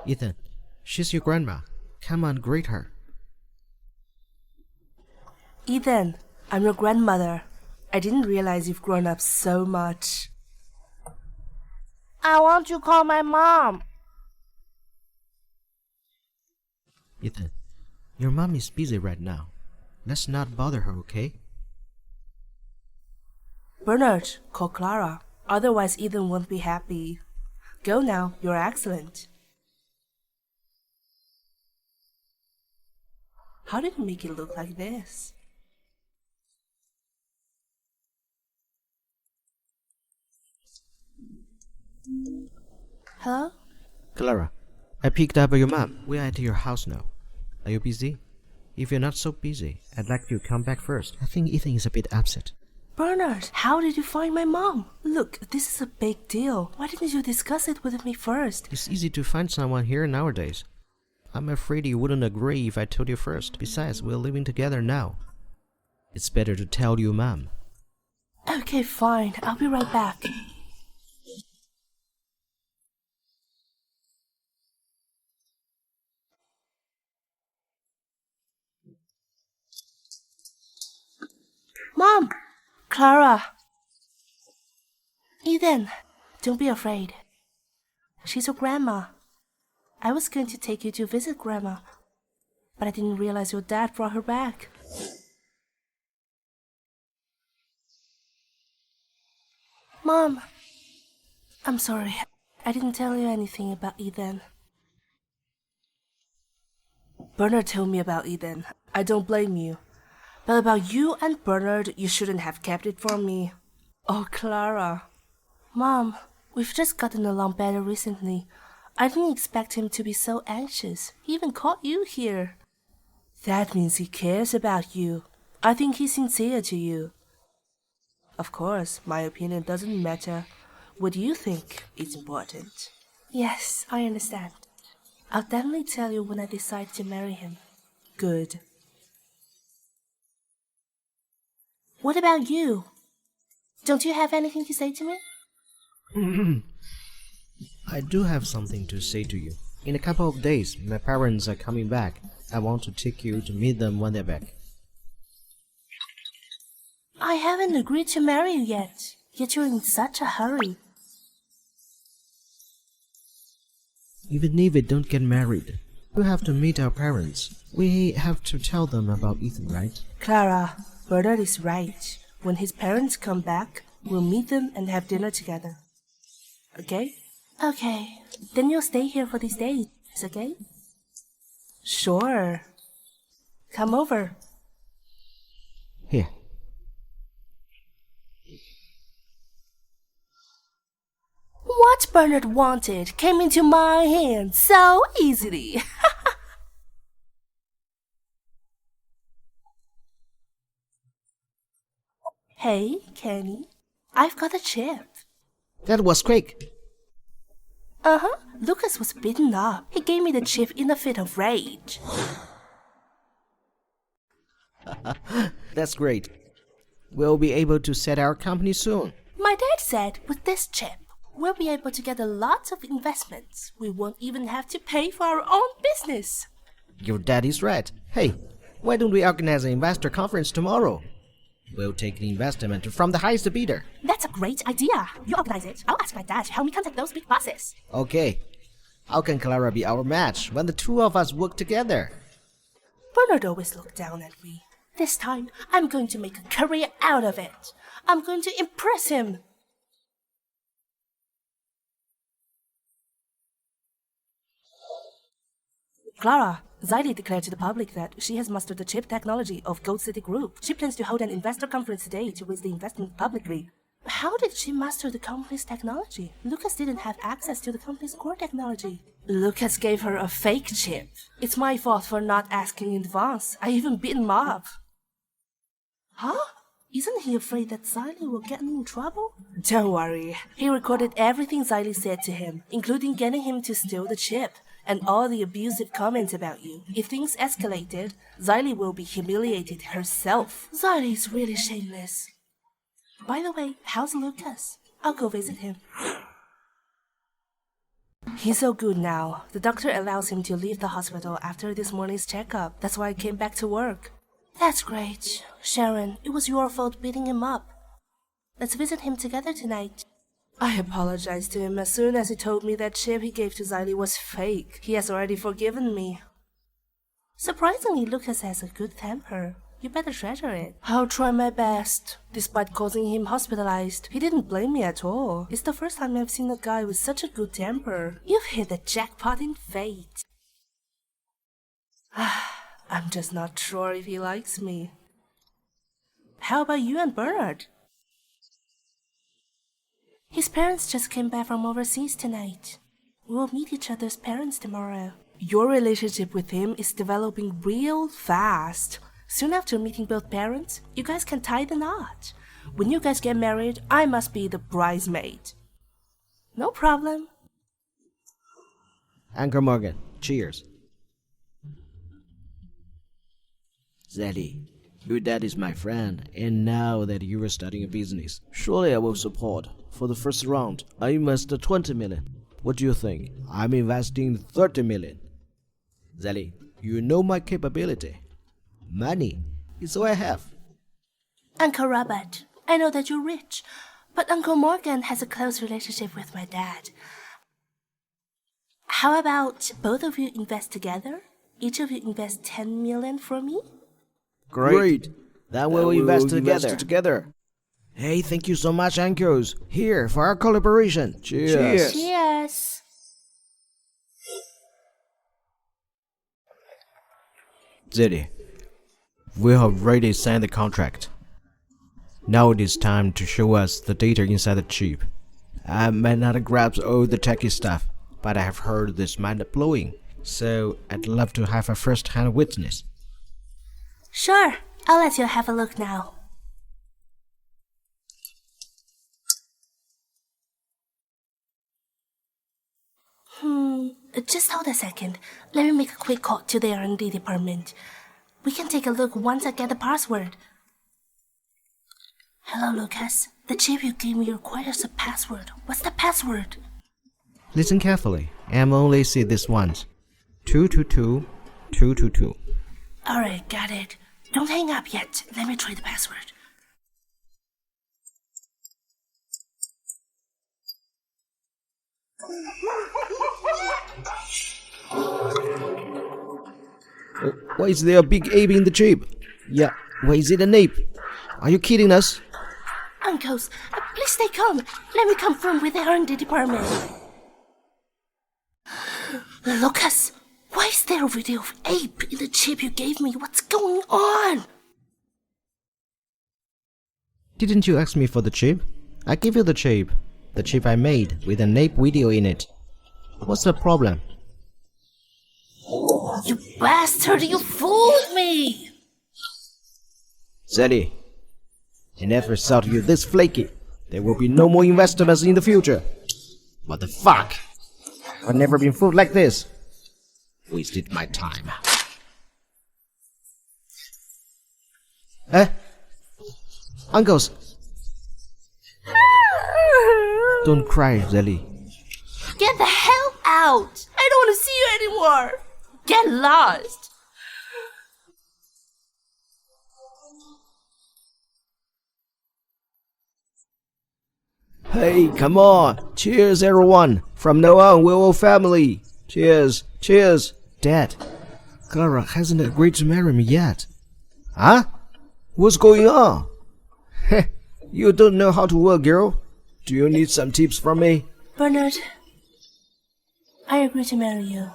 Ethan, she's your grandma. Come on, greet her. Ethan, I'm your grandmother. I didn't realize you've grown up so much. I want to call my mom. Ethan, your mom is busy right now. Let's not bother her, okay? Bernard, call Clara. Otherwise, Ethan won't be happy. Go now, you're excellent. How did you make it look like this? Hello? Clara, I picked up your mom. We're at your house now. Are you busy? If you're not so busy, I'd like you to come back first. I think Ethan is a bit upset. Bernard, how did you find my mom? Look, this is a big deal. Why didn't you discuss it with me first? It's easy to find someone here nowadays. I'm afraid you wouldn't agree if I told you first. Besides, we're living together now. It's better to tell you, Mom. Okay, fine. I'll be right back. Mom! Clara! Ethan, don't be afraid. She's your grandma. I was going to take you to visit Grandma, but I didn't realize your dad brought her back. Mom, I'm sorry. I didn't tell you anything about Ethan. Bernard told me about Ethan. I don't blame you. But about you and Bernard, you shouldn't have kept it from me. Oh, Clara. Mom, we've just gotten along better recently. I didn't expect him to be so anxious. He even caught you here. That means he cares about you. I think he's sincere to you. Of course, my opinion doesn't matter. What you think is important. Yes, I understand. I'll definitely tell you when I decide to marry him. Good. What about you? Don't you have anything to say to me? I do have something to say to you. In a couple of days, my parents are coming back. I want to take you to meet them when they're back. I haven't agreed to marry you yet you're in such a hurry. Even if we don't get married, we have to meet our parents. We have to tell them about Ethan, right? Clara, Bernard is right. When his parents come back, we'll meet them and have dinner together. Okay? Okay. Then you'll stay here for these days, okay? Sure. Come over. Here. What Bernard wanted came into my hands so easily. Hey, Kenny, I've got a chip. That was quick. Uh-huh. Lucas was beaten up. He gave me the chip in a fit of rage. That's great. We'll be able to set our company soon. My dad said with this chip, we'll be able to get a lot of investments. We won't even have to pay for our own business. Your dad is right. Hey, why don't we organize an investor conference tomorrow? We'll take the investment from the highest bidder. That's a great idea. You organize it. I'll ask my dad to help me contact those big bosses. Okay. How can Clara be our match when the two of us work together? Bernard always looked down at me. This time, I'm going to make a career out of it. I'm going to impress him. Clara, Xylee declared to the public that she has mastered the chip technology of Gold City Group. She plans to hold an investor conference today to raise the investment publicly. How did she master the company's technology? Lucas didn't have access to the company's core technology. Lucas gave her a fake chip. It's my fault for not asking in advance. I even beat him up. Huh? Isn't he afraid that Xylee will get in trouble? Don't worry. He recorded everything Xylee said to him, including getting him to steal the chip, and all the abusive comments about you. If things escalated, Xylee will be humiliated herself. Xylee is really shameless. By the way, how's Lucas? I'll go visit him. He's so good now. The doctor allows him to leave the hospital after this morning's checkup. That's why I came back to work. That's great. Sharon, it was your fault beating him up. Let's visit him together tonight. I apologized to him as soon as he told me that chip he gave to Xylee was fake. He has already forgiven me. Surprisingly, Lucas has a good temper. You better treasure it. I'll try my best. Despite causing him hospitalized, he didn't blame me at all. It's the first time I've seen a guy with such a good temper. You've hit the jackpot in fate. I'm just not sure if he likes me. How about you and Bernard? His parents just came back from overseas tonight. We'll meet each other's parents tomorrow. Your relationship with him is developing real fast. Soon after meeting both parents, you guys can tie the knot. When you guys get married, I must be the bridesmaid. No problem. Uncle Morgan, cheers. Xylee, your dad is my friend, and now that you are starting a business, surely I will support. For the first round, I invest 20 million. What do you think? I'm investing 30 million. Xylee, you know my capability. Money is all I have. Uncle Robert, I know that you're rich, but Uncle Morgan has a close relationship with my dad. How about both of you invest together? Each of you invest 10 million for me? Great. Then we'll invest together. Hey, thank you so much, uncles. Here, for our collaboration. Cheers. Cheers. Xylee, we have already signed the contract. Now it is time to show us the data inside the chip. I might not grasp all the techy stuff, but I have heard this mind-blowing, so I'd love to have a first-hand witness. Sure, I'll let you have a look now. Just hold a second. Let me make a quick call to the R&D department. We can take a look once I get the password. Hello, Lucas. The chip you gave me requires a password. What's the password? Listen carefully. I'm only see this once. 222-222. Alright, got it. Don't hang up yet. Let me try the password. Why is there a big ape in the chip? Yeah, why is it an ape? Are you kidding us? Uncles, please stay calm. Let me confirm with the R&D department. Lucas, why is there a video of ape in the chip you gave me? What's going on? Didn't you ask me for the chip? I gave you the chip. The chip I made with an ape video in it. What's the problem? You bastard, you fooled me! Xylee, I never thought you this flaky. There will be no more investments in the future. What the fuck? I've never been fooled like this. Wasted my time. Uncles! Don't cry, Xylee. Get the hell out! I don't want to see you anymore! Get lost! Hey, come on. Cheers, everyone. From now on, we're all family. Cheers. Cheers. Dad, Clara hasn't agreed to marry me yet. Huh? What's going on? You don't know how to work, girl. Do you need some tips from me? Bernard, I agree to marry you.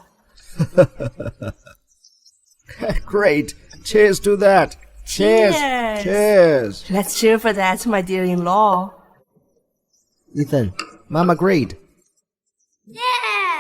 Great. Cheers to that. Cheers. Cheers. Cheers. Let's cheer for that, my dear-in-law. Ethan, Mom agreed. Yeah!